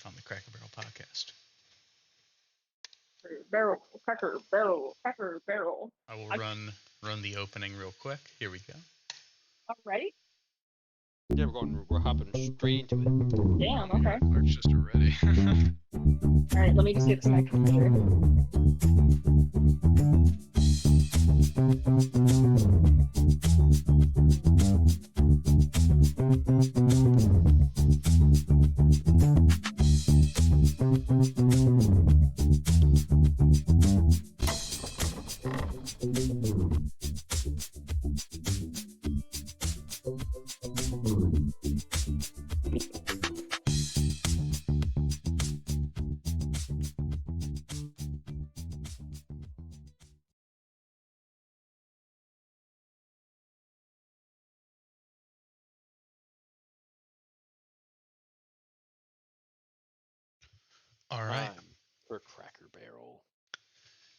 on the Cracker Barrel podcast. Cracker barrel. I will run the opening real quick. Here we go. Already? Yeah, we're hopping straight into it. Damn, okay. Clark's just ready. Alright, let me just get this my computer. All right. Time for Cracker Barrel.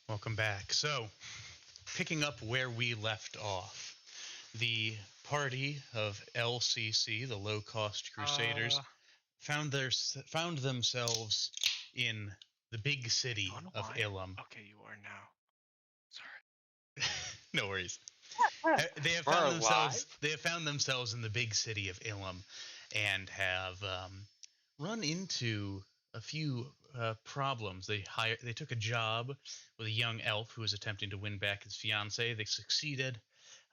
Welcome back. So, picking up where we left off, the party of LCC, the Low Cost Crusaders, found themselves in the big city of Ilum. Okay, you are now. Sorry. No worries. They have found themselves in the big city of Ilum, and have run into a few problems. They took a job with a young elf who was attempting to win back his fiancée. They succeeded.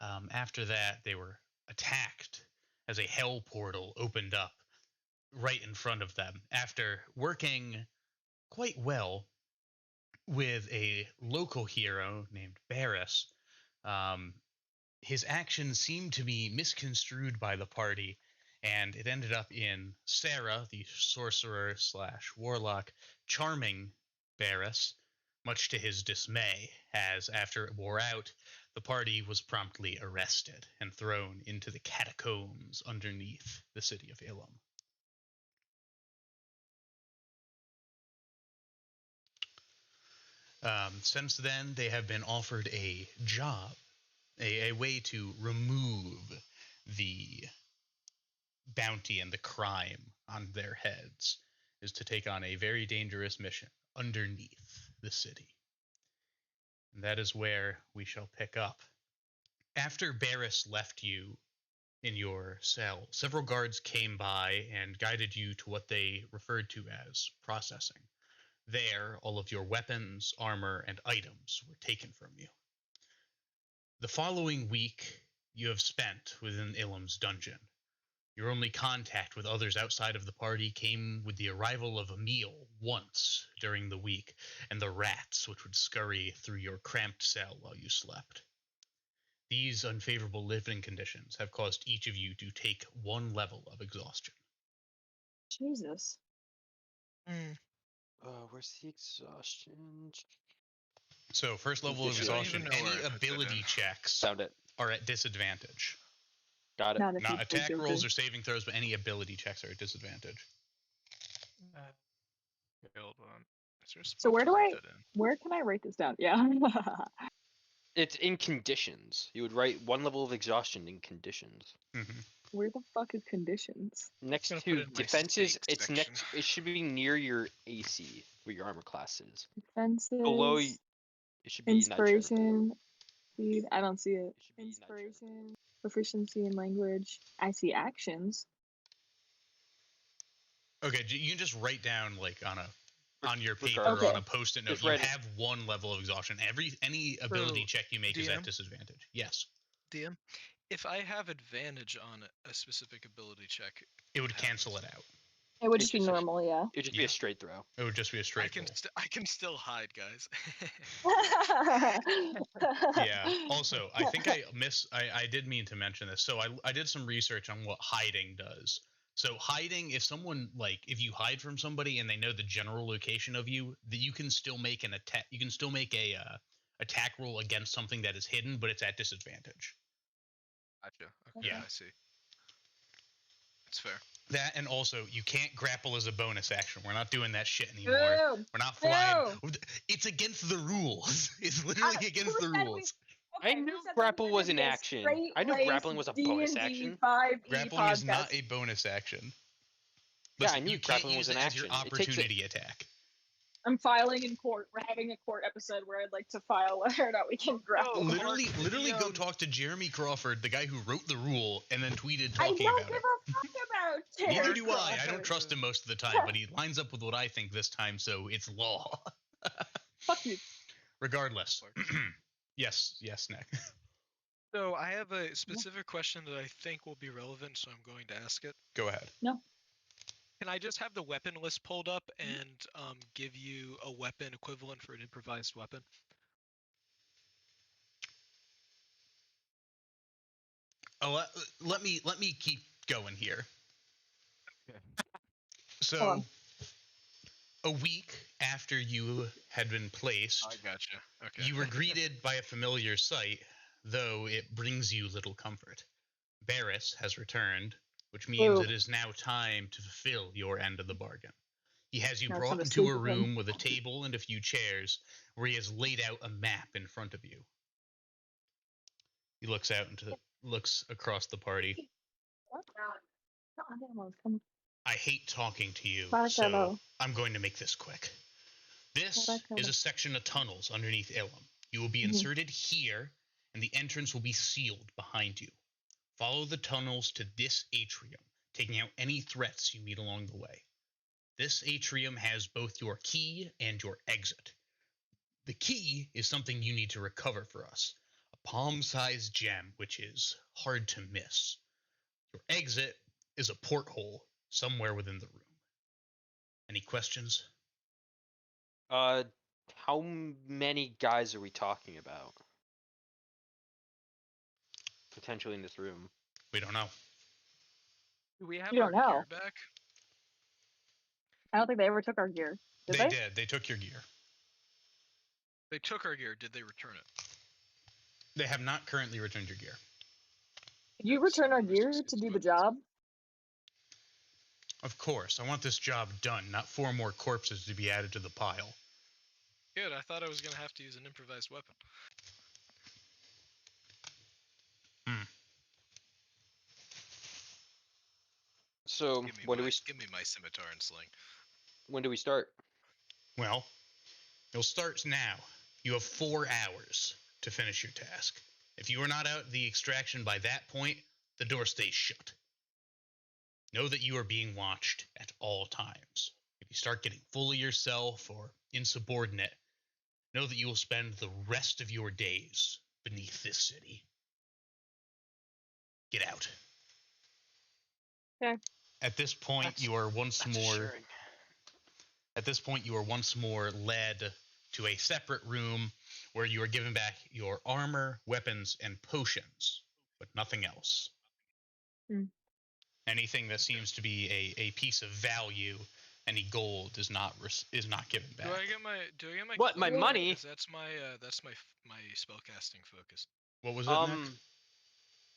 After that, they were attacked as a hell portal opened up right in front of them. After working quite well with a local hero named Barris, his actions seemed to be misconstrued by the party, and it ended up in Sarah, the sorcerer / warlock, charming Barris, much to his dismay, as after it wore out, the party was promptly arrested and thrown into the catacombs underneath the city of Ilum. Since then, they have been offered a job, a way to remove the bounty and the crime on their heads, is to take on a very dangerous mission underneath the city. And that is where we shall pick up. After Barris left you in your cell, several guards came by and guided you to what they referred to as processing. There, all of your weapons, armor, and items were taken from you. The following week, you have spent within Ilum's dungeon. Your only contact with others outside of the party came with the arrival of a meal once during the week, and the rats which would scurry through your cramped cell while you slept. These unfavorable living conditions have caused each of you to take one level of exhaustion. Jesus. Where's the exhaustion? So, first level of exhaustion, any ability checks Found it. are at disadvantage. Got it. Not attack rolls or saving throws, but any ability checks are at disadvantage. Hold on. So where can I write this down? Yeah. It's in conditions. You would write one level of exhaustion in conditions. Mm-hmm. Where the fuck is conditions? Next to defenses, it's next. It should be near your AC, where your armor class is. Defenses. Below, it should be inspiration. Speed. I don't see it. It should be Inspiration. Proficiency in language. I see actions. Okay, you can just write down on your paper Okay. on a post-it note. You have one level of exhaustion. Any ability check you make is at disadvantage. Yes. DM, if I have advantage on a specific ability check, it would cancel it out. It would just be normal, yeah. It would just be a straight throw. It would just be a straight roll. I can still hide, guys. Yeah. Also, I think I did mean to mention this. So I did some research on what hiding does. So hiding, if you hide from somebody and they know the general location of you, you can still make an attack. You can still make a attack roll against something that is hidden, but it's at disadvantage. Gotcha. Okay, Yeah. I see. That's fair. That, and also you can't grapple as a bonus action. We're not doing that shit anymore. No. We're not flying. No. It's against the rules. It's literally against the rules. I knew grapple was an action. I knew grappling was a bonus action. Grappling is not a bonus action. Yeah, I Listen, knew you can't grappling was use an it as your action. It takes it. opportunity attack. I'm filing in court. We're having a court episode where I'd like to file whether or not we can grapple. No, Literally the, go talk to Jeremy Crawford, the guy who wrote the rule, and then tweeted I talking don't about give it. a fuck about Neither Terry do I. I don't Crawford. trust him most of the time, but he lines up with what I think this time, so it's law. Fuck you. Regardless. Yes, Nick. So I have a specific question that I think will be relevant, so I'm going to ask it. Go ahead. Can I just have the weapon list pulled up and give you a weapon equivalent for an improvised weapon? Oh, let me keep going here. Okay. So, Hold on. a week after you had been placed, I gotcha. Okay. you were greeted by a familiar sight, though it brings you little comfort. Barris has returned, which means Ooh. it is now time to fulfill your end of the bargain. He has you Now it's brought time to into sleep a with him. room with a table and a few chairs, where he has laid out a map in front of you. He looks across the party. I hate talking to you, so Hello. I'm going to make this quick. This Hello. is a section of tunnels underneath Ilum. You will be Mhm. inserted here, and the entrance will be sealed behind you. Follow the tunnels to this atrium, taking out any threats you meet along the way. This atrium has both your key and your exit. The key is something you need to recover for us, a palm-sized gem, which is hard to miss. Your exit is a porthole somewhere within the room. Any questions? How many guys are we talking about? Potentially in this room. We don't know. Do we have You our don't know. gear back? I don't think they ever took our gear. Did they? did. They took your gear. They took our gear. Did they return it? They have not currently returned your gear. Did you return our gear to do the job? Of course, I want this job done, not 4 more corpses to be added to the pile. Good. I thought I was gonna have to use an improvised weapon. So Give me my scimitar and sling. when do we start? Well, you'll start now. You have 4 hours to finish your task. If you are not out the extraction by that point, the door stays shut. Know that you are being watched at all times. If you start getting full of yourself or insubordinate, know that you will spend the rest of your days beneath this city. Get out. Okay. At this point, you are once more led to a separate room where you are given back your armor, weapons, and potions, but nothing else. Anything that seems to be a piece of value, any gold, is not given back. Do I get my What, cloak my back? money? 'Cause that's my spellcasting focus. What was it, Nick?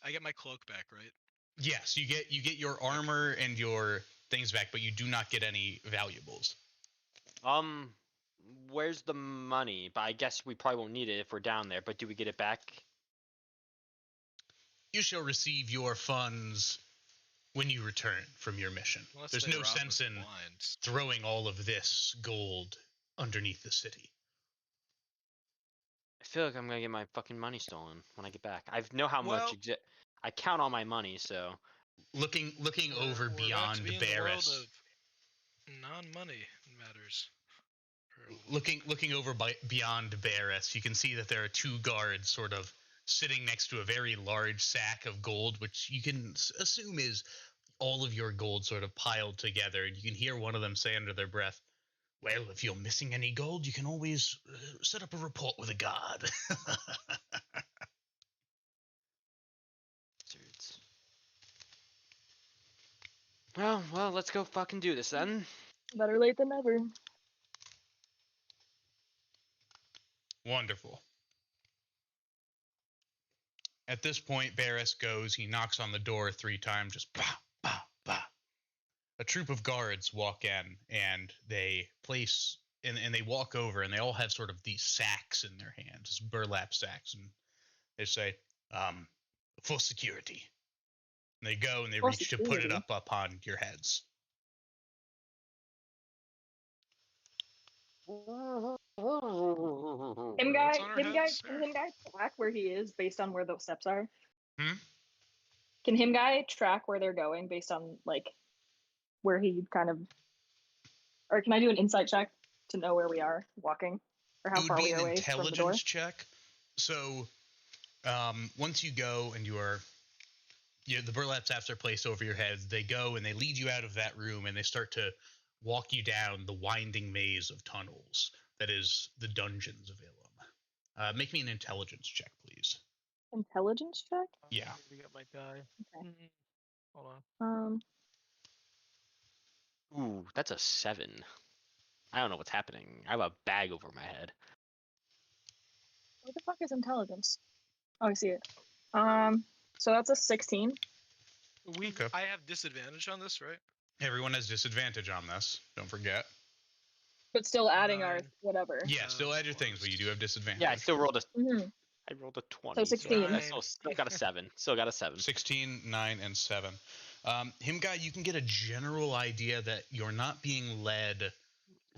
I get my cloak back, right? Yes, you get your armor and your things back, but you do not get any valuables. Where's the money? But I guess we probably won't need it if we're down there, but do we get it back? You shall receive your funds when you return from your mission. Unless There's they no rob sense us in blind. throwing all of this gold underneath the city. I feel like I'm gonna get my fucking money stolen when I get back. I know how Well- much I count on my money, so Looking over We're about to beyond be in the world Barris. of non-money matters. Looking over beyond Barris, you can see that there are 2 guards sort of sitting next to a very large sack of gold, which you can assume is all of your gold sort of piled together. And you can hear one of them say under their breath, "Well, if you're missing any gold, you can always set up a report with a guard." bastards. Well, let's go fucking do this then. Better late than never. Wonderful. At this point, Barris goes, he knocks on the door 3 times, just bah, bah, bah. A troop of guards walk in, and they place, and they walk over, and they all have sort of these sacks in their hands, burlap sacks, and they say, "For security." And they go, and they For reach to put it security. up upon your heads. Him guy, What's on our him guy, heads, can sir? him guy track where he is based on where those steps are? Hmm? Can him guy track where they're going based on like where he kind of, or can I do an insight check to know where we are walking or how It would far be we an are away from the door? intelligence check. So, once you go and the burlap sacks are placed over your heads, they go and they lead you out of that room and they start to walk you down the winding maze of tunnels that is the dungeons of Ilum. Make me an intelligence check, please. Intelligence check. Yeah. We got my die. Okay. Hold on. Ooh, that's a 7. I don't know what's happening. I have a bag over my head. What the fuck is intelligence? Oh, I see it. So that's a 16. Okay. I have disadvantage on this, right? Everyone has disadvantage on this. Don't forget. But still adding our 9. whatever. Yeah, still add your things, but you do have disadvantage. Yeah, I still rolled a. Mhm. I rolled a 20. 16. I still got a 7. Still got a 7. 16, 9, and 7. Him guy, you can get a general idea that you're not being led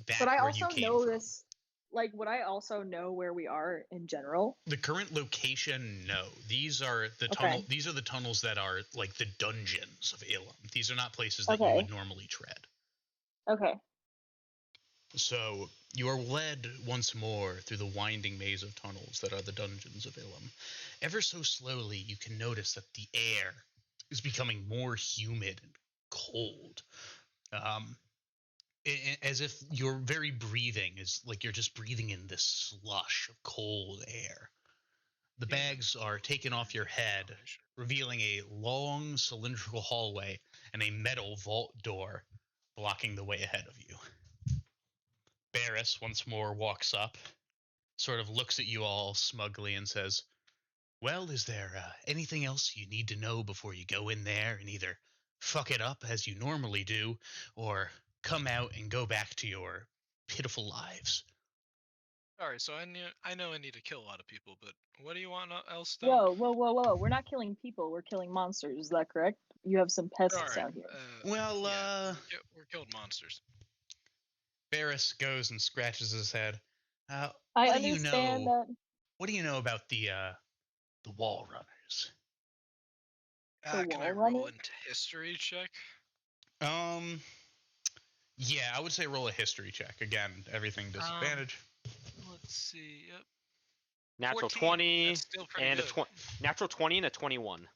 back But I where also you came know from. this. Like, would I also know where we are in general? The current location, no. These are the These are the tunnels that are like the dungeons of Ilum. These are not places that you would normally tread. Okay. So you are led once more through the winding maze of tunnels that are the dungeons of Ilum. Ever so slowly, you can notice that the air is becoming more humid and cold. As if your very breathing is like you're just breathing in this slush of cold air. The bags are taken off your head, revealing a long cylindrical hallway and a metal vault door blocking the way ahead of you. Barris once more walks up, sort of looks at you all smugly and says, "Well, is there anything else you need to know before you go in there and either fuck it up as you normally do, or come out and go back to your pitiful lives?" Alright, so I know I need to kill a lot of people, but what do you want else done? Whoa. We're not killing people. We're killing monsters. Is that correct? You have some pests Alright, down here. Well, yeah, we're killed monsters. Barris goes and scratches his head. I What do you understand know? that. What do you know about the wall runners? Can I roll into history check? Yeah, I would say roll a history check. Again, everything disadvantage. Let's see. Yep. Natural 14. 20 That's still pretty and good. natural 20 and a 21.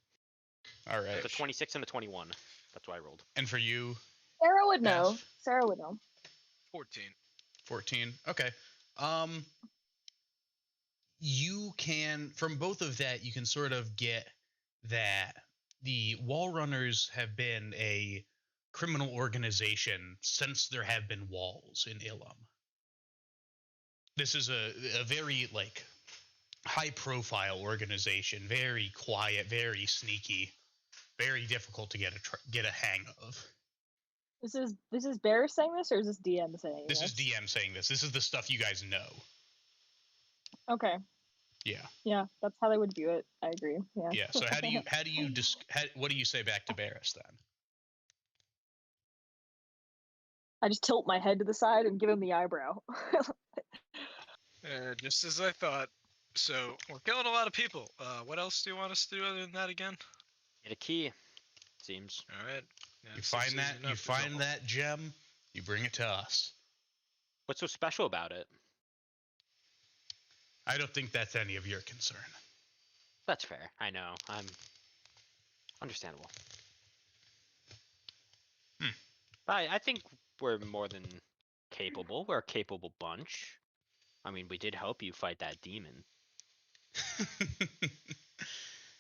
All right. It's a 26 and a 21. That's what I rolled. And for you, Sarah would know. Beth? Sarah would know. 14. 14. Okay. You can, from both of that, you can sort of get that the wall runners have been a criminal organization since there have been walls in Ilum. This is a very like high profile organization, very quiet, very sneaky, very difficult to get a hang of. This is Bear saying this, or is this DM saying this? This is DM saying this. This is the stuff you guys know. Okay. Yeah. Yeah, that's how they would view it. I agree. Yeah. Yeah. So what do you say back to Barris then? I just tilt my head to the side and give him the eyebrow. Just as I thought. So we're killing a lot of people. What else do you want us to do other than that again? Get a key. Seems. All right. Yeah, You find that. You find that gem. You bring it to us. What's so special about it? I don't think that's any of your concern. That's fair. I know. I'm understandable. I think we're more than capable. We're a capable bunch. I mean, we did help you fight that demon.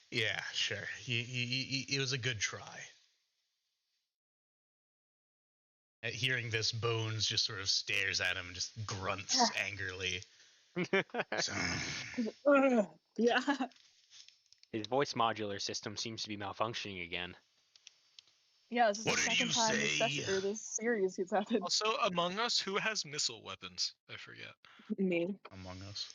Yeah, sure. It was a good try. At hearing this, Bones just sort of stares at him and just grunts angrily. So, Yeah. His voice modular system seems to be malfunctioning again. Yeah, this is What the did second you time say? this series has happened. Also, Among Us, who has missile weapons? I forget. Me. Among Us.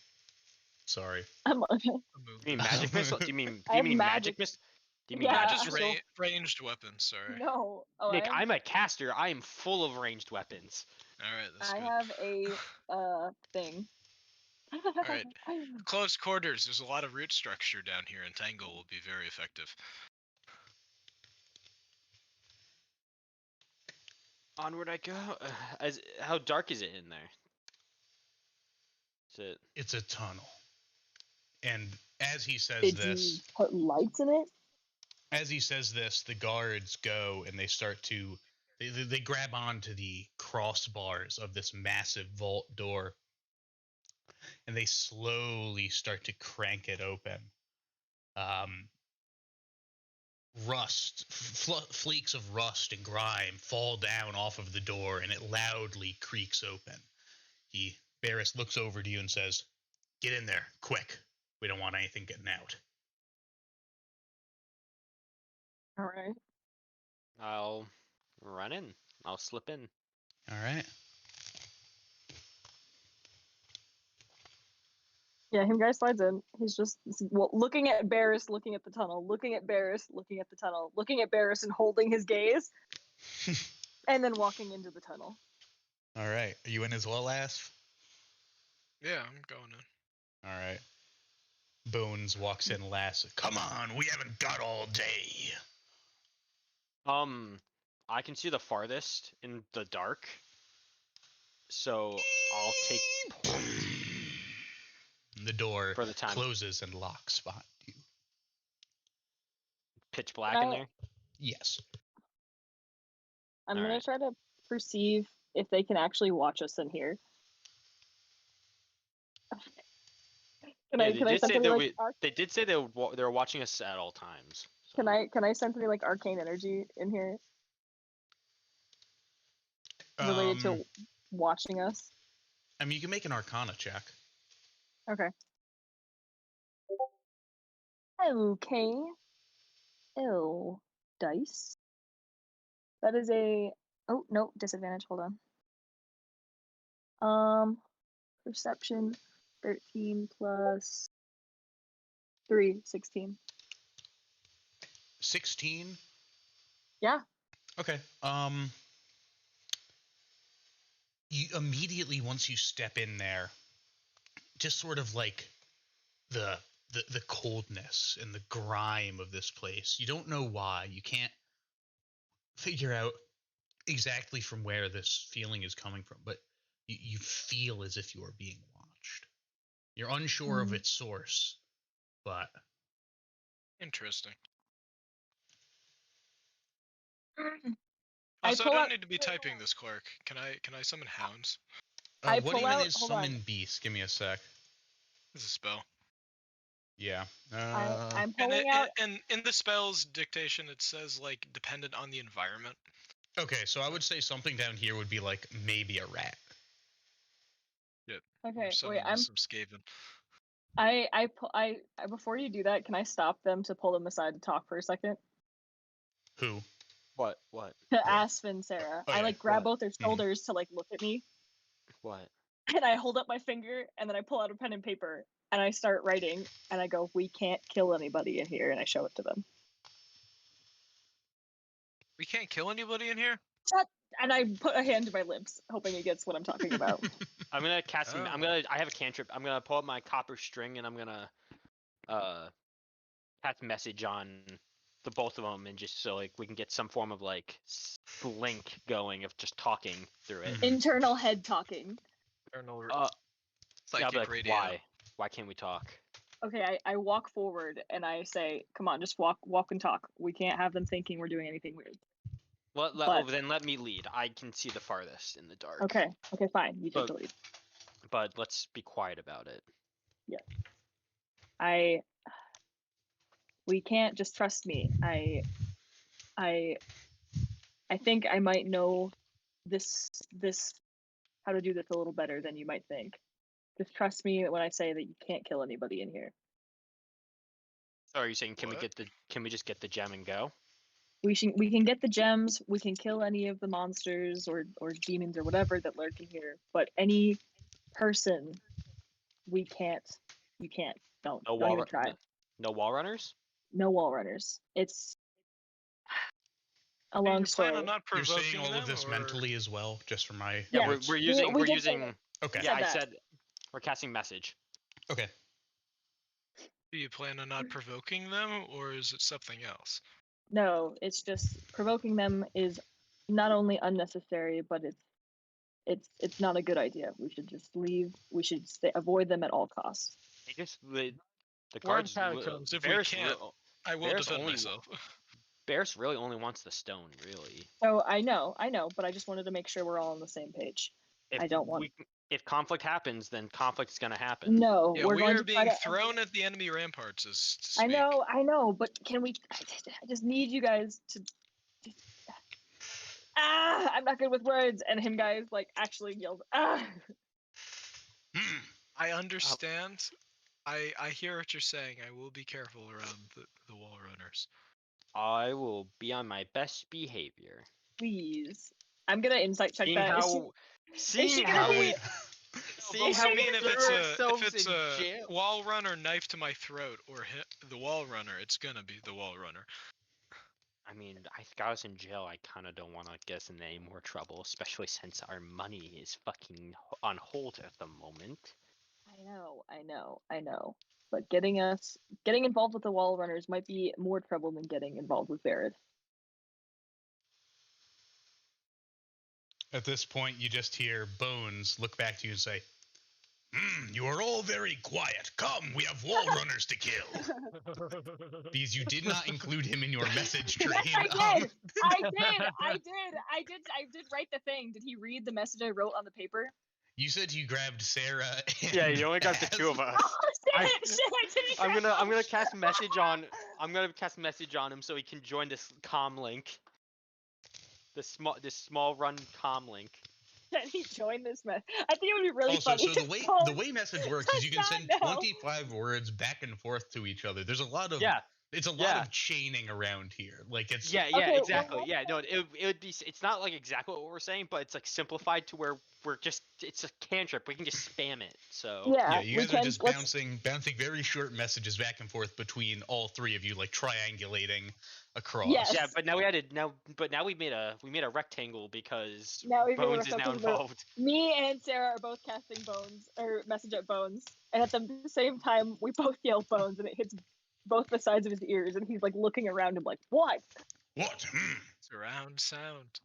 Sorry. I'm You mean magic missile? Do you mean I have magic missile? Do you mean Yeah, Yeah, magic just so- ranged weapons. Sorry. No. Oh, Nick, I'm a caster. I am full of ranged weapons. All right, that's I good. have a thing. right. Close quarters. There's a lot of root structure down here, and Tangle will be very effective. Onward I go. How dark is it in there? Is it? It's a tunnel. And as he says Did this, you put lights in it? the guards go and they start to they grab onto the crossbars of this massive vault door and they slowly start to crank it open. Flakes of rust and grime fall down off of the door and it loudly creaks open. Barris looks over to you and says, "Get in there, quick. We don't want anything getting out." All right. I'll run in. I'll slip in. All right. Yeah, him guy slides in. He's just looking at Barris, looking at the tunnel, looking at Barris, looking at the tunnel, looking at Barris and holding his gaze, and then walking into the tunnel. All right. Are you in as well, Asf? Yeah, I'm going in. All right. Bones walks in last. "Come on, we haven't got all day." I can see the farthest in the dark, so I'll take point The door for the time. closes and locks behind you. Pitch black in there. Yes. I'm All gonna right. try to perceive if they can actually watch us in here. Can Yeah, I they sense any like They did say they were watching us at all times. can I sense any like arcane energy in here related to watching us? I mean, you can make an Arcana check. Okay. Okay. Oh, dice. That is a oh no, disadvantage. Hold on. Perception 13 plus 3, 16. 16. Yeah. Okay. You immediately, once you step in there, just sort of like the coldness and the grime of this place. You don't know why. You can't figure out exactly from where this feeling is coming from, but you feel as if you are being watched. You're unsure of its source, but Interesting. I Also, I pull don't out- need to be typing this, Clark. Can I summon hounds? I what pull even out- is hold summon on. beast? Give me a sec. This is a spell. Yeah. I'm And pulling out. and in the spell's dictation, it says like dependent on the environment. Okay, so I would say something down here would be like maybe a rat. Okay, Summoning wait. some Skaven. I before you do that, can I stop them to pull them aside to talk for a second? Who? What? To Aspen, Sarah. Oh, I yeah. like grab What? both their shoulders to like look at me, What? and I hold up my finger, and then I pull out a pen and paper, and I start writing, and I go, "We can't kill anybody in here," and I show it to them. We can't kill anybody in here. And I put a hand to my lips, hoping it gets what I'm talking about. I'm gonna cast. Oh. I have a cantrip. I'm gonna pull up my copper string and I'm gonna cast message on the both of them and just so like we can get some form of like link going of just talking through it. Internal head talking. Eternal Yeah, psychic I'll be like, radio. why? Why can't we talk? Okay, I walk forward and I say, "Come on, just walk and talk. We can't have them thinking we're doing anything weird." Then let me lead. I can see the farthest in the dark. Okay, fine. You take But- the lead. But let's be quiet about it. We can't, just trust me. I think I might know this how to do this a little better than you might think. Just trust me when I say that you can't kill anybody in here. So are you saying can What? we just get the gem and go? We can get the gems, we can kill any of the monsters or demons or whatever that lurk in here, but any person you can't. Don't even try. No wall runners? No wall runners. It's A Do long you plan story. on not You're provoking saying all of them, this or- mentally as well, just for my Yeah, notes? we're we using we're did say using. that. Okay. Yeah, said I that. said we're casting message. Okay. Do you plan on not provoking them, or is it something else? No, it's just provoking them is not only unnecessary, but it's not a good idea. We should just leave. We should avoid them at all costs. They just the We're in guards. catacombs. If we Varys can't, I will Varys defend only myself. Varys really only wants the stone, really. So I know, but I just wanted to make sure we're all on the same page. If I don't want- If conflict happens, then conflict's gonna happen. No, Yeah, we're we going are to try being to thrown at the enemy ramparts. As to I speak. know, but can we? I just need you guys to. I'm not good with words, and him guys like actually yells. I understand. I hear what you're saying. I will be careful around the wall runners. I will be on my best behavior. Please, I'm gonna insight check Seeing that. how, she seeing gonna how be- we, seeing how I we mean, if threw it's ourselves in a jail. wall runner knife to my throat or hit the wall runner, it's gonna be the wall runner. I mean, I got us in jail. I kind of don't want to get us in any more trouble, especially since our money is fucking on hold at the moment. I know. But getting involved with the wall runners might be more trouble than getting involved with Varys. At this point, you just hear Bones look back to you and say, you are all very quiet. Come, we have wall runners to kill. Because you did not include him in your message train. Yes, I did write the thing. Did he read the message I wrote on the paper? You said you grabbed Sarah. And Yeah, you only got the two of us. Oh I- shit! I didn't. I'm grab gonna my cast shit. message on. I'm gonna cast message on him so he can join this comm link. This small run comm link. Can he join this mess? I think it would be really Also, funny. so if the Bones way message works is you can does send not know. 25 words back and forth to each other. There's a lot of Yeah, it's a lot yeah. of chaining around here. Like it's yeah, Okay, well, exactly. what- Yeah, no, it would be. It's not like exactly what we're saying, but it's like simplified to where we're just. It's a cantrip. We can just spam it. So. Yeah, yeah, you we guys are can. just Let's- bouncing very short messages back and forth between all three of you, like triangulating across. Yes. Yeah, but now we added now we made a rectangle because Now we made a Bones is now rectangle. involved. Me and Sarah are both casting Bones or message at Bones, and at the same time we both yell Bones, and it hits both the sides of his ears, and he's like looking around him like, "What?" What? Surround sound.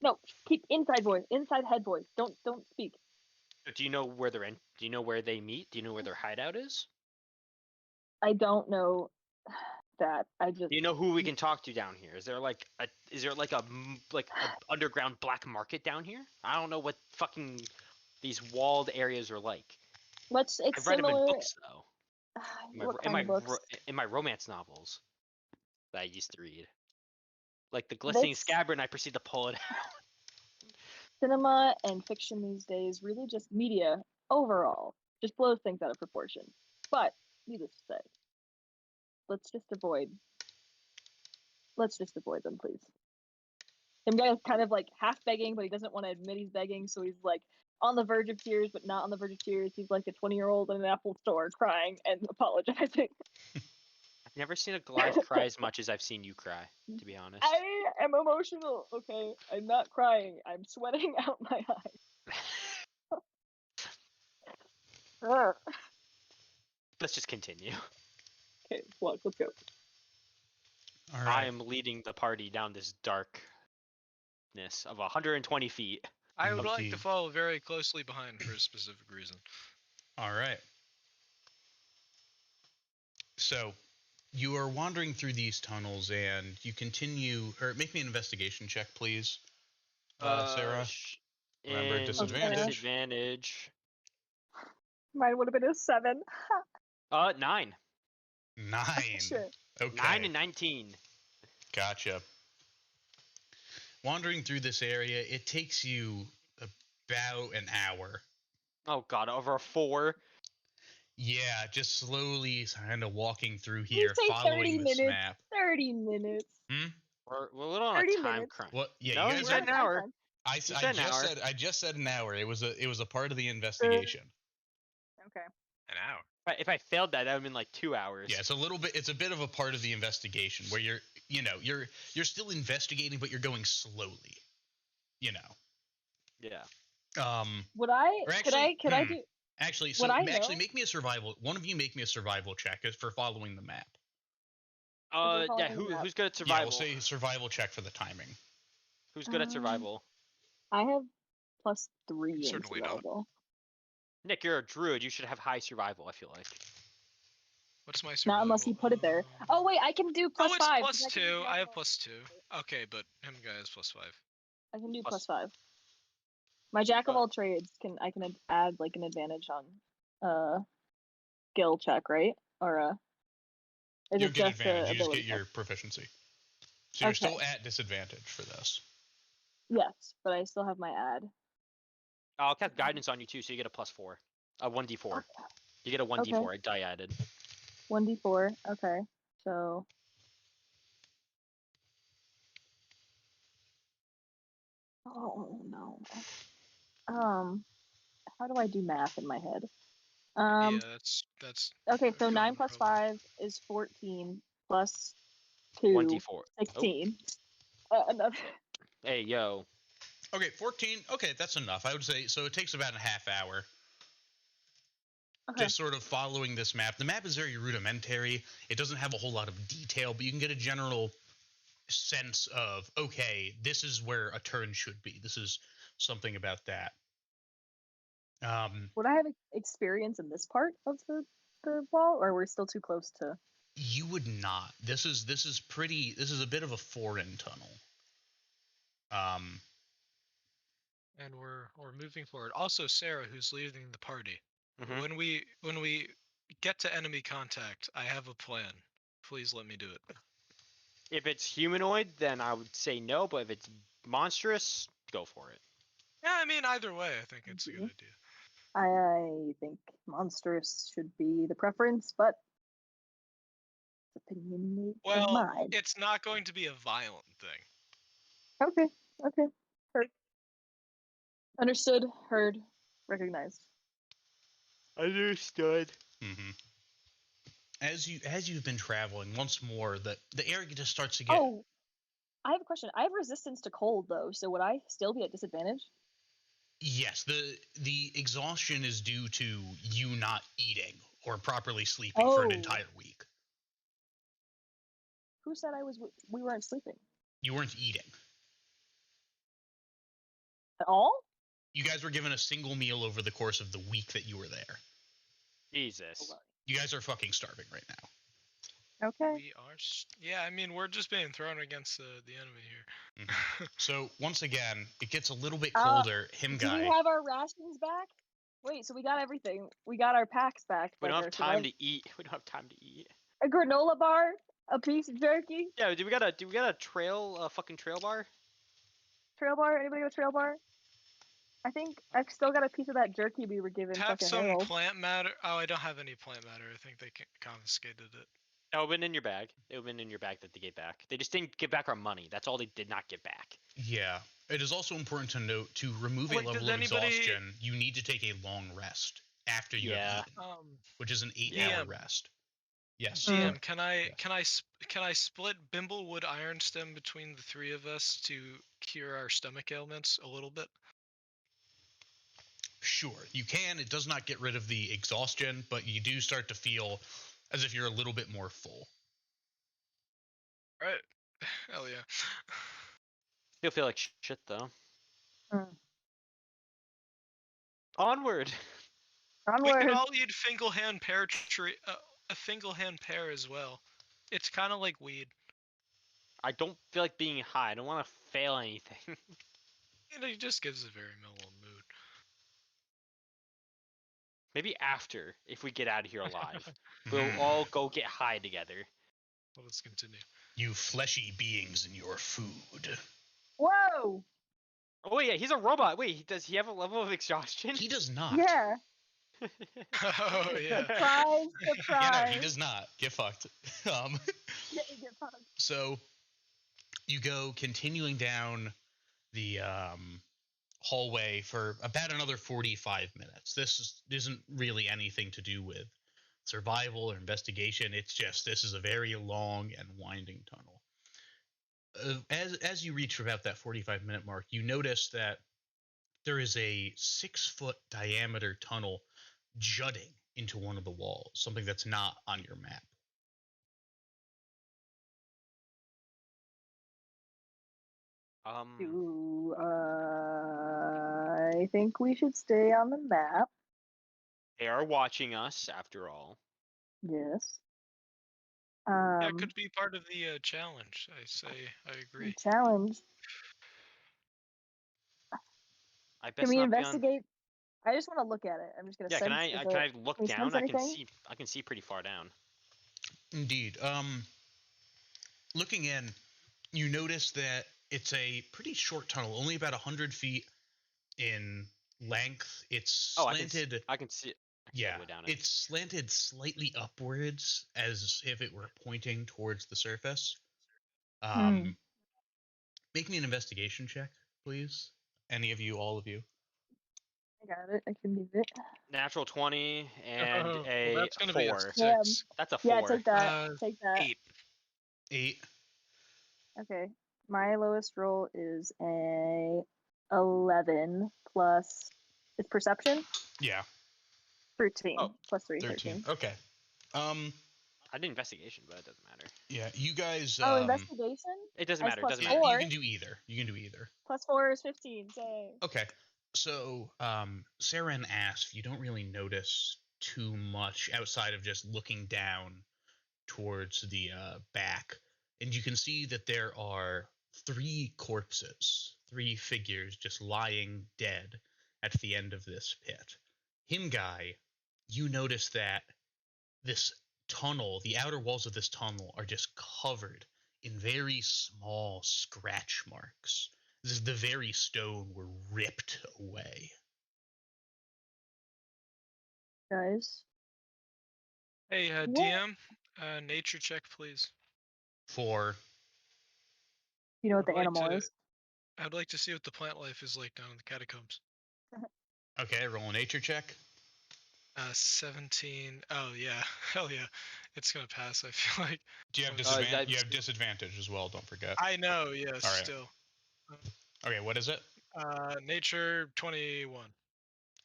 No, keep inside voice, inside head voice. Don't speak. Do you know where they're in? Do you know where they meet? Do you know where their hideout is? I don't know that. I just Do you know who we can talk to down here? Is there like a underground black market down here? I don't know what fucking these walled areas are like. let's. It's I've read them similar. in books though. What kind of books? In my romance novels that I used to read. Like the glistening That's- scabbard, and I proceed to pull it out. Cinema and fiction these days, really just media overall, just blows things out of proportion. But needless to say, let's just avoid them, please. Him guy is kind of like half begging, but he doesn't want to admit he's begging, so he's like on the verge of tears, but not on the verge of tears. He's like a 20-year-old in an Apple store crying and apologizing. I've never seen a Goliath cry as much as I've seen you cry, to be honest. I am emotional, okay? I'm not crying. I'm sweating out my eyes. Ugh. Let's just continue. Okay, let's go. All I right. am leading the party down this darkness of 120 feet. I would like Lucky. to follow very closely behind for a specific reason. All right. So, you are wandering through these tunnels, and you continue. Or make me an investigation check, please, Sarah. Remember, in disadvantage. Disadvantage. Mine would have been a 7. 9. 9. Sure. Okay. 9 and 19. Gotcha. Wandering through this area, it takes you about an hour. Oh god, over a 4. Yeah, just slowly kind of walking through here, say 30 following this minutes. map. 30 minutes. We're a little on 30 a time minutes. crunch. What? Yeah, No, you you guys said are. an hour. I said an hour. just said an hour. It was a part of the investigation. Okay. An hour. If I failed that, that would have been like 2 hours. Yeah, it's a bit of a part of the investigation where you're still investigating, but you're going slowly. You know. Yeah. Would I? Or Could I? actually, Could I do? Actually, Would I actually know? make me a survival. One of you make me a survival check for following the map. we're Yeah. following the map. Who's good at Yeah, survival? we'll say survival check for the timing. Who's good at Um, survival? I have +3 in Certainly not. survival. Nick, you're a druid. You should have high survival. I feel like. What's my survival? Not unless you put it there. Oh wait, I can do +5. Oh, it's 'cause plus I can 2. do I have Jack of all- +2. Okay, but him guy is +5. I can do Plus- +5. My jack of Uh, all trades I can add like an advantage on skill check, right? Or is You it get just advantage. the You just ability get check? your proficiency. So you're Okay. still at disadvantage for this. Yes, but I still have my add. I'll cast guidance on you too, so you get a +4. A 1d4. You get a 1d4. Die added. 1d4. Okay, so. Oh no. How do I do math in my head? Yeah, that's. Okay, so common 9 plus problem. 5 is 14 plus 2, 1d4. 16. Another. Hey, yo. Okay, 14. Okay, that's enough. I would say so. It takes about a half hour. Okay. Just sort of following this map. The map is very rudimentary. It doesn't have a whole lot of detail, but you can get a general sense of, okay, this is where a turn should be. This is something about that. Would I have experience in this part of the wall, or we're still too close to? You would not. This is a bit of a foreign tunnel. And we're moving forward. Also, Sarah, who's leading the party. Mhm. When we get to enemy contact, I have a plan. Please let me do it. If it's humanoid, then I would say no, but if it's monstrous, go for it. Yeah, I mean either way, I think it's a good idea. I think monstrous should be the preference, but opinion Well, mine. it's not going to be a violent thing. Okay. Heard. Understood. Heard. Recognized. Understood. Mm-hmm. As you've been traveling, once more, the area just starts to get. Oh, I have a question. I have resistance to cold though, so would I still be at disadvantage? Yes, the exhaustion is due to you not eating or properly sleeping for an Oh. entire week. Who said we weren't sleeping You weren't eating. at all? You guys were given a single meal over the course of the week that you were there. Jesus. You guys are fucking starving right now. Okay. We are. Yeah, I mean we're just being thrown against the enemy here. So once again, it gets a little bit Uh, colder. Him Do guy. we have our rations back? Wait, so we got everything. We got our packs back. We but don't have our time to eat. We don't have time to eat. A granola bar, a piece of jerky, Yeah, do we got a fucking trail bar? trail bar. Anybody got a trail bar? I think I've still got a piece of that jerky we were given. Have Fucking some Harold. plant matter. Oh, I don't have any plant matter. I think they confiscated it. It would have been in your bag. It would have been in your bag that they gave back. They just didn't give back our money. That's all they did not give back. Yeah. It is also important to note, to remove Wait, a level does of anybody- exhaustion, you need to take a long rest after you have eaten, which is an 8-hour DM. rest. Yes. GM, can I Yes. can I split Bimblewood Ironstem between the three of us to cure our stomach ailments a little bit? Sure, you can. It does not get rid of the exhaustion, but you do start to feel as if you're a little bit more full. Right. Hell yeah. You'll feel like shit though. Mm. Onward. We Onward. can all eat Fingalhand pear tree, a Fingalhand pear as well. It's kind of like weed. I don't feel like being high. I don't want to fail anything. It just gives a very mellow mood. Maybe after, if we get out of here alive, Mhm. we'll all go get high together. Well, let's continue. You fleshy beings and your food. Whoa. Oh yeah, he's a robot. Wait, does he have a level of exhaustion? He does not. Yeah. Oh yeah. Surprise. Yeah, Surprise. no, he does not. Get fucked. Get fucked. So you go continuing down the hallway for about another 45 minutes. Isn't really anything to do with survival or investigation. It's just this is a very long and winding tunnel. as you reach about that 45-minute mark, you notice that there is a 6-foot diameter tunnel jutting into one of the walls, something that's not on your map. I think we should stay on the map. They are watching us after all. Yes. That could be part of the challenge. I agree. Challenge. I Can best we not be on. investigate? I just want to look at it. I'm just gonna Yeah, sense. can I look can we down? sense I can anything? see pretty far down. Indeed. Looking in, you notice that it's a pretty short tunnel, only about 100 feet in length. It's Oh, slanted. I can see it. Yeah, Way down it. it's slanted slightly upwards, as if it were pointing towards the surface. Make me an investigation check, please. Any of you, all of you. I got it. I can do it. Natural 20 and Well, a that's gonna be a 4. 6. That's a 4. Yeah, take that. Take that. 8. 8. Okay. My lowest roll is a 11 plus. It's perception. Yeah. 13 Oh, plus 3. 13. Okay. I did investigation, but it doesn't matter. Yeah, you guys. Oh, investigation. It doesn't That's matter. It plus doesn't Yeah, matter. four. you can do either. Plus 4 is 15. Say. Okay. So, Saren asks, you don't really notice too much outside of just looking down towards the back, and you can see that there are 3 corpses, 3 figures just lying dead at the end of this pit. Himgai, you notice that this tunnel, the outer walls of this tunnel, are just covered in very small scratch marks. This is the very stone were ripped away. Guys. Hey, What? DM, nature check, please. For You know what the I'd like animal to- is? I'd like to see what the plant life is like down in the catacombs. okay, roll a nature check. 17. Oh yeah, hell yeah, it's gonna pass. I feel like. Do you have Oh, disadvantage? You have disadvantage as well. Don't forget. I know. Yes. All right. Still. Okay, what is it? Nature 21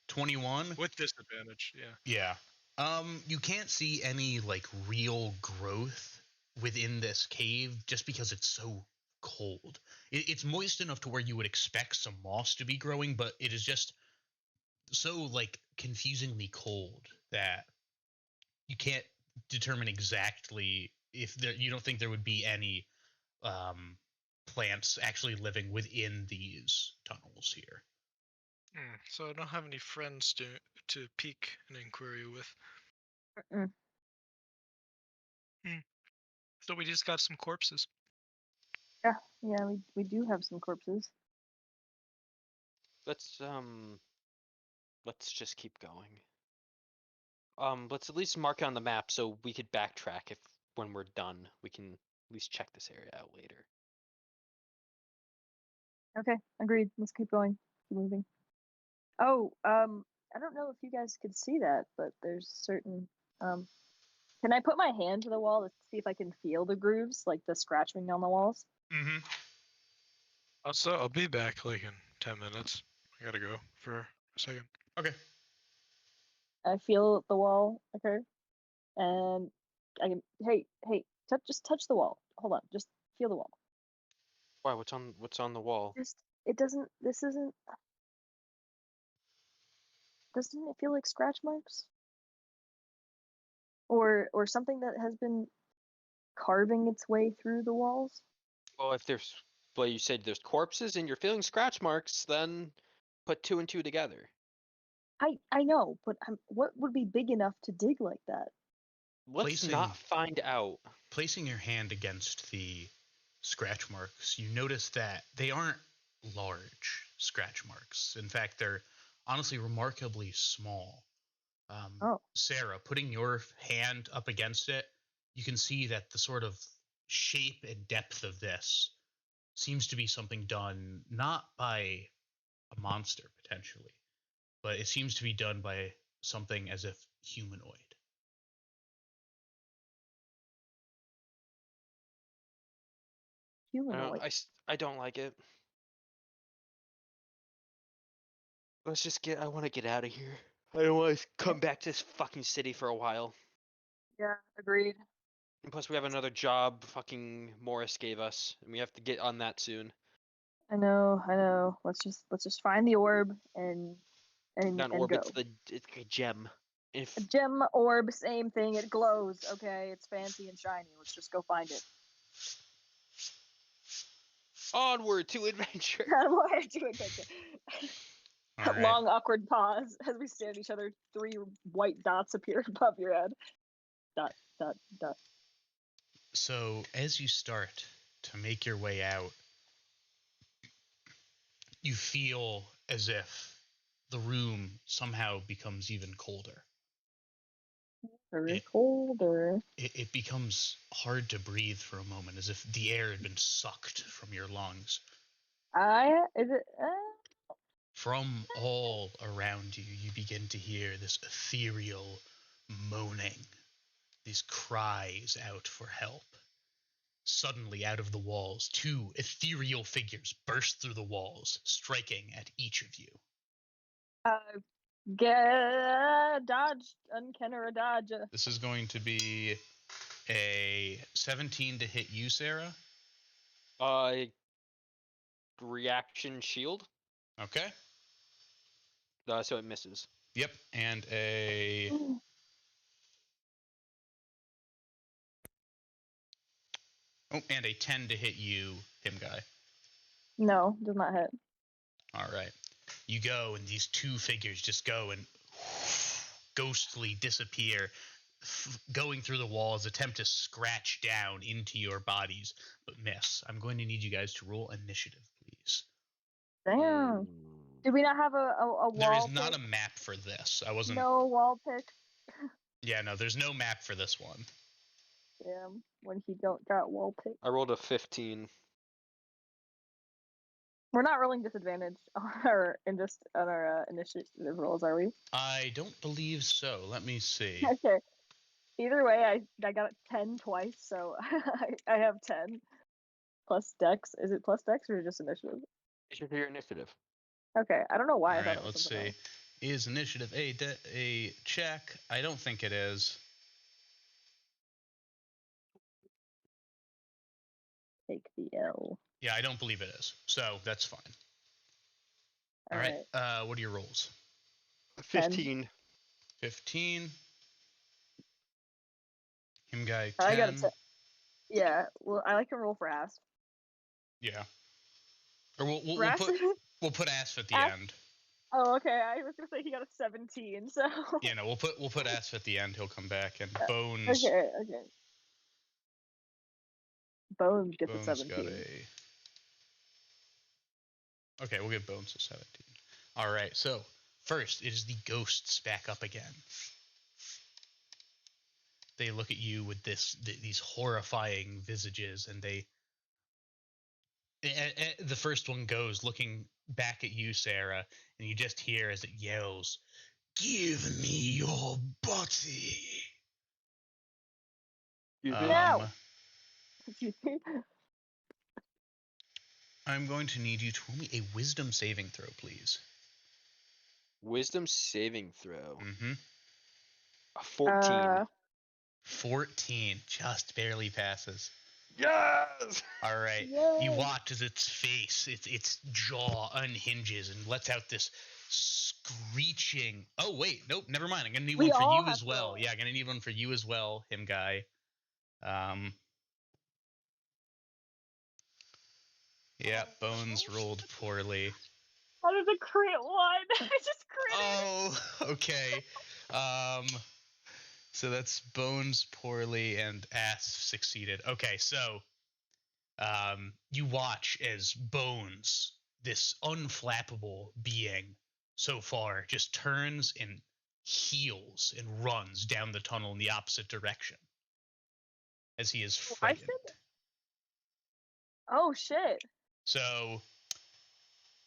21 with disadvantage. Yeah. Yeah. You can't see any like real growth within this cave just because it's so cold. It's moist enough to where you would expect some moss to be growing, but it is just so like confusingly cold that you can't determine exactly if there. You don't think there would be any plants actually living within these tunnels here. So I don't have any friends to pique an inquiry with. Mm-mm. So we just got some corpses. Yeah, we do have some corpses. Let's just keep going. Let's at least mark it on the map so we could backtrack if when we're done. We can at least check this area out later. Okay, agreed. Let's keep going. Keep moving. Oh, I don't know if you guys could see that, but there's certain can I put my hand to the wall to see if I can feel the grooves, like the scratching on the walls? Mm-hmm. Also, I'll be back like in 10 minutes. I gotta go for a second. Okay. I feel the wall occur, and I can. Hey, just touch the wall. Hold on, just feel the wall. Why? What's on the wall? It doesn't. This isn't. Doesn't it feel like scratch marks? Or something that has been carving its way through the walls? Well, if there's, well, you said there's corpses and you're feeling scratch marks, then put 2 and 2 together. I know, but what would be big enough to dig like that? Let's not find out. Placing your hand against the scratch marks, you notice that they aren't large scratch marks. In fact, they're honestly remarkably small. Sarah, putting your hand up against it, you can see that the sort of shape and depth of this seems to be something done not by a monster, potentially, but it seems to be done by something as if humanoid. humanoid. I don't like it. Let's just get. I want to get out of here. I don't want to come back to this fucking city for a while. Yeah, agreed. And plus, we have another job. Fucking Morris gave us, and we have to get on that soon. I know. Let's just find the orb and Not and orb. go. It's a gem. If A gem orb, same thing. It glows. Okay, it's fancy and shiny. Let's just go find it. onward to adventure. Onward to adventure. All right. Long awkward pause as we stare at each other. 3 white dots appear above your head. Dot dot dot. So as you start to make your way out, you feel as if the room somehow becomes even colder. Very colder. It becomes hard to breathe for a moment, as if the air had been sucked from your lungs. Is it? From all around you, you begin to hear this ethereal moaning, these cries out for help. Suddenly, out of the walls, 2 ethereal figures burst through the walls, striking at each of you. Get dodge, uncanny or dodge. This is going to be a 17 to hit you, Sarah. Reaction shield. Okay. So it misses. Yep. And a and a 10 to hit you, him guy. No, does not hit. All right. You go, and these 2 figures just go and ghostly disappear, going through the walls, attempt to scratch down into your bodies, but miss. I'm going to need you guys to roll initiative, please. Damn. Did we not have a wall? There is not pick? a map for this. I wasn't. No wall pick. Yeah, no, there's no map for this one. Damn. When he don't got wall pick. I rolled a 15. We're not rolling disadvantage on our initiative rolls, are we? I don't believe so. Let me see. Okay. Either way, I got 10 twice, so I have 10 plus dex. Is it plus dex or just initiative? It's your initiative. Okay, I don't know why All I thought right, it was let's something see. else. Is initiative a check? I don't think it is. Take the L. Yeah, I don't believe it is. So that's fine. All right. What are your rolls? 15. 15. Him guy 10. I got a 10. Yeah, well, I like to roll for Asp. Yeah. Or we'll Asp? put Asp at the Asp? end. Oh, okay. I was gonna say he got a 17. So. Yeah, no, we'll put Asp at the end. He'll come back, and Bones. Okay. Bones gets Bones a 17. got a. Okay, we'll give Bones a 17. All right. So first, it is the ghosts back up again. They look at you with these horrifying visages, and the first one goes looking back at you, Sarah, and you just hear as it yells, "Give me your body!" No. I'm going to need you to roll me a wisdom saving throw, please. Wisdom saving throw. Mm-hmm. A 14. 14, just barely passes. Yes! All right. Yay. You watch as its face, its jaw unhinges and lets out this screeching. Oh, wait. Nope. Never mind. I'm going to need one for you as well. Yeah, I'm going to need one for you as well, him guy. Yeah, Bones rolled poorly. How does a crit one? I just crit. Oh, okay. So that's Bones poorly and Asp succeeded. Okay, so you watch as Bones, this unflappable being so far, just turns and heels and runs down the tunnel in the opposite direction as he is frightened. Oh shit. So,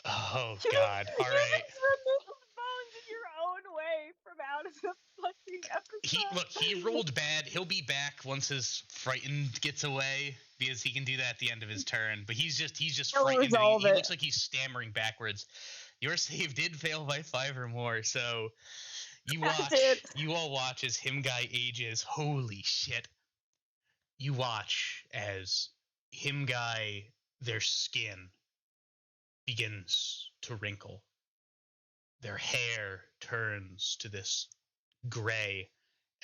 oh god, all right. You just removed Bones in your own way from out of the fucking episode. he rolled bad. He'll be back once his frightened gets away because he can do that at the end of his turn. But he's just He'll frightened. And resolve he it. looks like he's stammering backwards. Your save did fail by 5 or more, so you did. all watch as him guy ages. Holy shit! You watch as him guy, their skin begins to wrinkle. Their hair turns to this gray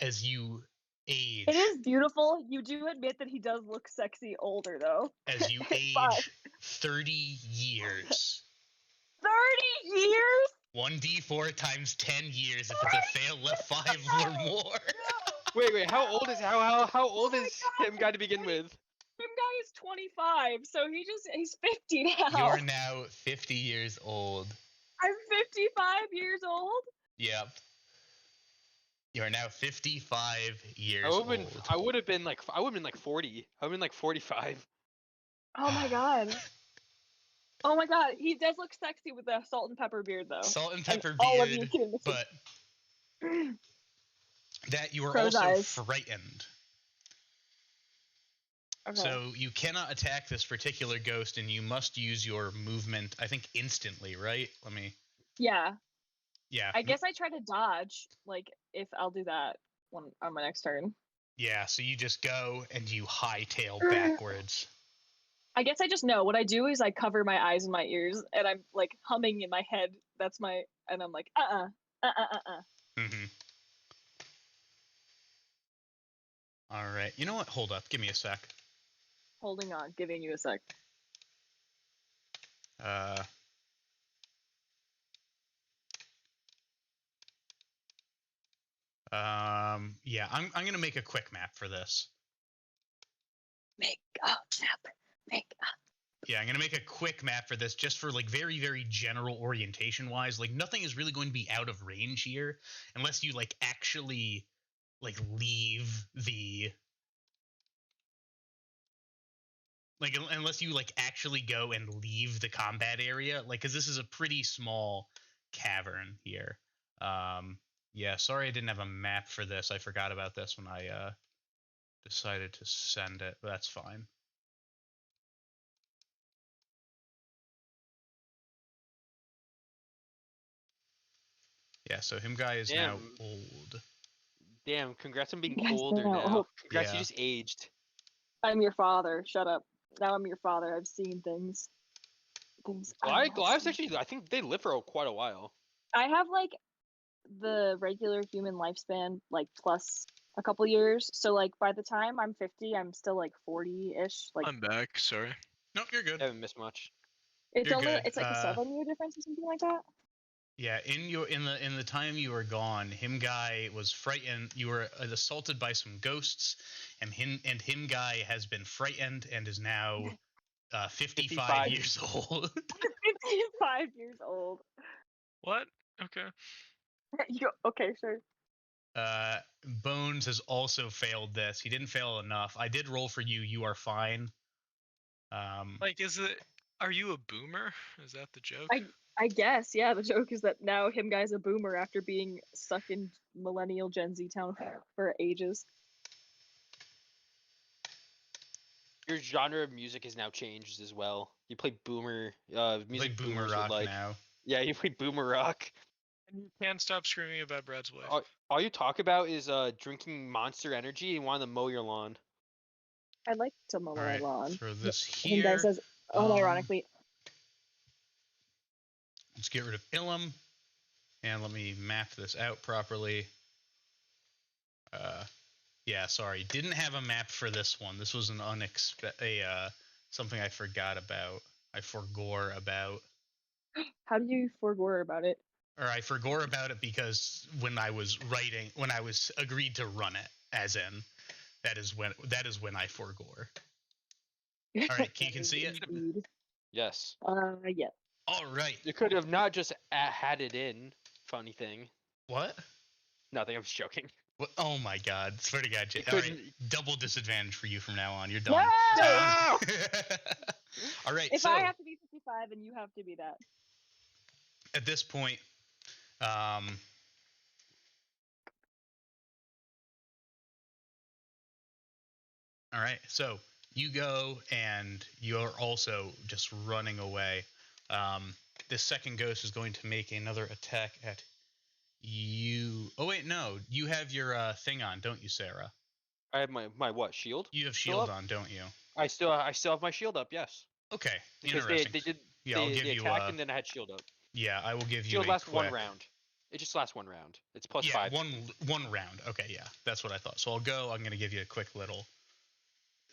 as you age. It is beautiful. You do admit that he does look sexy older, though. As you But- age 30 years. 30 years? 1d4 times 10 years if it's a fail left 5 or more. Wait, how old is how old my is God, him guy to begin with? Him guy is 25, so he's 50 now. You're now 50 years old. I'm 55 years old. Yep. You're now 55 years I old. would have been like 40. I would have been like 45. Oh my god. Oh my god, he does look sexy with the salt and pepper beard, though. Salt and And pepper all of you beard, can but that you are Crow's also eyes. frightened. Okay. So you cannot attack this particular ghost, and you must use your movement, I think, instantly, right? Let me... Yeah, Yeah. I guess I try to dodge, like, if I'll do that on my next turn. Yeah, so you just go and you hightail backwards. I guess I just know. What I do is I cover my eyes and my ears, and I'm, like, humming in my head. And I'm like, Mm-hmm. All right. You know what? Hold up. Give me a sec. Holding on, giving you a sec. Yeah, I'm gonna make a quick map for this. Make a map. Make a Yeah, I'm gonna make a quick map for this, just for like very, very general orientation wise. Like nothing is really going to be out of range here, unless you like actually like leave the unless you like actually go and leave the combat area, like because this is a pretty small cavern here. Yeah, sorry I didn't have a map for this. I forgot about this when I decided to send it, but that's fine. Yeah, so him guy is now Damn. old. Damn, congrats on being Yes, older I know. now. Congrats, Yeah. you just aged. I'm your father. Shut up. Now I'm your father. I've seen things. Things. Goliaths actually, I think they live for quite a while. I have like the regular human lifespan, like plus a couple years. So like by the time I'm 50, I'm still like 40-ish. Like I'm back. Sorry. Nope, you're good. I haven't missed much. it's you're only good. it's like a 7-year difference or something like that. Yeah, in the time you were gone, him guy was frightened. You were assaulted by some ghosts, and him guy has been frightened and is now 55 55. years old. 5 years old. What? Okay. Okay, sure. Bones has also failed this. He didn't fail enough. I did roll for you. You are fine. Like, are you a boomer? Is that the joke? I guess, yeah. The joke is that now him guy's a boomer after being stuck in millennial Gen Z town for ages. Your genre of music has now changed as well. You play boomer music. like boomer boomers would rock like. now. Yeah, you play boomer rock. And you can't stop screaming about Brad's wife. All you talk about is drinking Monster Energy and wanting to mow your lawn. I like to mow All my right, lawn. for this Him guy here, says, unironically, let's get rid of Ilum, and let me map this out properly. Yeah, sorry, didn't have a map for this one. This was an something I forgot about. I forgore about. how do you forgore about it? Or I forgore about it because when I was agreed to run it, as in, that is when I forgore. All right, you can see it? Indeed. Yes. Yeah. All right. You could have not just had it in. Funny thing. What? Nothing. I'm just joking. What? Oh my God! Swear to God, Jay. You All right, couldn't- double disadvantage for you from now on. You're done. No! All right. If So I have to be 55 and you have to be that. at this point, All right. So you go, and you're also just running away. This second ghost is going to make another attack at you. Oh wait, no. You have your thing on, don't you, Sarah? I have my what shield? You have Still shield up? on, don't you? I still have my shield up. Yes. Okay. Because Interesting. they did Yeah, I'll give they you attacked and then I had shield up. Yeah, I will give you Shield a lasts quick. 1 round. It just lasts 1 round. It's plus Yeah, 5. one round. Okay, yeah, that's what I thought. So I'll go. I'm gonna give you a quick little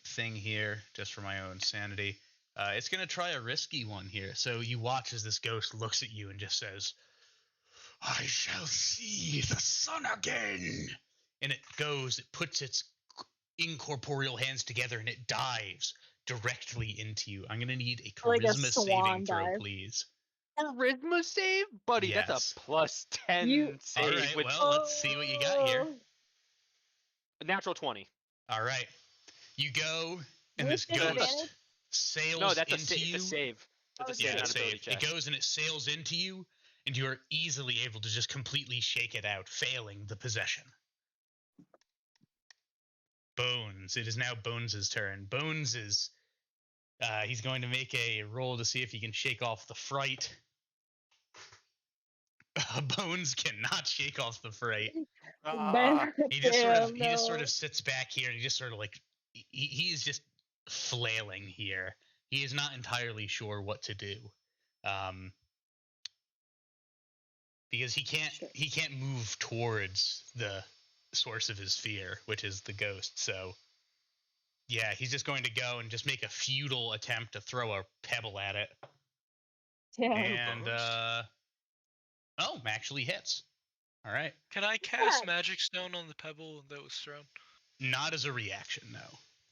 thing here, just for my own sanity. It's gonna try a risky one here. So you watch as this ghost looks at you and just says, "I shall see the sun again." And it goes. It puts its incorporeal hands together and it dives directly into you. I'm gonna need a Like a charisma swan saving throw, dive. please. Charisma save, buddy. Yes. That's a plus 10 You- save. All right. with Well, let's see what you got here. Oh, a natural 20. All right. You go, and With this ghost disadvantage? sails No, that's into you. it's a save. That's a Oh, save, Yeah, not save. ability check. It goes and it sails into you, and you are easily able to just completely shake it out, failing the possession. Bones. It is now Bones' turn. Bones is. He's going to make a roll to see if he can shake off the fright. Bones cannot shake off the fright. Ah, He just sort of Damn, no. sits back here, and he just sort of like he is just flailing here. He is not entirely sure what to do, because he can't move towards the source of his fear, which is the ghost. So yeah, he's just going to go and just make a futile attempt to throw a pebble at it, Damn. and actually hits. All right, Can I cast Magic Stone on the pebble that was thrown? not as a reaction, no.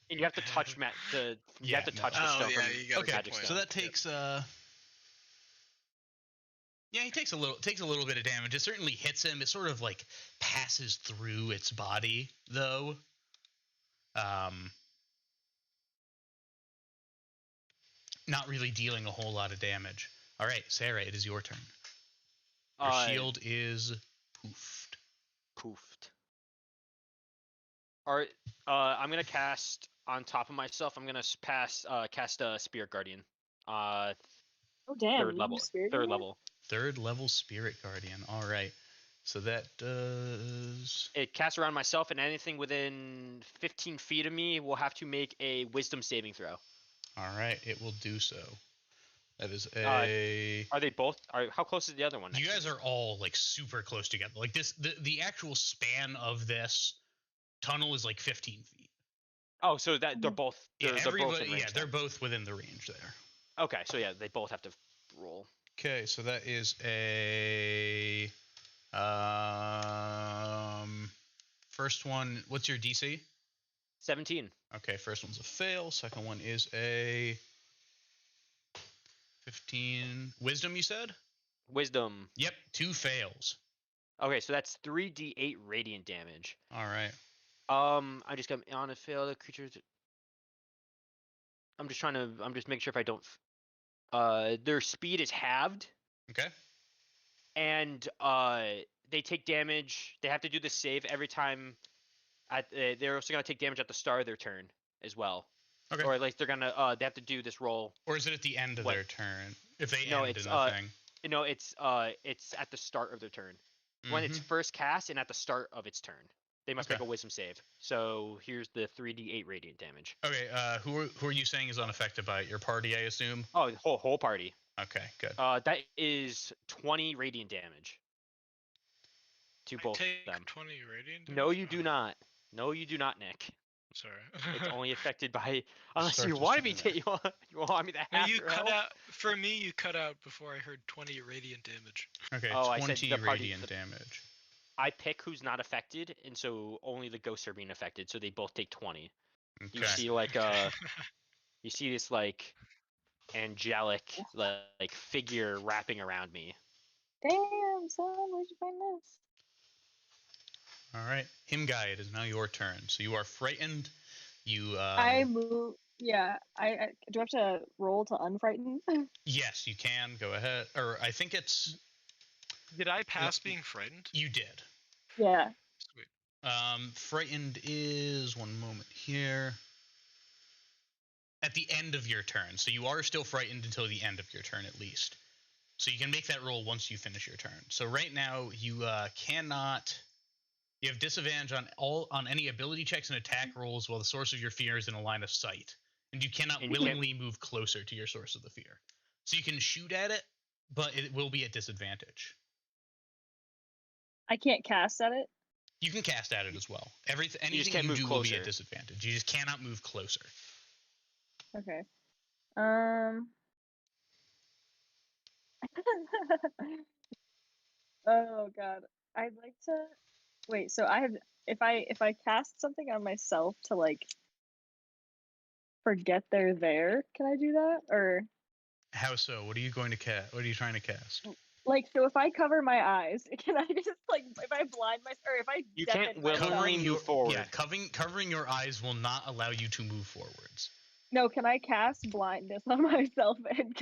and you have to touch you have to touch the Oh, stone yeah, from you got Okay, magic point. so stone. that takes yeah, he takes a little bit of damage. It certainly hits him. It sort of like passes through its body, though. Not really dealing a whole lot of damage. All right, Sarah, it is your turn. Your shield is poofed. Poofed. All right, I'm gonna cast on top of myself. I'm gonna cast a Spirit Guardian. Oh damn. Third you level. use Spirit Third Guardian? level. Third level Spirit Guardian. All right, so that does. It casts around myself, and anything within 15 feet of me will have to make a Wisdom saving throw. All right, it will do so. That is a. Are they both? How close is the other one? You next to guys me? are all like super close together. Like this, the actual span of this tunnel is like 15 feet. Oh, so that they're both. They're, Yeah, they're both everybody. in range. Yeah, they're both within the range there. Okay, so yeah, they both have to roll. Okay, so that is a first one. What's your DC? 17. Okay, first one's a fail. Second one is a 15. Wisdom, you said? Wisdom. Yep, 2 fails. Okay, so that's 3d8 radiant damage. All right. I just got on a fail. The creatures. I'm just making sure if I don't. Their speed is halved, Okay. and they take damage. They have to do the save every time. They're also gonna take damage at the start of their turn as well. Okay. Or at least they're gonna. They have to do this roll. Or is it at the end of What? their turn? If they No, end it's, in the thing. No, it's at the start of their turn. When it's Mhm. first cast and at the start of its turn. They must Okay. make a wisdom save. So here's the 3d8 radiant damage. Okay. Who are you saying is unaffected by it? Your party, I assume. Oh, the whole party. Okay. Good. That is 20 radiant damage to I both take them. 20 radiant No, damage? you do not. No, you do not, Nick. Sorry. It's only affected by unless Start you to wanted me see to. You want me to No, have you your cut help? out. For me, you cut out before I heard 20 radiant damage. Okay. Oh, I said 20 the party- radiant the- damage. I pick who's not affected, and so only the ghosts are being affected. So they both take 20. Okay. You see, like you see this like angelic like figure wrapping around me. Damn, son, where'd you find this? All right, Himgai, it is now your turn. So you are frightened. You. I move. Yeah, I do I have to roll to unfrighten? Yes, you can go ahead. Or I think it's Did I pass being frightened? you did. Yeah. Sweet. Frightened is 1 moment here. at the end of your turn. So you are still frightened until the end of your turn at least. So you can make that roll once you finish your turn. So right now you cannot. You have disadvantage on any ability checks and attack rolls while the source of your fear is in a line of sight, and you cannot And you can't- willingly move closer to your source of the fear. So you can shoot at it, but it will be at disadvantage. I can't cast at it. You can cast at it as well. Anything can't you move do will be at closer. disadvantage. You just cannot move closer. Okay. Oh god. I'd like to wait, so I have if I cast something on myself to like forget they're there, can I do that? Or How so? What are you going to cast? What are you trying to cast? like so if I cover my eyes, can I just like if I blind myself or if I You can't deafen willingly myself- move your, forward. Yeah, covering your eyes will not allow you to move forwards. No, can I cast blindness on myself and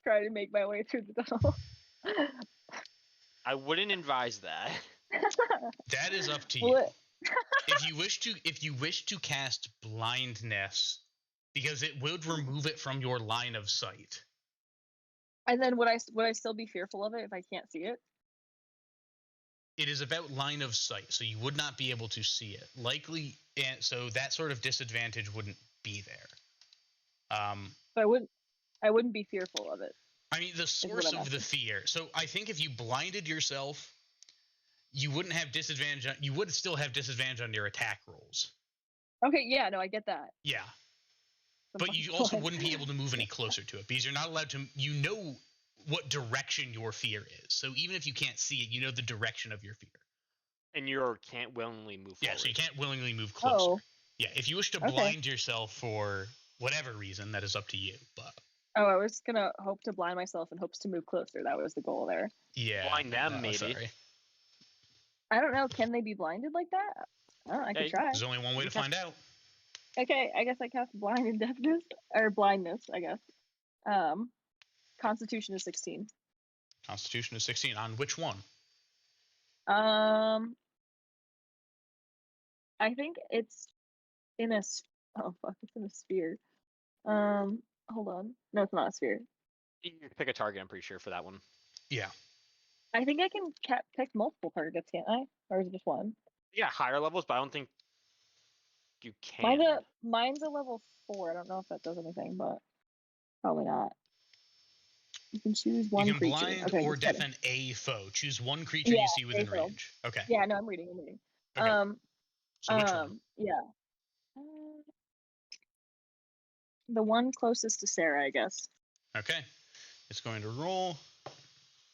try to make my way through the tunnel? I wouldn't advise that. That is up to Will you. it- If you wish to cast blindness, because it would remove it from your line of sight. And then would I still be fearful of it if I can't see it? It is about line of sight, so you would not be able to see it. Likely, and so that sort of disadvantage wouldn't be there. So I wouldn't be fearful of it. I mean, the what source I'm of the asking. fear. So I think if you blinded yourself, you wouldn't have disadvantage. You would still have disadvantage on your attack rolls. Okay, yeah, no, I get that. Yeah, I'm but you fucking also blind. wouldn't be able to move any closer to it because you're not allowed to. You know what direction your fear is. So even if you can't see it, you know the direction of your fear. And you can't willingly move Yeah, forward. so you can't willingly move closer. Oh. Yeah, if you wish to Okay. blind yourself for whatever reason, that is up to you. But Oh, I was gonna hope to blind myself in hopes to move closer. That was the goal there. yeah, Blind them, no, maybe. Sorry. I don't know. Can they be blinded like that? Oh, I Yeah, could you- try. There's only one way to You can- find out. Okay, I guess I cast blind and deafness or blindness. I guess. Constitution is 16. Constitution is 16. On which one? I think it's in a. Oh fuck! It's in a sphere. Hold on. No, it's not a sphere. You can pick a target, I'm pretty sure, for that one. Yeah. I think I can pick multiple targets, can't I? Or is it just one? Yeah, higher levels, but I don't think you can. Mine's a level 4. I don't know if that does anything, but probably not. You can choose one You can creature. blind Okay, or just kidding. deafen a foe. Choose one creature Yeah, you see within a foe. range. Okay. Yeah, no, I'm reading. Okay. So which one? Yeah. The one closest to Sarah, I guess. Okay. It's going to roll.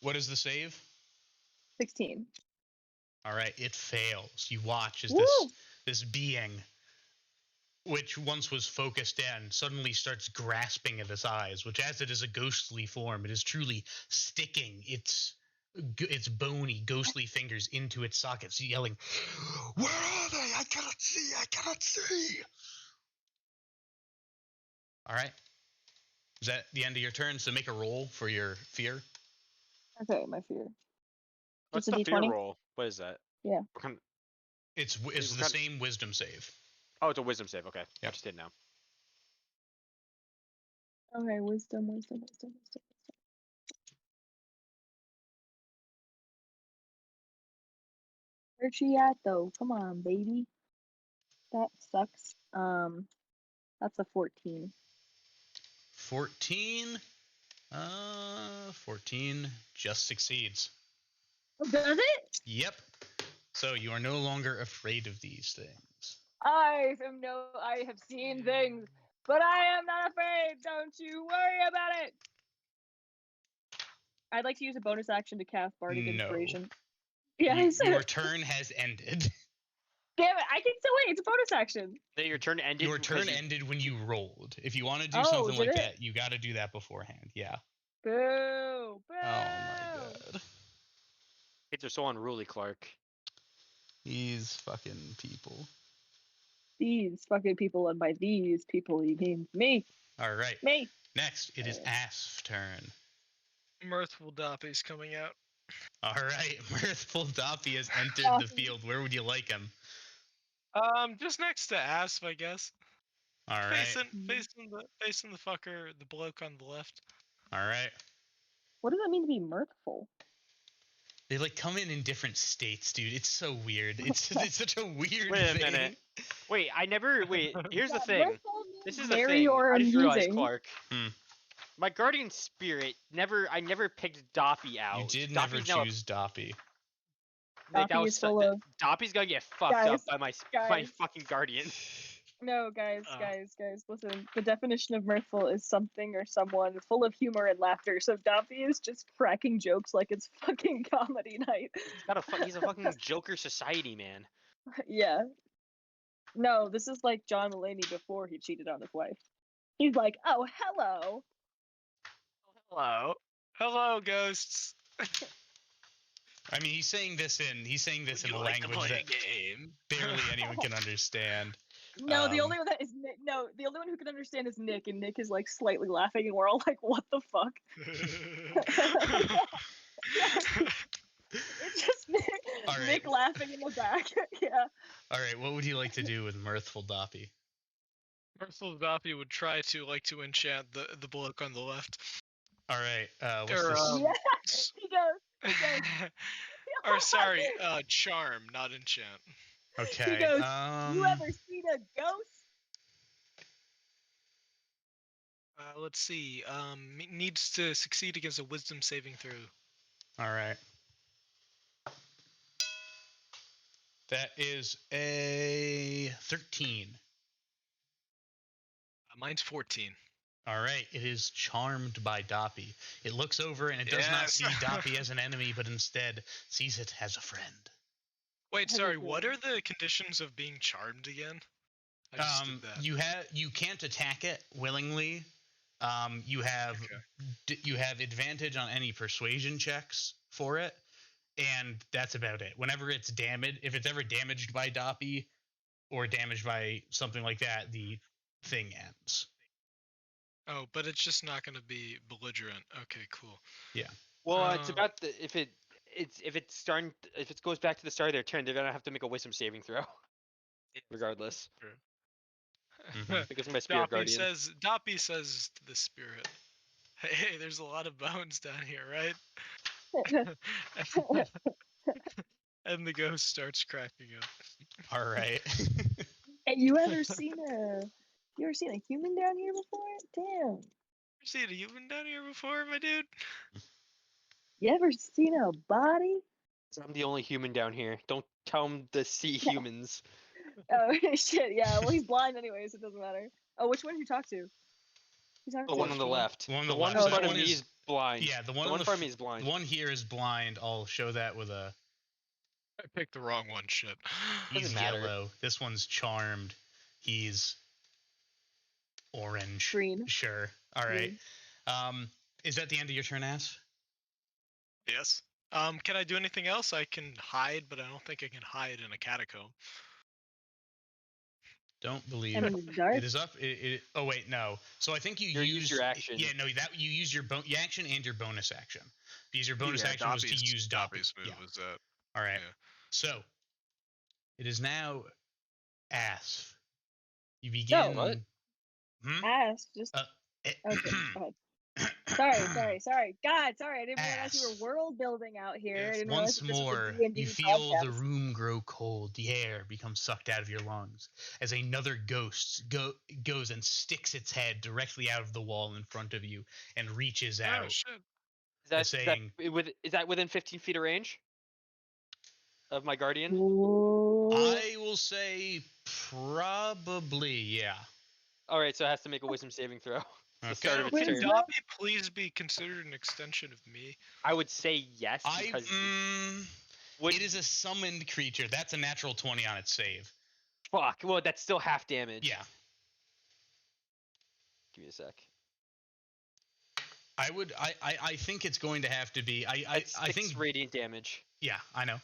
What is the save? 16. All right. It fails. You watch as Woo! this being, which once was focused in, suddenly starts grasping at its eyes, which as it is a ghostly form, it is truly sticking its bony, ghostly fingers into its sockets, yelling, "Where are they? I cannot see! I cannot see!" All right. Is that the end of your turn? So make a roll for your fear. Okay, my fear. What's Just a the fear D20? roll? What is that? Yeah. What kind- It's What the kind- same wisdom save. Oh, it's a wisdom save. Okay. I Yep. just did now. Okay, wisdom. Where's she at though? Come on, baby. That sucks. That's a 14. 14. 14 just succeeds. Oh, does it? Yep. So you are no longer afraid of these things. I have seen things, but I am not afraid. Don't you worry about it. I'd like to use a bonus action to cast Bardic No. Inspiration. Yes. Your turn has ended. Damn it! I can still wait. It's a bonus action. Then your turn ended. Your because turn you- ended when you rolled. If you want to do Oh, something did like it? that, you got to do that beforehand. Yeah. Boo! Boo! Oh my god. Kids are so unruly, Clark. These fucking people. These fucking people, and by these people, he means me. All right. Me. Next, it is Asp's turn. Mirthful Doppy's coming out. All right. Mirthful Doppy has entered the field. Where would you like him? Just next to Asp, I guess. All right. Facing the fucker, the bloke on the left. All right. What does it mean to be mirthful? They like come in different states, dude. It's so weird. It's such a weird Wait a thing. minute. Wait, here's the Yeah, thing. mirthful This means is the merry thing. or I just realized, amusing. Clark. Hmm. My guardian spirit I never picked Doppy out. You did Doppy's never now choose Doppy. like, that Doppy was is full of Doppy's gonna get fucked Guys, up by my guys. fucking guardian. No, guys, Oh. guys. Listen, the definition of mirthful is something or someone full of humor and laughter. So Doppy is just cracking jokes like it's fucking comedy night. He's a fucking Joker society man. Yeah. No, this is like John Mulaney before he cheated on his wife. He's like, oh, hello. Hello, ghosts. I mean, he's saying this in Would a you like to language play that a game? barely anyone can understand. No, the Um, only one that is Nick. No, the only one who can understand is Nick, and Nick is like slightly laughing, and we're all like, what the fuck? It's just Nick, All right. Nick laughing in the back. Yeah. All right, what would you like to do with mirthful Doppy? Mirthful Doppy would try to enchant the bloke on the left. All right, what's Or, this? Yeah, he goes. or sorry, charm, not enchant. Okay. goes, You ever seen a ghost? Let's see. Needs to succeed against a wisdom saving throw. All right. That is a 13. Mine's 14. All right, it is charmed by Doppy. It looks over and it does not Yes. see Doppy as an enemy, but instead sees it as a friend. Wait, Holy sorry. cow. What are the conditions of being charmed again? I just did that. You can't attack it willingly. You have you have advantage on any persuasion checks for it, and that's about it. Whenever it's damaged, if it's ever damaged by Doppy or damaged by something like that, the thing ends. Oh, but it's just not going to be belligerent. Okay, cool. Well, it's Uh, about if it goes back to the start of their turn, they're gonna have to make a wisdom saving throw. Regardless, Mhm. because of my spirit guardian. Doppy says to the spirit, "Hey, there's a lot of bones down here, right?" And the ghost starts cracking up. All right. Hey, you ever seen a human down here before? Damn. You seen a human down here before, my dude? You ever seen a body? I'm the only human down here. Don't tell him to see humans. Oh shit, yeah. Well, he's blind anyways. It doesn't matter. Oh, which one did you talk to? You talked The to one on the left. One on The the one left. in front That of one me is- is blind. Yeah, the one The on one the in front of f- me is blind. The one here is blind. I'll show that with a. I picked the wrong one. Shit. He's Doesn't matter. yellow. This one's charmed. He's orange. Green. Sure. All right. Is that the end of your turn, Ass? Yes. Can I do anything else? I can hide, but I don't think I can hide in a catacomb. Don't believe And it. in the dark. It is up. Oh wait, no. So I think you You used used your action. Yeah, no, that you use your your action and your bonus action. Because your bonus Yeah, action was to Doppy's- use Doppy. Doppy's move Yeah. was that. All right. yeah. So it is now Ass. You begin. what? Hmm? Ass. Just Eh, okay. Go ahead. Sorry. God, sorry. I didn't realize you Ass. were world building out here. Yes, I didn't Once realize that this was a more, D&D you feel the podcast. room grow cold. The air becomes sucked out of your lungs as another ghost goes and sticks its head directly out of the wall in front of you and reaches Oh out. shit. Is that within 15 feet of range of my guardian? Ooh. I will say probably, yeah. All right, so it has to make a wisdom saving throw. It's the start of Okay. its Wait, turn. what? Doppy please be considered an extension of me? I would say yes because It is a summoned creature. That's a natural 20 on its save. fuck. Well, that's still half damage. Yeah. Give me a sec. I think it's going to have to be. I That's I 6 think. radiant damage. Yeah, I know.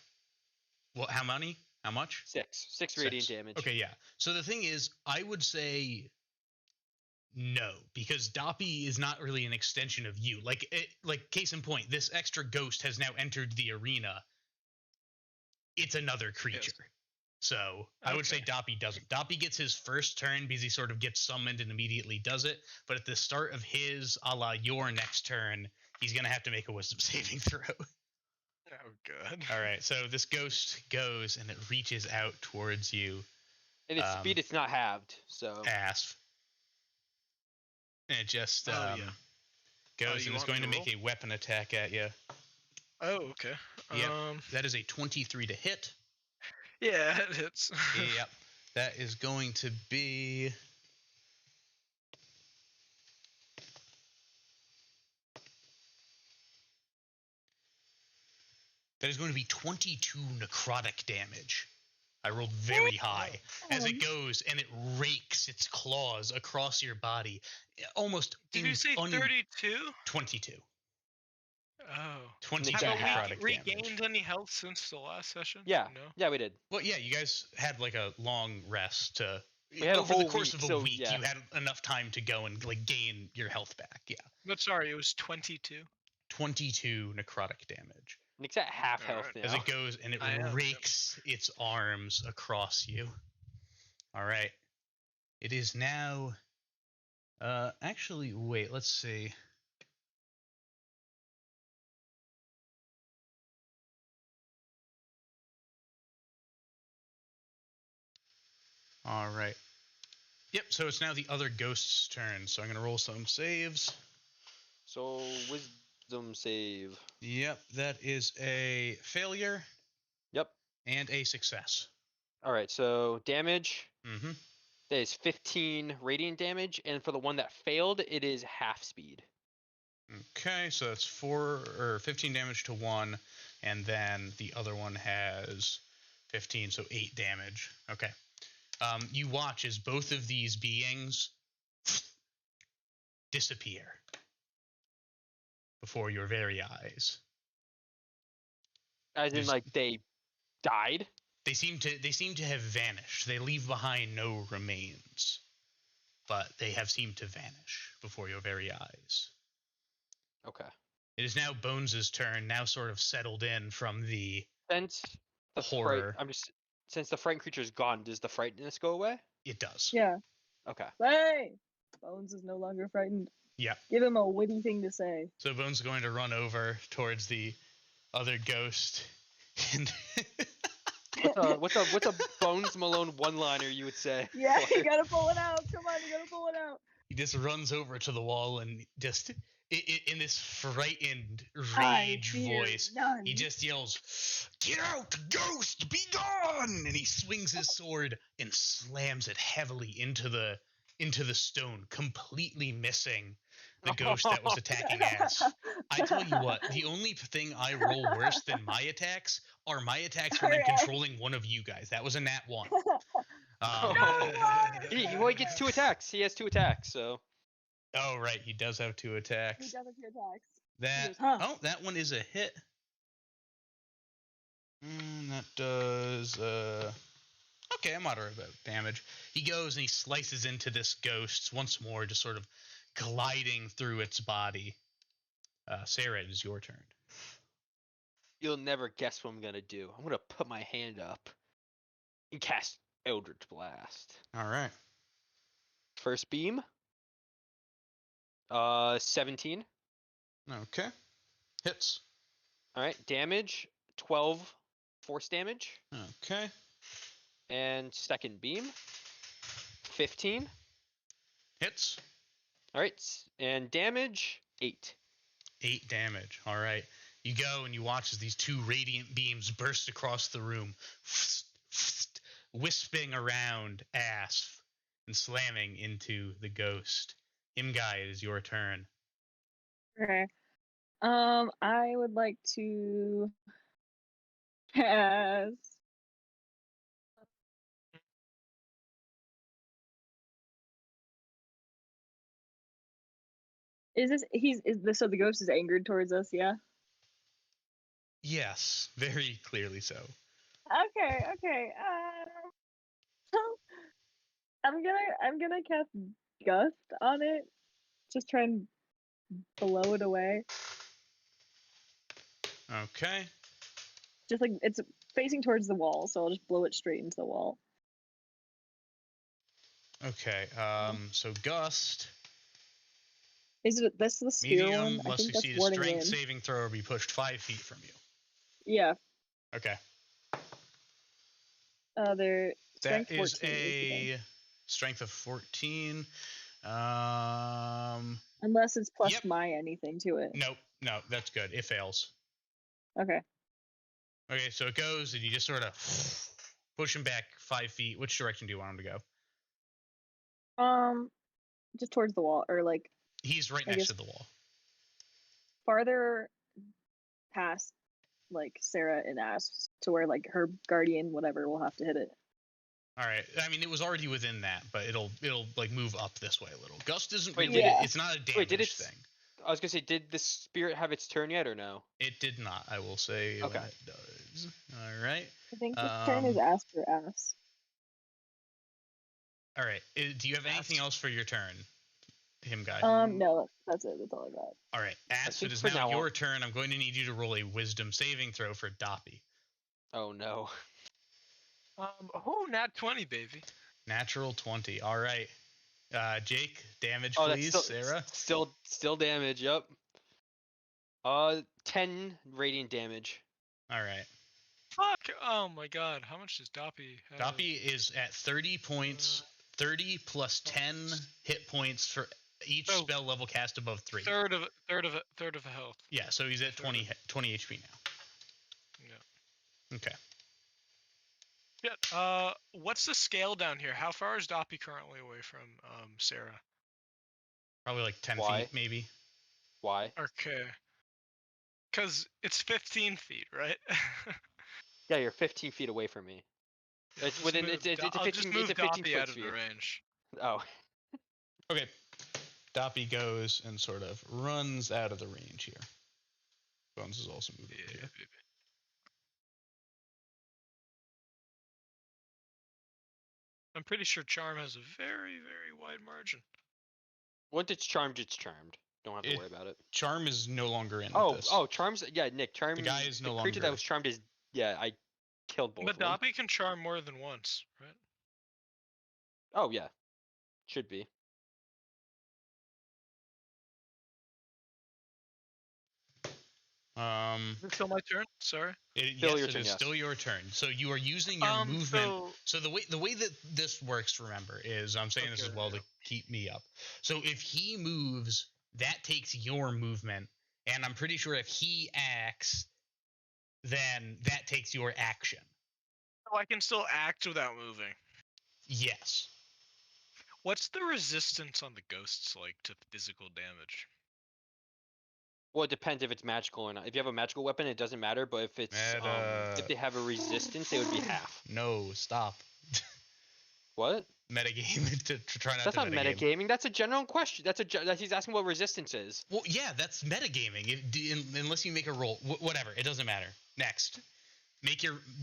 Well, how many? How much? 6 radiant damage. Okay, yeah. So the thing is, I would say no, because Doppy is not really an extension of you. Like case in point, this extra ghost has now entered the arena. It's another creature. So I would say Okay. Doppy doesn't. Doppy gets his first turn because he sort of gets summoned and immediately does it. But at the start of his, a la your next turn, he's gonna have to make a wisdom saving throw. Oh, good. All right. So this ghost goes and it reaches out towards you, And its speed, it's not halved, so. Asp. And it just Oh, yeah. goes you and is want going me to to make a weapon attack at you. Oh, okay. Yep. That is a 23 to hit. Yeah, it hits. Yep. That is going to be. That is going to be 22 necrotic damage. I rolled very high as it goes and it rakes its claws across your body, almost. Did you say 32? 22. Oh. 22 that Have half. we necrotic regained damage. any health since the last session? Yeah. No. Yeah, we did. Well, yeah, you guys had like a long rest to. We had a over the whole course week, of a so, week, yeah. you had enough time to go and like gain your health back. Yeah, But sorry, it was 22. 22 necrotic damage Nick's at half health Alright. now. as it goes and it I am, yep. rakes its arms across you. All right, it is now. Actually, wait. Let's see. All right. Yep. So it's now the other ghost's turn. So I'm gonna roll some saves. So, wisdom save. Yep. That is a failure Yep. and a success. All right, so damage. Mm-hmm. That is 15 radiant damage, and for the one that failed, it is half speed. Okay, so that's 15 damage to one, and then the other one has 15, so 8 damage. Okay. You watch as both of these beings disappear before your very eyes. As in, There's- like, they died? They seem to have vanished. They leave behind no remains, but they have seemed to vanish before your very eyes. Okay. It is now Bones' turn, now sort of settled in from the Since the horror. since the frightened creature's gone, does the frightenness go away? It does. Yeah. Okay. Hey! Bones is no longer frightened. Yeah. Give him a witty thing to say. So Bones is going to run over towards the other ghost, and What's a Bones Malone one-liner you would say? Yeah, you gotta pull it out. Come on, you gotta pull it out. he just runs over to the wall and just in this frightened I rage fear voice, none. he just yells, "Get out, ghost! Be gone!" And he swings his sword and slams it heavily into the stone, completely missing the ghost that was attacking Ass. I tell you what, the only thing I roll worse than my attacks are my attacks when I'm Alright. controlling one of you guys. That was a nat 1. Well, he gets 2 attacks. He has 2 attacks, so. Oh, right, he does have 2 He attacks. does have 2 attacks. That goes, huh. Oh, that one is a hit. That does okay, a moderate amount of damage. He goes and he slices into this ghost once more, just sort of gliding through its body. Sarah, it is your turn. You'll never guess what I'm gonna do. I'm gonna put my hand up and cast Eldritch Blast. All right. First beam. 17. Okay. Hits. All right, damage 12 force damage, Okay. and second beam 15. Hits. All right, and damage 8. 8 damage. All right. You go and you watch as these 2 radiant beams burst across the room, wisping around Asp and slamming into the ghost. Imgai, it is your turn. Okay. I would like to cast. So the ghost is angered towards us, yeah? Yes, very clearly so. Okay. So I'm gonna cast Gust on it. Just try and blow it away. Okay. Just like it's facing towards the wall, so I'll just blow it straight into the wall. Okay. So gust, Is it this the spear medium, one? I must think that's succeed a warding strength wind. saving throw or be pushed 5 feet from you. Yeah. Okay. Their That strength is 14 is the thing. a strength of 14. Unless it's plus Yep. my anything to it. Nope. No, that's good. It fails. Okay. Okay, so it goes, and you just sort of push him back 5 feet. Which direction do you want him to go? Just towards the wall, or like He's right I next guess- to the wall. farther past like Sarah and Asps to where like her guardian whatever will have to hit it. All right. I mean, it was already within that, but it'll like move up this way a little. Gust isn't Wait, really. did it- It's not a damage Wait, did it thing. I was gonna say, did the spirit have its turn yet or no? It did not. I will say Okay. when it does. All right. I think this turn is Asp or Asps. All right. Do you have anything else for your turn, him guy? No, that's it. That's all I got. All right. As think it is for now now your on- turn, I'm going to need you to roll a Wisdom saving throw for Doppy. Oh no. Nat 20, baby. Natural 20. All right. Jake, damage, Oh, please. that's still, Sarah. still damage. Yep. 10 radiant damage. All right. Fuck! Oh my god, how much does Doppy have? Doppy is at 30 points. 30 plus 10 hit points for each Oh. spell level cast above 3. Third of a health. Yeah, so he's at Third 20 HP now. Yeah. Okay. Yeah. What's the scale down here? How far is Doppy currently away from Sarah? Probably like 10 Why? feet, maybe. Why? Okay. Cause it's 15 feet, right? Yeah, you're 15 feet away from me. Yeah, It's just within- move it's a I'll 15 just it's move a 15 Doppy foot out of the sphere. range. Oh. Okay. Doppy goes and sort of runs out of the range here. Bones is also moving Yeah, here. baby. I'm pretty sure Charm has a very, very wide margin. Once it's charmed, it's charmed. Don't have to It- worry about it. Charm is no longer in Oh, this. charms. Yeah, Nick, charm. The guy is no creature that longer- was charmed is. Yeah, I killed both But of them. Doppy can charm more than once, right? Oh yeah, should be. Is it still my turn? Sorry. Still Yes, your it turn, is yes. still your turn. So you are using your movement. So So the way that this works, remember, is I'm saying this as Okay, well yeah. to keep me up. So if he moves, that takes your movement, and I'm pretty sure if he acts, then that takes your action. I can still act without moving. Yes. What's the resistance on the ghosts like to physical damage? Well, it depends if it's magical or not. If you have a magical weapon, it doesn't matter. But if it's if they have a resistance, it would be half. No, stop. What? Metagame to try not That's to not metagame. metagaming. That's a general question. That he's asking what resistance is. Well, yeah, that's metagaming. Unless you make a roll, whatever, it doesn't matter. Next,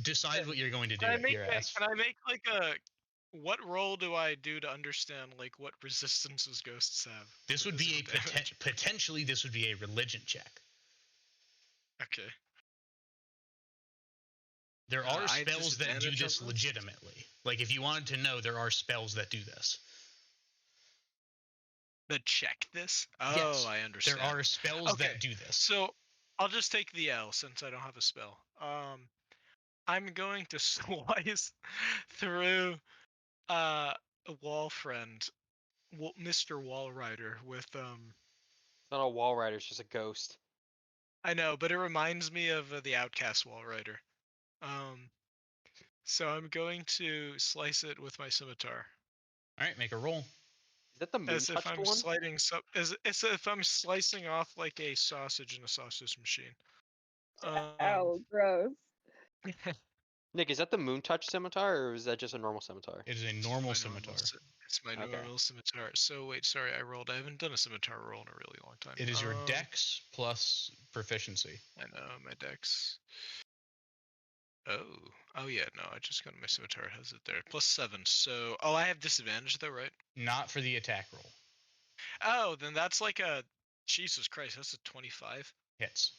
decide what you're going to do. Can I make Your ass. can I make like a what roll do I do to understand like what resistances ghosts have? This to would be a physical damage? potentially this would be a religion check. Okay. There I are have spells that do disadvantage on this this? legitimately. Like if you wanted to know, there are spells that do this. The check this? Oh, Yes, I understand. There are spells Okay, that do this. So I'll just take the L since I don't have a spell. I'm going to slice through a wall friend, Mr. Wall Rider with It's not a wall rider. It's just a ghost. I know, but it reminds me of the Outcast Wall Rider. So I'm going to slice it with my scimitar. All right, make a roll. Is that the moon As if touched I'm one? sliding as if I'm slicing off like a sausage in a sausage machine. Ow, gross. Nick, is that the moon touch scimitar or is that just a normal scimitar? It is a It's normal my scimitar. It's my Okay. normal scimitar. So wait, sorry, I haven't done a scimitar roll in a really long time. It is your Um, dex plus proficiency. I know my dex. Oh yeah, no, I just got my scimitar. It has it there. +7. So, I have disadvantage though, right? Not for the attack roll. Oh, then that's like a Jesus Christ. That's a 25. Hits.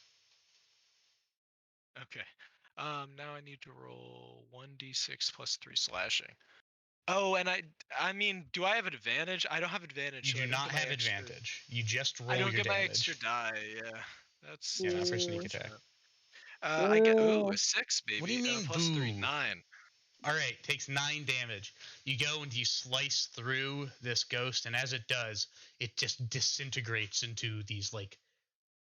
Okay. Now I need to roll 1d6 plus 3 slashing. Oh, and I mean, do I have advantage? I don't have advantage. You so do I don't not get my have extra- advantage. You just roll I don't your get my damage. extra die. Yeah, that's Yeah, that's for sneak Boo. attack. unfortunate. I get Boo. a 6, baby. What do you mean, plus 3, boo? 9. All right, takes 9 damage. You go and you slice through this ghost, and as it does, it just disintegrates into these like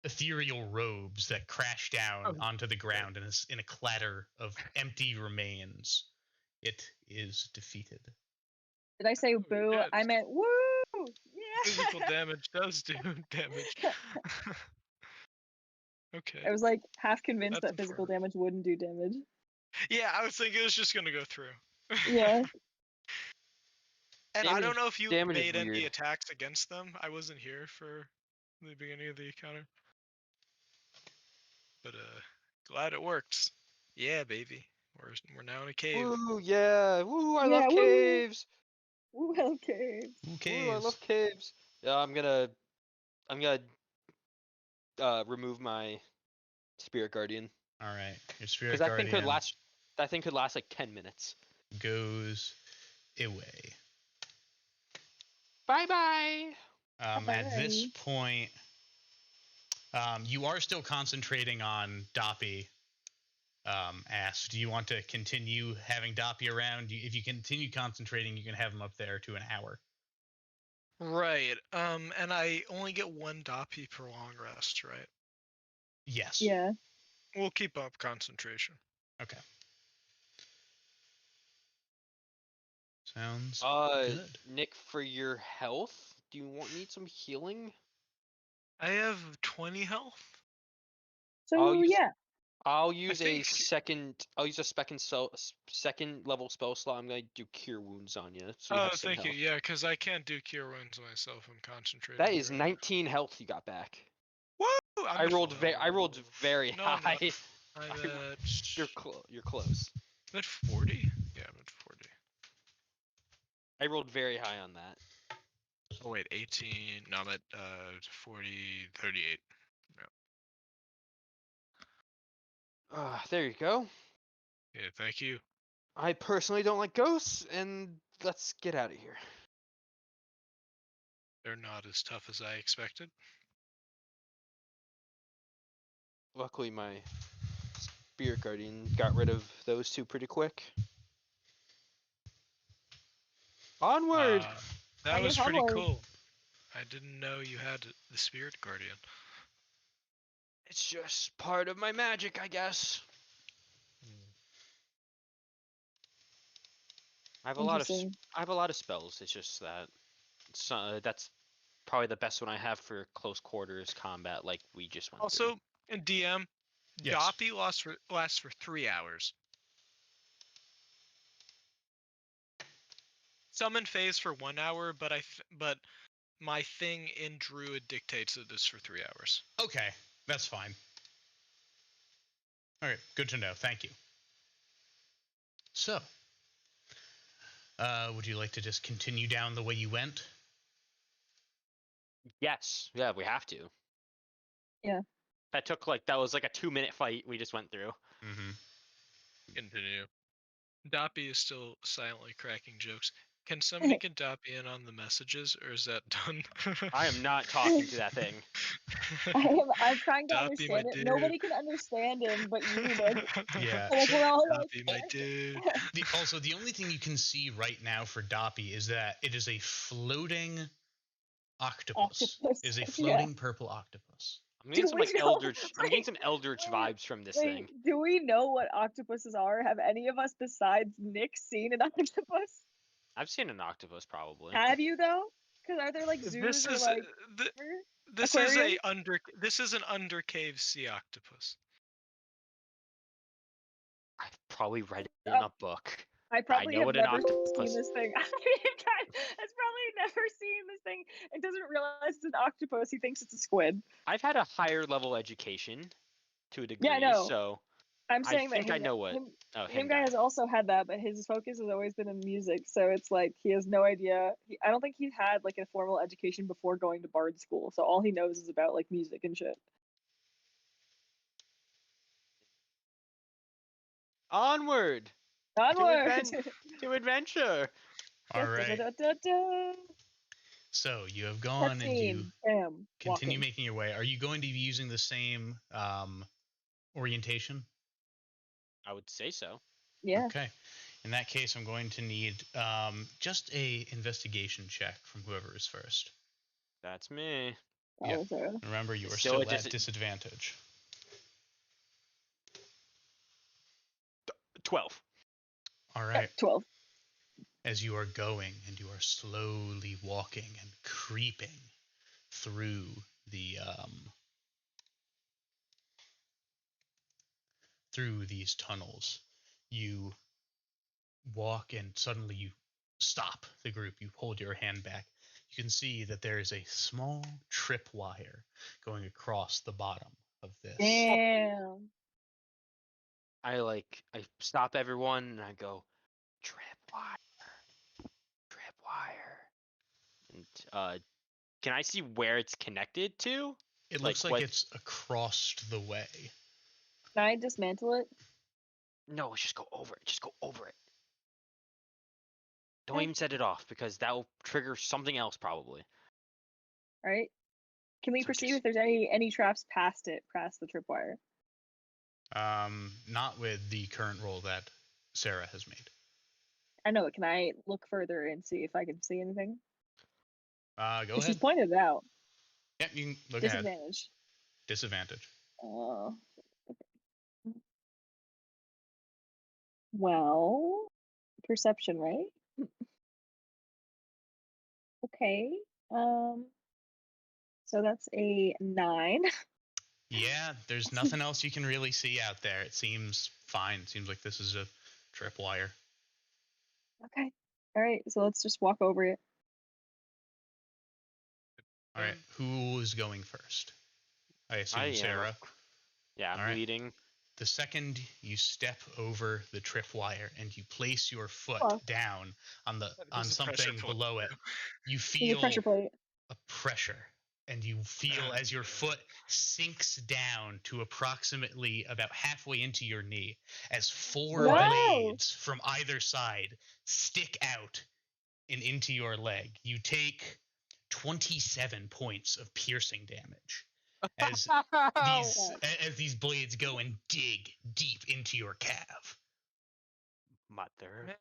ethereal robes that crash down Oh, onto the ground in a clatter of empty remains. It is defeated. Did I say Oh, boo? yes. I meant woo. Physical Yeah. damage does do damage. Okay. I was like half convinced That's that physical informative. damage wouldn't do damage. Yeah, I was thinking it was just gonna go through. Yeah. And I Damage- don't know if you damage is made any weird. attacks against them. I wasn't here for the beginning of the encounter. But glad it worked. Yeah, baby. We're now in a cave. Woo, yeah. Woo, I Yeah, love woo. caves. Woo, okay. Who Woo, I cares? love caves. Yeah, I'm gonna remove my spirit guardian. All right, your spirit Because that guardian thing could last like 10 minutes. goes away. Bye bye. At this Bye. point, you are still concentrating on Doppy. Asked, do you want to continue having Doppy around? If you continue concentrating, you can have him up there to an hour. Right. And I only get 1 Doppy per long rest, right? Yes. Yeah. We'll keep up concentration. Okay. Sounds good. Nick, for your health, do you need some healing? I have 20 health. So use- yeah. I'll use a think- second level spell slot. I'm gonna do cure wounds on you. So you Oh, have some thank you. health. Yeah, because I can't do cure wounds myself. I'm concentrating. That is right? 19 health you got back. Woo! I rolled very No, I'm high. not. I'm at. You're close. I'm at 40. Yeah, I'm at 40. I rolled very high on that. Oh wait, 18. No, I'm at 40, 38. There you go. Yeah, thank you. I personally don't like ghosts, and let's get out of here. They're not as tough as I expected. Luckily, my spirit guardian got rid of those two pretty quick. Onward! That On was your pretty homework. cool. I didn't know you had the spirit guardian. It's just part of my magic, I guess. I have a lot of Interesting. spells. It's just that that's probably the best one I have for close quarters combat, like we just went through. Also, in DM, Yes. Doppy lasts for 3 hours. Summon phase for 1 hour, but but my thing in Druid dictates that it's for 3 hours. Okay, that's fine. All right, good to know. Thank you. So, would you like to just continue down the way you went? Yes, yeah, we have to. Yeah. That was like a 2-minute fight we just went through. Mm-hmm. Continue. Doppy is still silently cracking jokes. Can somebody get Doppy in on the messages, or is that done? I am not talking to that thing. I'm trying to Doppy, my understand it. dude. Nobody can understand him but you, Nick. Yeah. Like we're all like, Doppy, my dude. Also, the only thing you can see right now for Doppy is that it is a floating octopus. Octopus, Is a yeah. floating purple octopus. I'm getting Do some we like know- eldritch. I'm getting wait, some eldritch wait, vibes from this Wait, thing. do we know what octopuses are? Have any of us besides Nick seen an octopus? I've seen an octopus probably. Have you though? Because are there like zoos This or is like this is aquariums? this is an undercave sea octopus. I've probably read it in Oh. a book. I probably know have what an never octopus- seen this thing. Has probably never seen this thing and doesn't realize it's an octopus. He thinks it's a squid. I've had a higher level education to a degree, I know. so I'm I saying think that I know what. him Him guy guy. has also had that, but his focus has always been in music. So it's like he has no idea. I don't think he's had like a formal education before going to Bard school. So all he knows is about like music and shit. Onward Onward! to adventure. All right. Da-da-da-da-da. So you have gone and you Cutscene. Bam. continue Walking. making your way. Are you going to be using the same orientation? I would say so. Yeah. Okay. In that case, I'm going to need just a investigation check from whoever is first. That's me. That Yeah. was her. Remember, you are Still still a at disadvantage. 12. All Yeah, right. 12. As you are going and you are slowly walking and creeping through through these tunnels, you walk and suddenly you stop the group. You hold your hand back. You can see that there is a small tripwire going across the bottom of this. Damn. I stop everyone and I go, tripwire. And can I see where it's connected to? It Like looks like what- it's across the way. Can I dismantle it? No, just go over it. Just go over it. Don't Okay. even set it off because that will trigger something else probably. All right. Can we So perceive just- if there's any traps past the tripwire? Not with the current roll that Sarah has made. I know. Can I look further and see if I can see anything? Go 'Cause she's ahead. pointed it out. Yep, you can look ahead. Disadvantage. Disadvantage. Well, perception, right? Okay. So that's a 9. Yeah, there's nothing else you can really see out there. It seems fine. It seems like this is a tripwire. Okay. All right. So let's just walk over it. All right, who is going first? I assume I am. Sarah. Yeah, I'm Alright. leading. The second you step over the tripwire and you place your foot Oh. down on That on is a pressure something point. below it, you Use a feel pressure plate. a pressure, and you feel as your foot sinks down to approximately about halfway into your knee, as 4 No! blades from either side stick out and into your leg. You take 27 points of piercing damage as these blades go and dig deep into your calf. Mother. Man,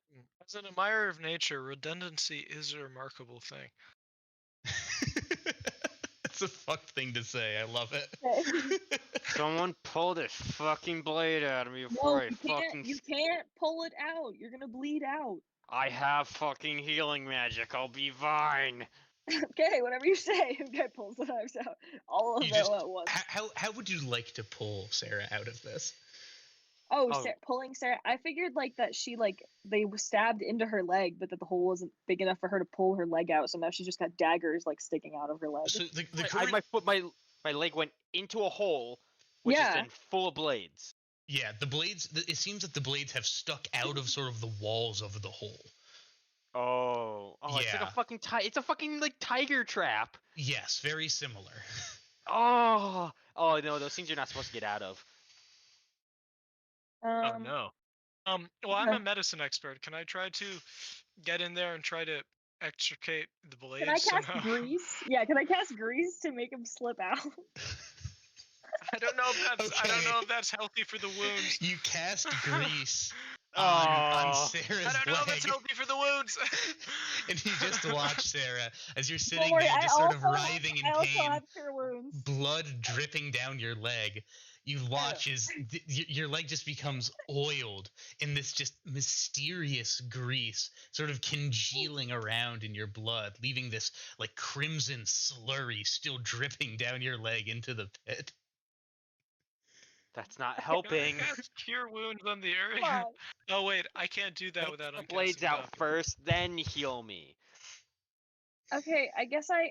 as an admirer of nature, redundancy is a remarkable thing. It's a fucked thing to say. I love it. Okay. Someone pull this fucking blade out of me No, before I you fucking. can't. You can't pull it out. You're gonna bleed out. I have fucking healing magic. I'll be fine. Okay, whatever you say. Okay, pulls the knives out. All of You them just- at once. How would you like to pull Sarah out of this? Oh, Oh. pulling Sarah. I figured that she they stabbed into her leg, but that the hole wasn't big enough for her to pull her leg out. So now she's just got daggers sticking out of her leg. So the I, current, my leg went into a hole, which is Yeah. then full of blades. yeah, the blades. It seems that the blades have stuck out of sort of the walls of the hole. Oh, it's like Yeah. a fucking it's a fucking tiger trap. Yes, very similar. Oh no, those things you're not supposed to get out of. Oh no. Well, I'm okay. a medicine expert. Can I try to get in there and try to extricate the blades Can I cast somehow? grease? Yeah, can I cast grease to make him slip out? I don't know if that's I don't know Okay. if that's healthy for the wounds. You cast grease on Oh. Sarah's I don't know if it's leg, healthy for the wounds. and you just watch Sarah as you're Don't sitting worry, there, I just sort of also writhing in I also pain, have cure wounds. blood dripping down your leg. You watch as your leg just becomes oiled in this just mysterious grease, sort of congealing around in your blood, leaving this crimson slurry still dripping down your leg into the pit. That's not Can I helping. cast cure wounds on the Come area? on. Oh wait, I can't do that Take without the uncasting blades out Doctor. first, then heal me. Okay, I guess I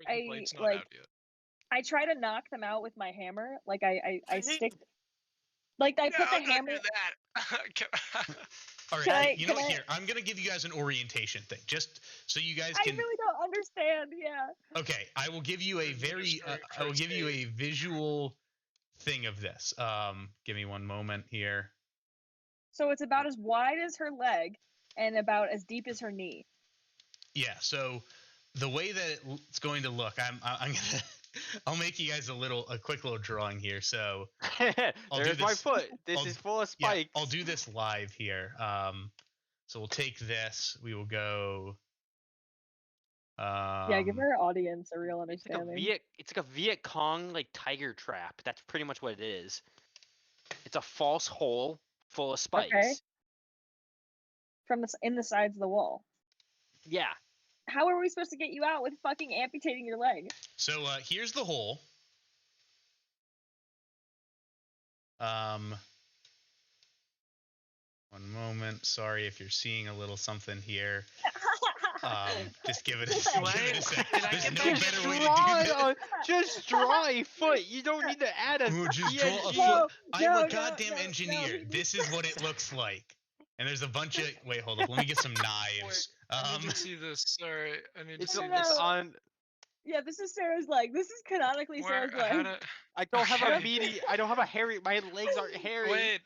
Freaking blade's not like out yet. I try to knock them out with my hammer. Like I hate- stick. Like I put No, the don't hammer. do that. All right, Can hey, I- you know can what? I- Here, I'm gonna give you guys an orientation thing, just so you guys I can. really don't understand. Yeah. Okay, I will give you a very. I will give you a visual thing of this. Give me one moment here. So it's about as wide as her leg and about as deep as her knee. Yeah. So the way that it's going to look, I'm gonna I'll make you guys a quick little drawing here. So I'll do There's my this- foot. This I'll- is full of yeah, spikes. I'll do this live here. So we'll take this. We will go. Yeah, give our audience a real It's like a understanding. It's like a Viet Cong like tiger trap. That's pretty much what it is. It's a false hole full of spikes. From in the sides of the wall. Yeah. How are we supposed to get you out with fucking amputating your leg? So here's the hole. One moment. Sorry if you're seeing a little something here. Just give it a sec. Can I There's get no that better way to Draw do a- just draw a foot. You don't need to add a Oh, just draw a PNG. foot. I'm no, a no, goddamn no, engineer. no. This is what it looks like. And there's a bunch of. Wait, hold up. Let me get some knives. I need to see this. Sorry, I need to It's see No, this. no. on. Yeah, this is Sarah's leg. This is canonically Where? Sarah's How leg. to? I don't have a Okay. meaty. I don't have a hairy. My legs aren't hairy. Wait.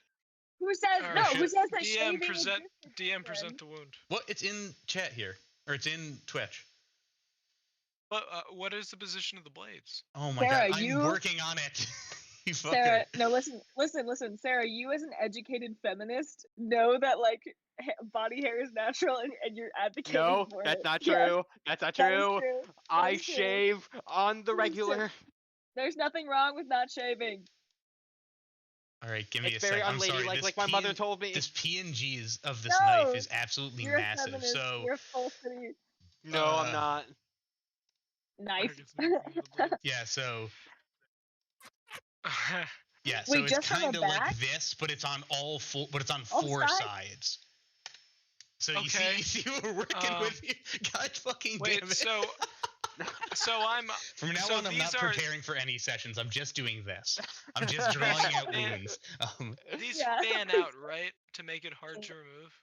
Who says Or no? should- Who says that DM shaving present. exists, DM then? present the wound. What? It's in chat here. Or it's in Twitch. But what is the position of the blades? Oh my Sarah, god. I'm you- working on it. You fucker. Sarah, no, listen. Sarah, you as an educated feminist know that like body hair is natural, and you're advocating No, for that's it. not Yes, true. That's not that is true. true. I is true. shave on the That is true. regular. There's nothing wrong with not shaving. All right, give me It's a very second. I'm sorry. unladylike, This like my mother PN told me. This PNG of this No, knife is absolutely You're a massive. feminist. So You're full city No, I'm not. knife. Targets the blade. yeah, so yeah, so Wait, it's just on the kind of like back? this, but it's on all four. But it's on All four sides? sides. So you Okay. see what we're working with here. God fucking Wait, damn it! so I'm. From now so on, I'm not these are- preparing for any sessions. I'm just doing this. I'm just drawing out Man. wounds. These Yeah. fan out, right, to make it hard to remove.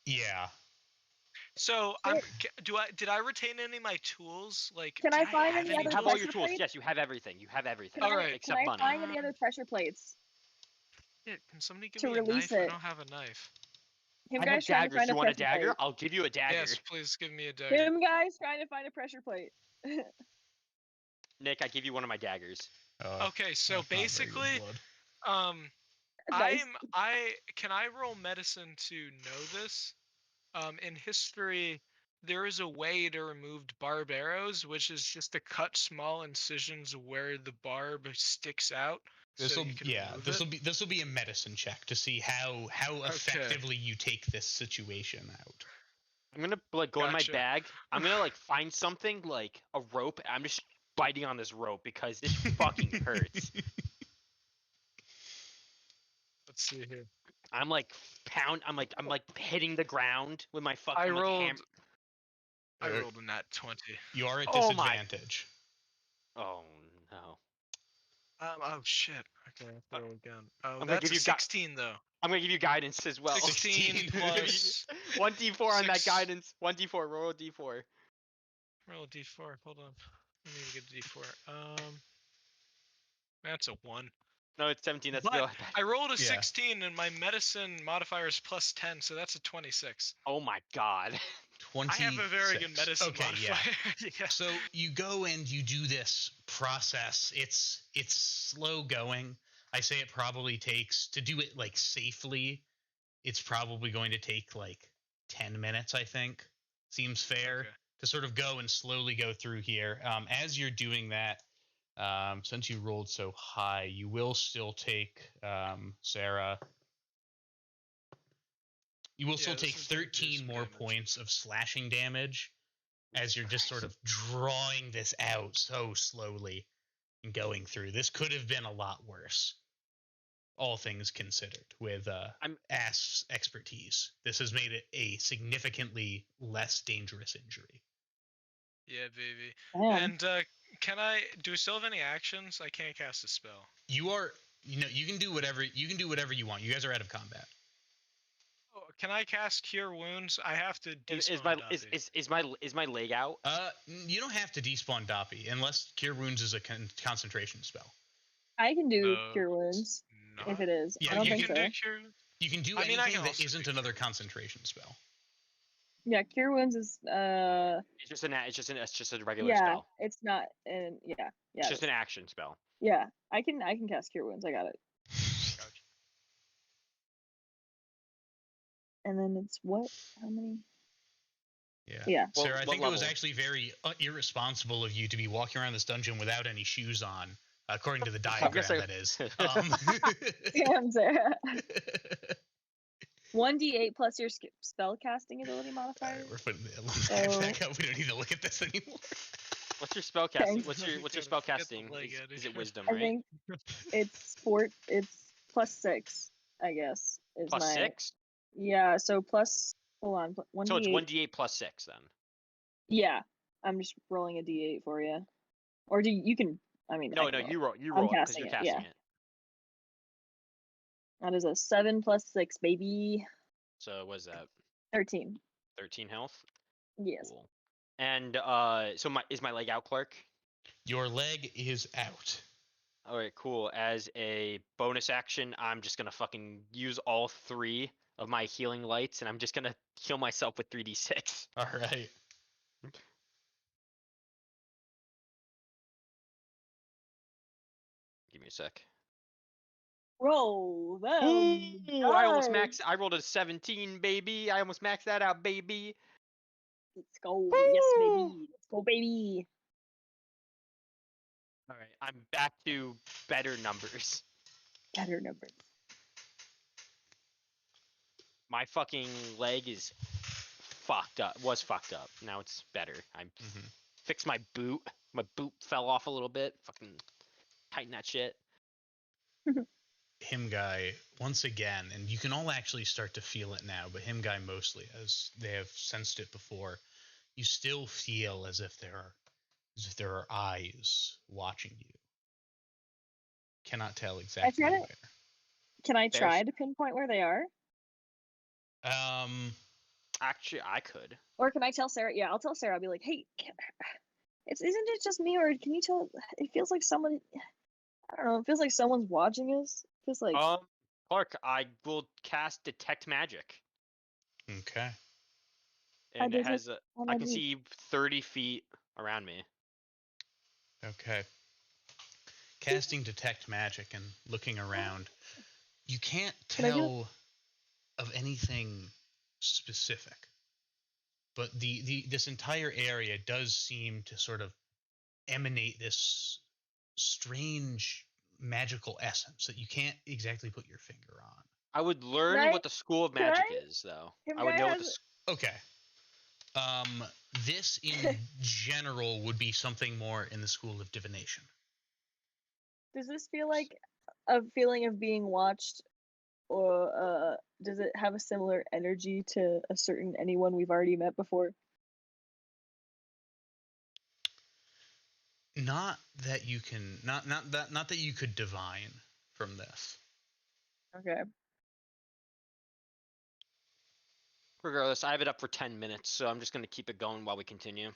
Yeah. So did I retain any of my tools? Like, Can I did find have any You other have all your pressure tools. plates? Yes, you have everything. You have everything. Can I, Alright. Except can I money. find any other pressure plates? Shit, can somebody give to me a release knife? I it? don't have a knife. Him I have guys trying to daggers. find You a want a pressure dagger? plate. I'll give you a dagger. Yes, please give me a dagger. Him guys trying to find a pressure plate. Nick, I give you one of my daggers. Okay, so that's not very good basically, blood. Nice. can I roll medicine to know this? In history, there is a way to remove barb arrows, which is just to cut small incisions where the barb sticks out. This so will you can remove it. this will be a medicine check to see how effectively you take this situation out. I'm gonna like go in my Gotcha. bag. I'm gonna like find something like a rope. And I'm just biting on this rope because this fucking hurts. Let's see here. I'm like I'm like hitting the ground with my fucking. I like, rolled. ham- I Uh, rolled a nat 20. You are at Oh my- disadvantage. Oh no! Oh shit. Okay, I have to roll again. Oh, gonna that's give a you 16 though. I'm gonna give you guidance as well. 16 plus. 1d4 on that Six. guidance. 1d4. Roll a d4. Roll a d4. Hold on. I need to get a d4. That's a 1. No, it's 17. That's But still. I rolled a Yeah. 16 and my medicine modifier is plus 10, so that's a 26. Oh my god. 26. I have a very good medicine Okay, yeah. modifier. Yeah. So you go and you do this process. It's slow going. I say it probably takes to do it like safely. It's probably going to take like 10 minutes, I think. Seems fair Okay. to sort of go and slowly go through here. As you're doing that, since you rolled so high, you will still take Sarah. You will still Yeah, take this is gonna do 13 some more damage. points of slashing damage as you're just sort of drawing this out so slowly and going through. This could have been a lot worse, all things considered, with Asp's expertise. This has made it a significantly less dangerous injury. Yeah, baby. Damn. And do we still have any actions? I can't cast a spell. You can do whatever you want. You guys are out of combat. Oh, can I cast Cure Wounds? I have to Is despawn my Duffy. is my leg out? You don't have to despawn Doppy unless Cure Wounds is a concentration spell. I can do Uh, cure wounds No. if it is. Yeah, I don't you think can so. do Cure. You can do I mean, I anything can that also isn't do another Cure Wounds. concentration spell. Yeah, Cure Wounds is It's just it's just a regular yeah, spell. it's not and yeah, It's it just is. an action spell. Yeah, I can cast Cure Wounds. I got it. Gotcha. And then it's what? How many? Yeah. Yeah. Well, Sarah, I what think it was level? actually very irresponsible of you to be walking around this dungeon without any shoes on, according to the I diagram, guess I- that is. Damn, Sarah. 1d8 plus your spell casting ability All modifier. right, we're putting the alumni So- back up. We don't need to look at this anymore. What's your spell casting? What's your Gotta spell get the casting? leg out of Is it here. wisdom, I right? think it's sport. It's +6, I guess. Is Plus my 6? Yeah. So plus. Hold on. 1d8. So it's 1d8 plus 6 then. Yeah. I'm just rolling a d8 for you. Or you can. I mean. I No, can no, roll. you roll it because casting you're it, casting yeah. it. That is a 7 plus 6, baby. So what is that? 13. 13 health? Yes. Cool. And so is my leg out, Clark? Your leg is out. All right, cool. As a bonus action, I'm just gonna fucking use all 3 of my healing lights, and I'm just gonna heal myself with 3d6. All right. Give me a sec. Roll them. Ooh, I almost dice. maxed. I rolled a 17, baby. I almost maxed that out, baby. Let's go. Yes, Woo! baby. Let's go, baby. All right, I'm back to better numbers. Better numbers. My fucking leg is fucked up. Was fucked up. Now it's better. I Mhm. fixed my boot. My boot fell off a little bit. Fucking tighten that shit. Him guy once again, and you can all actually start to feel it now, but him guy mostly, as they have sensed it before. You still feel as if there are eyes watching you. Cannot tell exactly try to- where. Can I There's- try to pinpoint where they are? Actually, I could. Or can I tell Sarah? Yeah, I'll tell Sarah. I'll be like, hey, isn't it just me, or can you tell? It feels like someone. I don't know. It feels like someone's watching us. It feels like. Clark, I will cast detect magic, Okay. and it does it- has a. what I do can do? see 30 feet around me. Okay. Casting detect magic and looking around, you can't Can I do it? tell of anything specific. But this entire area does seem to sort of emanate this strange magical essence that you can't exactly put your finger on. I would learn I- what the school of can magic I- is, though. Him I would guy know what the. has- Okay. This in general would be something more in the school of divination. Does this feel like a feeling of being watched, or does it have a similar energy to a certain anyone we've already met before? Not that you can not that you could divine from this. Okay. Regardless, I have it up for 10 minutes, so I'm just gonna keep it going while we continue.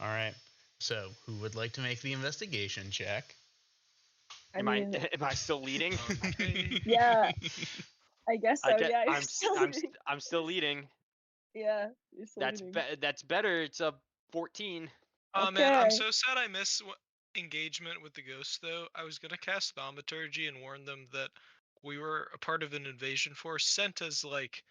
All right. So, who would like to make the investigation check? I Am mean, am I still leading? Okay. Yeah. I guess so. Yeah, you're I'm still I'm leading. I'm still leading. Yeah, you're still That's leading. that's better. It's a 14. Oh man, I'm Okay. so sad I missed engagement with the ghosts though. I was gonna cast thaumaturgy and warn them that we were a part of an invasion force sent as like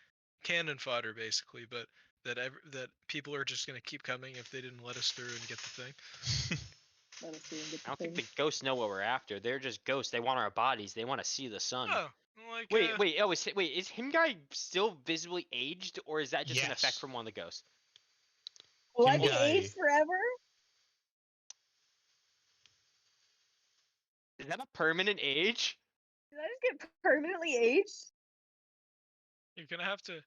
cannon fodder basically, but that people are just gonna keep coming if they didn't let us through and get the thing. Let us see and get I don't the think thing. the ghosts know what we're after. They're just ghosts. They want our bodies. They want to see the sun. Oh, like Wait, is him guy still visibly aged, or is that just an effect Yes. from one of the ghosts? Will I Him be guy- aged forever? Is that a permanent age? Did I just get permanently aged? you're gonna have to.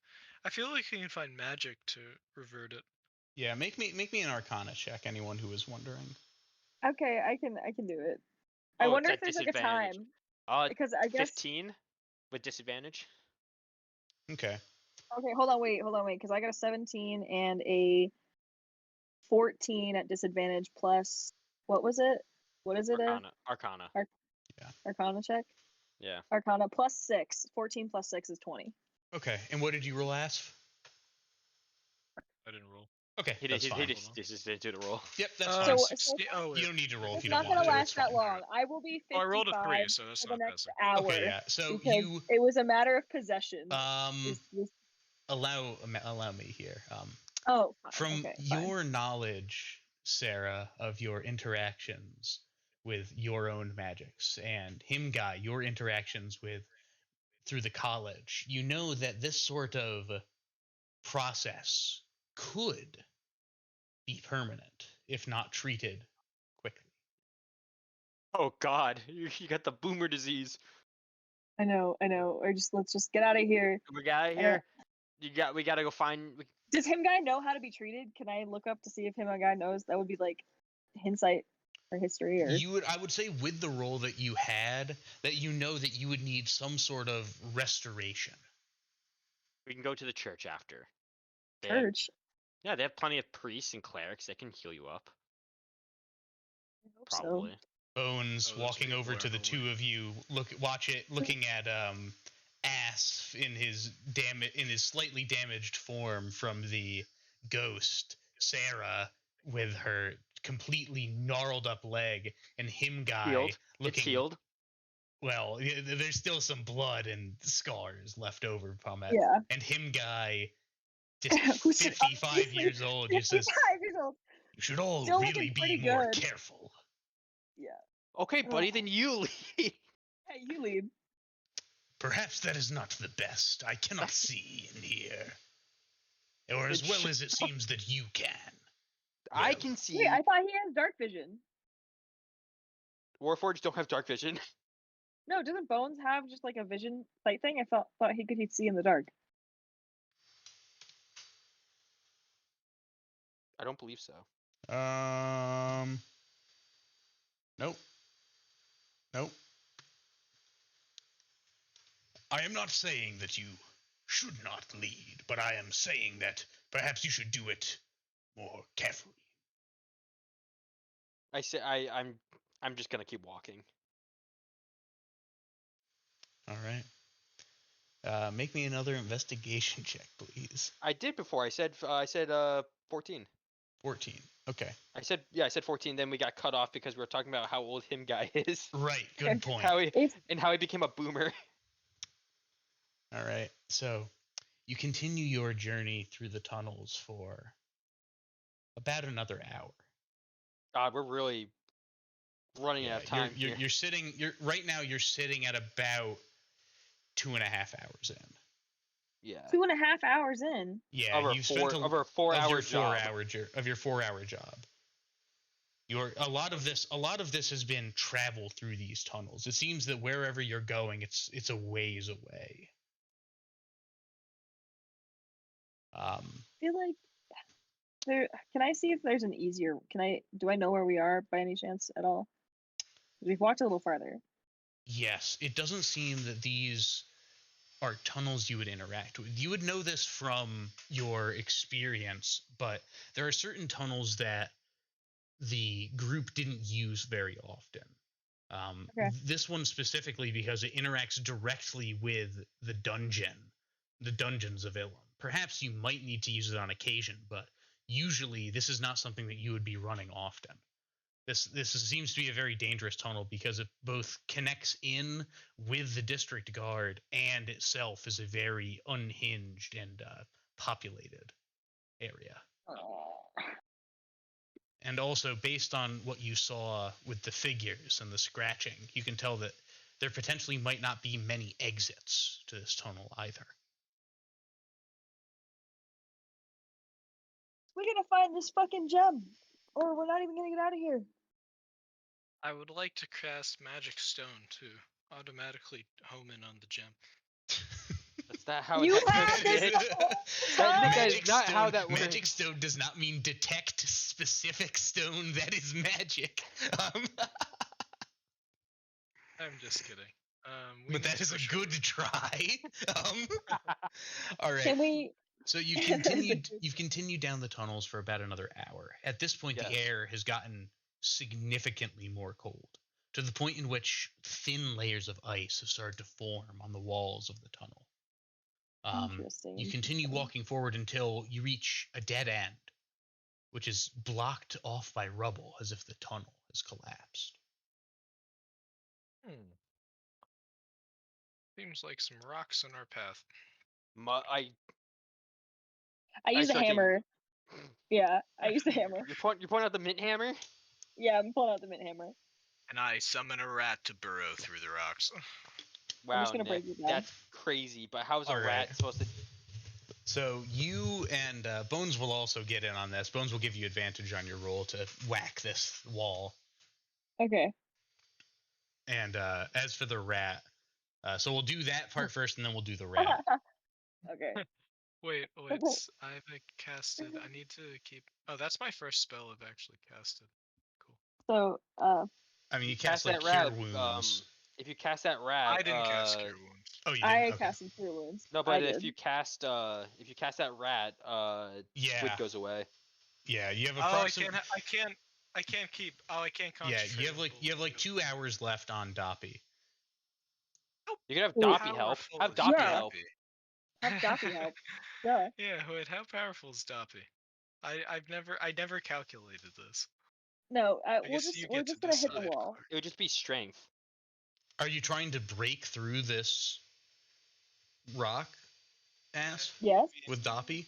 I feel like you can find magic to revert it. Yeah, make me an Arcana check. Anyone who is wondering. Okay, I can do it. I Oh, it's wonder at if there's like a disadvantage. time because I guess. 15 with disadvantage. Okay. Okay, hold on, wait, because I got a 17 and a 14 at disadvantage plus what was it? What is it? Arcana. Arcana check. Yeah. Arcana +6. 14 plus 6 is 20. Okay, and what did you roll, Asf? I didn't roll. Okay, He that's fine. just didn't do the roll. Yep, that's Uh, fine. So- 60 oh, You don't need to roll if It's you not don't gonna want to. last It's that fine. long. I will be 55 I rolled a 3, so that's for the not next bad. hour. Okay, yeah. So because you it was a matter of possession. This- allow me here. oh, fine, From okay, fine. your knowledge, Sarah, of your interactions with your own magics, and him, Guy, your interactions with through the college, you know that this sort of process could be permanent if not treated quickly. Oh God, you got the boomer disease. I know. Or let's just get out of here. We got out of I here. We gotta go find. Does him guy know how to be treated? Can I look up to see if him guy knows? That would be like insight or history or I would say with the role that you had, that you know that you would need some sort of restoration. We can go to the church after. They have- church. yeah, they have plenty of priests and clerics that can heal you up. I hope so. Probably. Bones those walking people over are to the two holy. of you, looking at Asf in his slightly damaged form from the ghost, Sarah with her completely gnarled up leg, and him guy Healed. looking It's healed. well. There's still some blood and scars left over from it, Yeah. and him guy, just Who's 55 obviously years old, just says, 55 years old. "You should all Still really looking be pretty more good." careful." Yeah. Okay, buddy, Ugh. then you lead. Hey, you lead. Perhaps that is not the best. I cannot see in here. Or as It well should- as it seems that you can. I Well, can see. Wait, I thought he has dark vision. Warforged don't have dark vision. No, doesn't Bones have just like a vision sight thing? I thought he'd see in the dark. I don't believe so. Nope. Nope. I am not saying that you should not lead, but I am saying that perhaps you should do it more carefully. I say I'm just gonna keep walking. All right. Make me another investigation check, please. I did before. I said 14. 14. Okay. I said 14. Then we got cut off because we were talking about how old him guy is. Right. Okay. Good point. How he If became a boomer. All right. So you continue your journey through the tunnels for about another hour. God, we're really running out of time. You're sitting. Right now. You're sitting at about 2.5 hours in. Yeah. 2.5 hours in. Yeah, Of our you've spent of our 4-hour job. Of your 4-hour job. A lot of this has been travel through these tunnels. It seems that wherever you're going, it's a ways away. I feel like there. Can I see if there's an easier? Do I know where we are by any chance at all? We've walked a little farther. Yes, it doesn't seem that these are tunnels you would interact with. You would know this from your experience, but there are certain tunnels that the group didn't use very often. Okay. This one specifically because it interacts directly with the dungeons of Ilum. Perhaps you might need to use it on occasion, but usually this is not something that you would be running often. This seems to be a very dangerous tunnel because it both connects in with the district guard and itself is a very unhinged and populated area. And also, based on what you saw with the figures and the scratching, you can tell that there potentially might not be many exits to this tunnel either. We're gonna find this fucking gem, or we're not even gonna get out of here. I would like to cast Magic Stone to automatically home in on the gem. That's not how You it had this the whole time. That is not how that works. Magic stone does not mean detect specific stone that is magic. I'm just kidding. We But need that to is a push good try. All right. Can we? So you've continued down the tunnels for about another hour. At this point, Yes. the air has gotten significantly more cold, to the point in which thin layers of ice have started to form on the walls of the tunnel. Interesting. You continue interesting. walking forward until you reach a dead end, which is blocked off by rubble as if the tunnel has collapsed. Seems like some rocks in our path. I I use a start getting- hammer. Yeah, I use the hammer. You point out the mint hammer. Yeah, I'm pulling out the mint hammer. And I summon a rat to burrow through the rocks. Wow, just gonna Nick, break you down. that's crazy. But how's a All rat right. supposed to? So you and Bones will also get in on this. Bones will give you advantage on your roll to whack this wall. Okay. And as for the rat, so we'll do that part first, and then we'll do the rat. Okay. Wait. I haven't casted. I need to keep. Oh, that's my first spell I've actually casted. Cool. So, I mean, you Cast cast like that cure rat, wounds. If you cast that rat, I didn't cast Cure Wounds. Oh, you I did. Okay. casted Cure Wounds. No, I but if did. you cast that rat, Yeah. squid goes away. Yeah, you have Oh, I approximately. can't keep. Oh, I can't Yeah, concentrate. you have like 2 hours left on Doppy. You can have Ooh. Doppy help. Powerful Have is Doppy Yeah. help. Have Doppy help. Duh. Yeah, wait. How powerful is Doppy? I never calculated this. No, I guess you we're get to just gonna hit the decide. wall. It would just be strength. Are you trying to break through this rock ass Yes. with Doppy?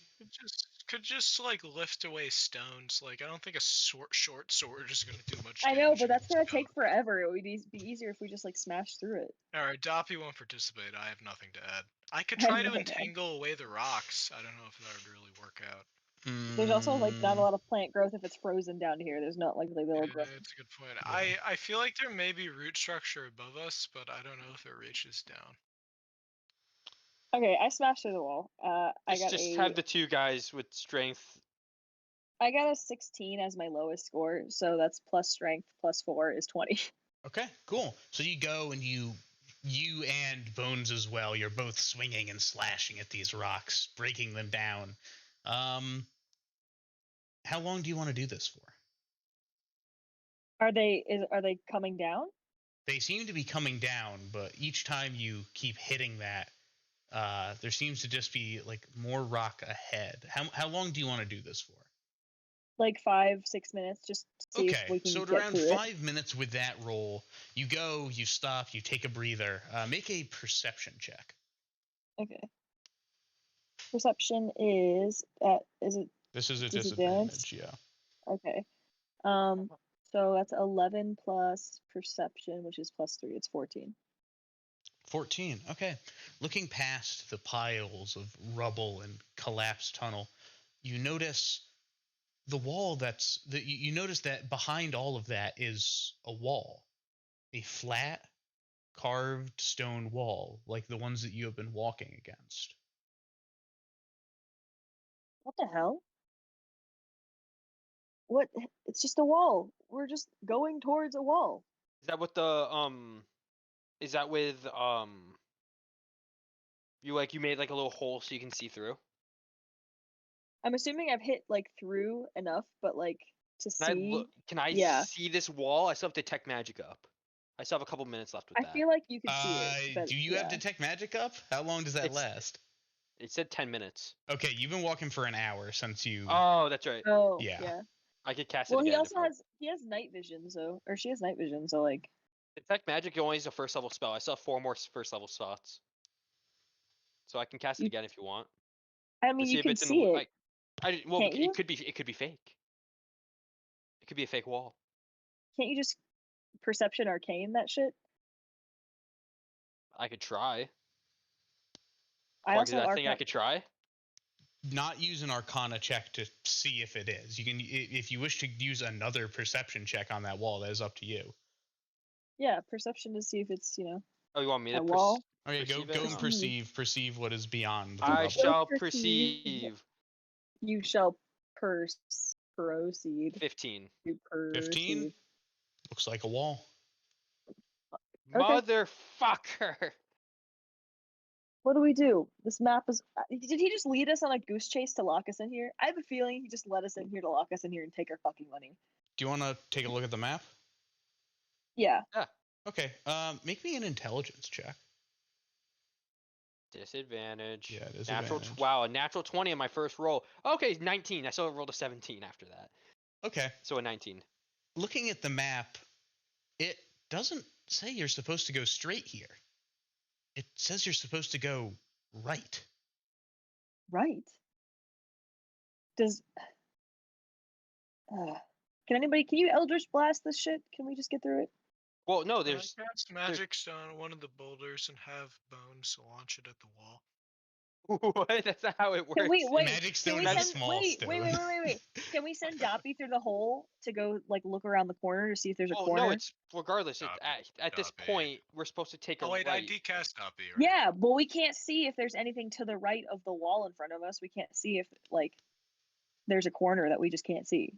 Could just like lift away stones. Like I don't think a short sword is gonna do much. I know, damage but that's against gonna stone. take forever. It would be easier if we just like smash through it. All right, Doppy won't participate. I have nothing to add. I could I try to know that. entangle away the rocks. I don't know if that would really work out. There's also like not a Mm, lot of plant growth if it's frozen down here. There's not like they'll Yeah, grow. it's a good point. Yeah. I feel like there may be root structure above us, but I don't know if it reaches down. Okay, I smashed through the wall. I got Just a have the two guys with strength. I got a 16 as my lowest score, so that's plus strength plus 4 is 20. Okay, cool. So you go and you and Bones as well. You're both swinging and slashing at these rocks, breaking them down. How long do you want to do this for? Are they coming down? They seem to be coming down, but each time you keep hitting that, there seems to just be like more rock ahead. How long do you want to do this for? Like 5-6 minutes, just to see if we Okay, can so at get around through 5 minutes with that roll, you go, you stop, you take a breather. Make a perception check. it. Okay. Perception is is it This is a Disadvantage? disadvantage, yeah. okay? So that's 11 plus perception, which is plus 3. It's 14. 14. Okay. Looking past the piles of rubble and collapsed tunnel, you notice the wall you notice that behind all of that is a wall. A flat, carved stone wall, like the ones that you have been walking against. What the hell? What? It's just a wall. We're just going towards a wall. Is that what the Is that with you made like a little hole so you can see through? I'm assuming I've hit like through enough, but like to Can I see. look? Can I Yeah. see this wall? I still have detect magic up. I still have a couple minutes left with I that. feel like you can see it. But Do you have yeah. detect magic up? How long does that It's- last? It said 10 minutes. Okay, you've been walking for an hour since you. Oh, that's right. Oh Yeah. yeah. I could cast Well, it he again. also has night vision, so or she has night vision, so like Detect magic only is a first level spell. I still have 4 more first level slots, so I can cast it You- again if you want. I To mean see you if can it's in see the, it. well, Can't you? it could be fake. It could be a fake wall. Can't you just perception arcane that shit? I could try. I Fuck, also is that have thing I arcane. could try? Not use an Arcana check to see if it is. You can, if you wish to use another perception check on that wall. That is up to you. Yeah, perception to see if it's Oh, you want me to a wall. Okay, go Perceive it? and perceive what is beyond the I rubble. shall perceive. perceive. You shall proceed. 15. To 15? perceive. Looks like a wall. Motherfucker! What do we do? This map is. Did he just lead us on a goose chase to lock us in here? I have a feeling he just let us in here to lock us in here and take our fucking money. Do you want to take a look at the map? Yeah. Yeah. Okay. Make me an intelligence check. Disadvantage. Yeah, Natural. disadvantage. Wow, a natural 20 on my first roll. Okay, 19. I still rolled a 17 after that. Okay. So a 19. Looking at the map, it doesn't say you're supposed to go straight here. It says you're supposed to go right. Right. Does can you Eldritch Blast this shit? Can we just get through it? Well, no, Can I there's. cast Magic Stone on one of the boulders and have Bones launch it at the wall? What? That's not how it works. Can we wait? Magic Can stone we is a send small wait, stone. wait. Can we send Doppy through the hole to go like look around the corner to see if there's a Oh corner? no, it's regardless. Stop at this it. point, we're supposed to take a Oh wait, I right. decast Doppy, right? Yeah, but we can't see if there's anything to the right of the wall in front of us. We can't see if like there's a corner that we just can't see.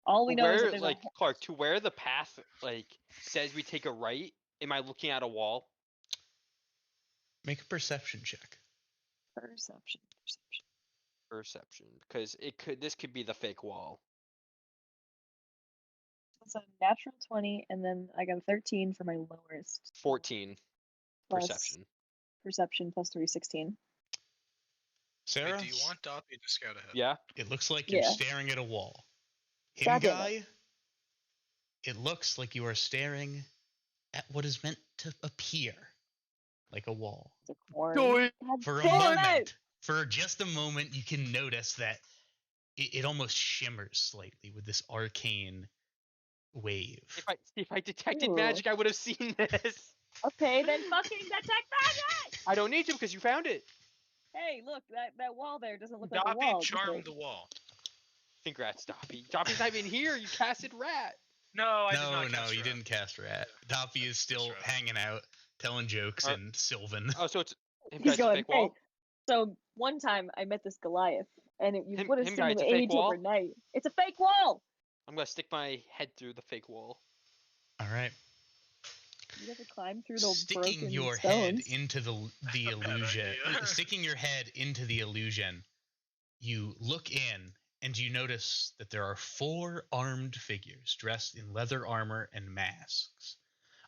All we know is that Where, there's like, Clark, to where the path like says we take a right. Am I looking at a wall? Make a perception check. a perception. Perception, because this could be the fake wall. It's a natural 20, and then I got a 13 for my lowest. 14 plus perception. Perception plus 3, 16. Sarah, Wait, do you want Doppy to scout ahead? Yeah. it looks like you're Yeah. staring at a wall. Him God damn guy, it looks like you are staring at what is meant to appear like a wall. It's a corner. Doy. God For a damn moment, it! for just a moment, you can notice that it almost shimmers slightly with this arcane wave. If I detected Ooh. magic, I would have seen this. Okay, then fucking detect magic! I don't need to because you found it. Hey, look, that wall there doesn't look like a Doppy wall. does charmed it? the wall. Congrats, Doppy. Doppy's not even here. You casted rat. No, I did No, not no, cast you Rat. didn't cast rat. Doppy is still Rat. hanging out, telling jokes Are- in Sylvan. Oh, so it's him He's guy's a going, fake hey. wall. So one time I met this Goliath, and you Him- would have him seen guy, him it's a fake age wall? overnight. It's a fake wall. I'm gonna stick my head through the fake wall. All right. You have to climb through the Sticking broken your stones. head into the That's a bad illusion, idea. sticking your head into the illusion, you look in and you notice that there are 4 armed figures dressed in leather armor and masks.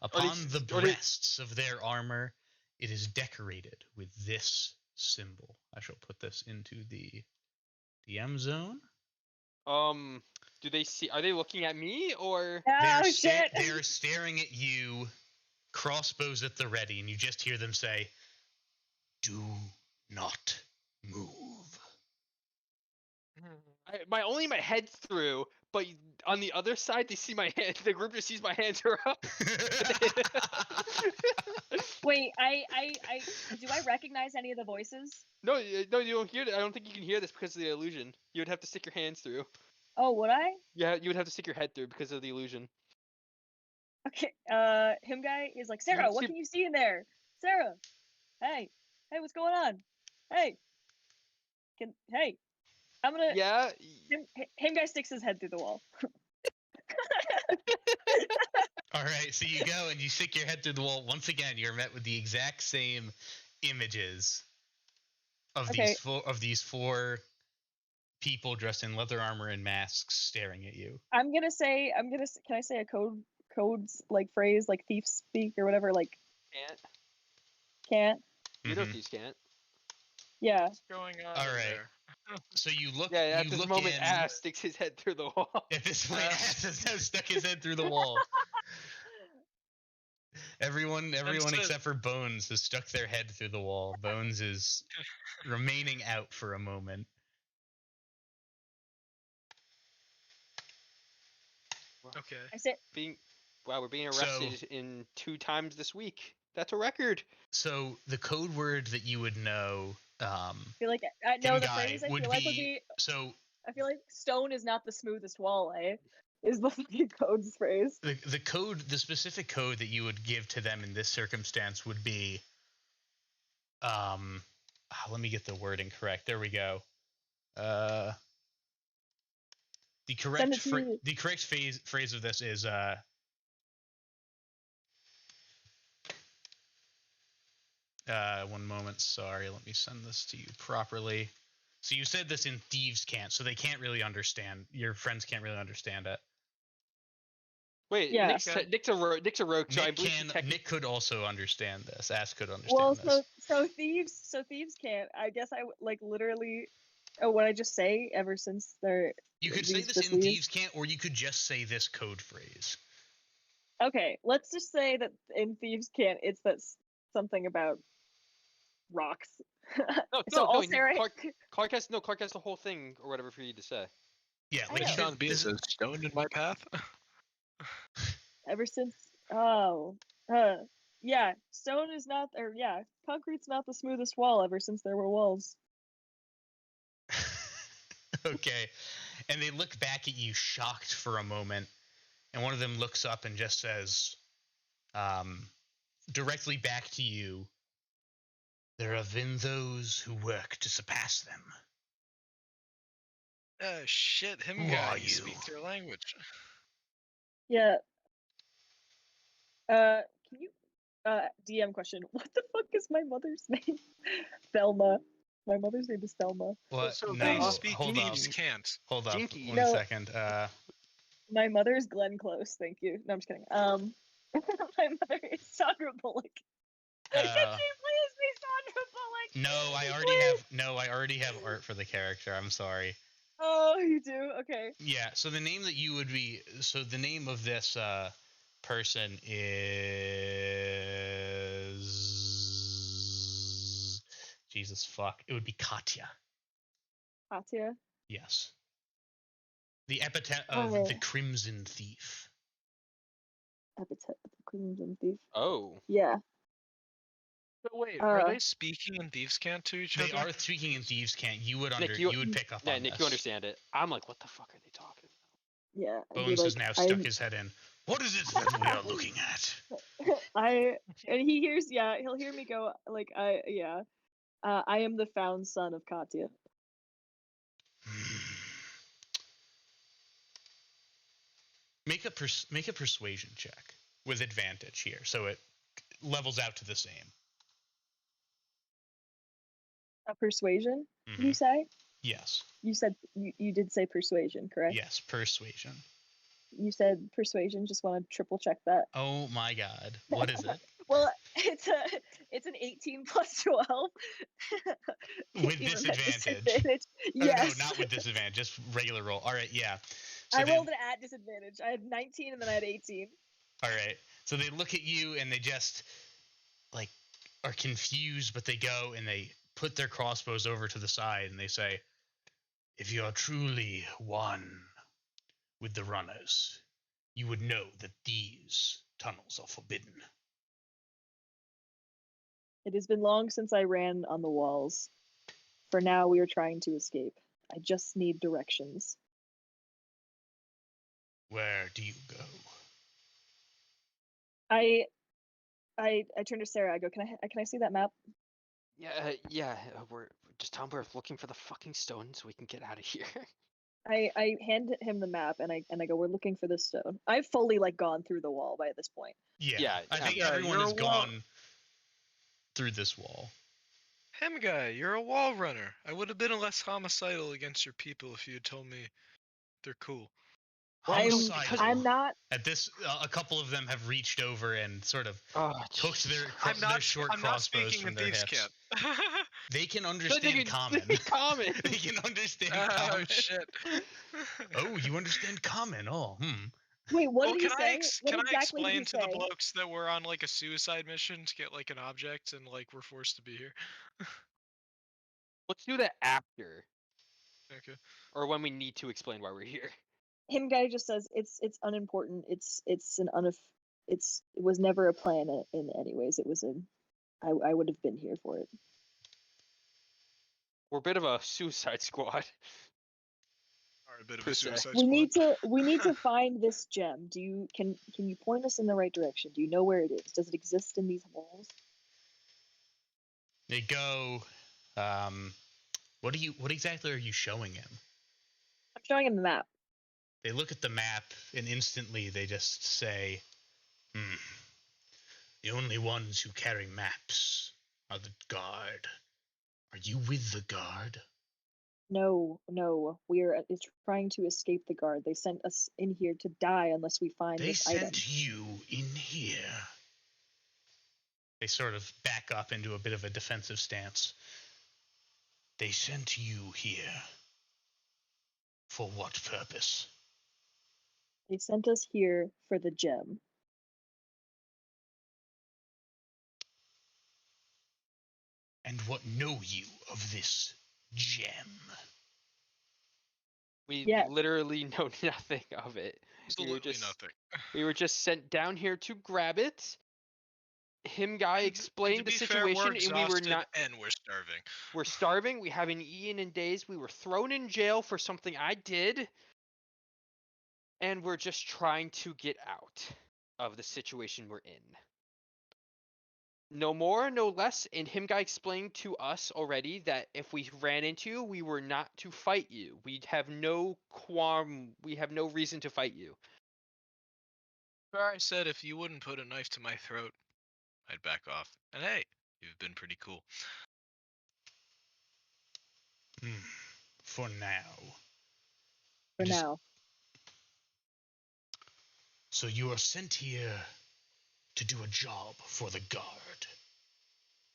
Upon the are they- breasts of their armor, it is decorated with this symbol. I shall put this into the DM zone. Do they see? Are they looking at me or? Oh shit! They are staring at you, crossbows at the ready, and you just hear them say, "Do not move." Only my head's through, but on the other side they see my hand. The group just sees my hands are up. Wait, I do I recognize any of the voices? No, you don't hear it. I don't think you can hear this because of the illusion. You would have to stick your hands through. Oh, would I? Yeah, you would have to stick your head through because of the illusion. Okay. Him guy is like, Sarah, what see- can you see in there? Sarah, hey, what's going on? Hey, I'm gonna. Yeah. Him guy sticks his head through the wall. All right, so you go and you stick your head through the wall. Once again, you're met with the exact same images of Okay. these four people dressed in leather armor and masks staring at you. I'm gonna say, can I say a codes like phrase like thief speak or whatever? Like Can't. can't. You know Mhm. these can't. Yeah. What's going on All in right. there? So you look. Yeah. At you this look moment, in. Ash sticks his head through the wall. At this point, Ash has now stuck his head through the wall. Everyone Understood. except for Bones has stuck their head through the wall. Bones is remaining out for a moment. Okay. I said, We're being So- arrested in 2 times this week. That's a record. So the code word that you would know. I feel like I know Him the guy phrase. I would feel like would be- be. So I feel like stone is not the smoothest wall, eh? Is the fucking codes phrase. the specific code that you would give to them in this circumstance would be. Let me get the wording correct. There we go. The correct it to me. the correct phrase of this is 1 moment. Sorry, let me send this to you properly. So you said this in Thieves' Cant, so they can't really understand. Your friends can't really understand it. Wait, Yeah. Nick's a rogue, so I Nick believe he can. technically. Nick could also understand this. Ass could understand Well, this. so thieves can't. I guess like literally. Oh, what I just say? Ever since they're You could say these this in leaves? Thieves Can't, or you could just say this code phrase. Okay, let's just say that in thieves can't. It's something about rocks. No, So all no, Sarah. Clark has the whole thing or whatever for you to say. Yeah, I like know. he Sean did, B this- is a stone in my path. Ever since yeah, stone is not, or yeah, concrete's not the smoothest wall ever since there were walls. okay. And they look back at you, shocked for a moment, and one of them looks up and just says, directly back to you, "There have been those who work to surpass them." Shit, him Who guy, are you speak you? their language. Yeah. Can you DM question? What the fuck is my mother's name? Thelma. My mother's name is Thelma. What? So No, these speak hold up. thieves can't. Hold up. Jinky. One No. second. My mother's Glenn Close. Thank you. No, I'm just kidding. My mother is Sandra Bullock. Can she please be Sandra Bullock? No, I already have art for the character. I'm sorry. Oh, you do? Okay. Yeah, so the name that you would be, so the name of this person is, Jesus fuck, it would be Katya. Katya. Yes. The epithet of Oh. the Crimson Thief. Epithet of the Crimson Thief. Oh. Yeah. But wait, are Uh, they speaking in thieves can't to each They other? are speaking in Thieves Can't. You would Nick, you would pick up Yeah, on Nick, this. you understand it. I'm like, what the fuck are they talking Yeah. I'd be Bones has like, now stuck his head in. What is it that we are looking at? and he hears, yeah, he'll hear me go like, I am the found son of Katya. Make a persuasion check with advantage here, so it levels out to the same. A persuasion, Mhm. you say? Yes. You said you did say persuasion, correct? Yes, persuasion. You said persuasion. Just want to triple check that. Oh my god. What is it? Well, it's an 18 plus 12. With Even disadvantage. at disadvantage. Yes. No, not with disadvantage, just regular roll. All right, yeah. I they- rolled it at disadvantage. I had 19 and then I had 18. All right. So they look at you and they just like are confused, but they go and they put their crossbows over to the side and they say, "If you are truly one with the runners, you would know that these tunnels are forbidden." It has been long since I ran on the walls. For now, we are trying to escape. I just need directions. Where do you go? I turn to Sarah. I go, can I see that map? Yeah, we're just tell him we're looking for the fucking stone so we can get out of here. I hand him the map and I go, we're looking for this stone. I've fully like gone through the wall by this point. Yeah, I think yeah, everyone you're has a wall- gone through this wall. Him guy, you're a wall runner. I would have been less homicidal against your people if you had told me they're cool. Homicidal. I'm not. At this, a couple of them have reached over and sort of Oh, hooked their, their short I'm not crossbows speaking from in their thieves hips. can't. They can they understand can common. speak common. They can understand Oh common. shit. Oh, you understand common. Oh, Wait, what Well, did he can say? What can I exactly did he explain to the say? blokes that we're on like a suicide mission to get like an object and like we're forced to be here? Let's do that after, Okay. or when we need to explain why we're here. Him guy just says it's unimportant. It was never a plan in any ways. It was I would have been here for it. We're a bit of a suicide squad. Or a bit of Per a se. suicide We squad. need to find this gem. Can you point us in the right direction? Do you know where it is? Does it exist in these walls? They go. What exactly are you showing him? I'm showing him the map. They look at the map and instantly they just say, "The only ones who carry maps are the guard. Are you with the guard?" No, we are trying to escape the guard. They sent us in here to die unless we find They this item. sent you in here. They sort of back up into a bit of a defensive stance. They sent you here. For what purpose? They sent us here for the gem. And what know you of this gem? We Yeah. literally know nothing of it. Absolutely nothing. We were just sent down here to grab it. Him guy explained the To be fair, we're situation, and we were exhausted not. and we're starving. We're starving. We haven't eaten in days. We were thrown in jail for something I did, and we're just trying to get out of the situation we're in. No more, no less. And him guy explained to us already that if we ran into you, we were not to fight you. We'd have no qualm. We have no reason to fight you. I said if you wouldn't put a knife to my throat, I'd back off. And hey, you've been pretty cool. For now. For Just- now. So you are sent here to do a job for the guard.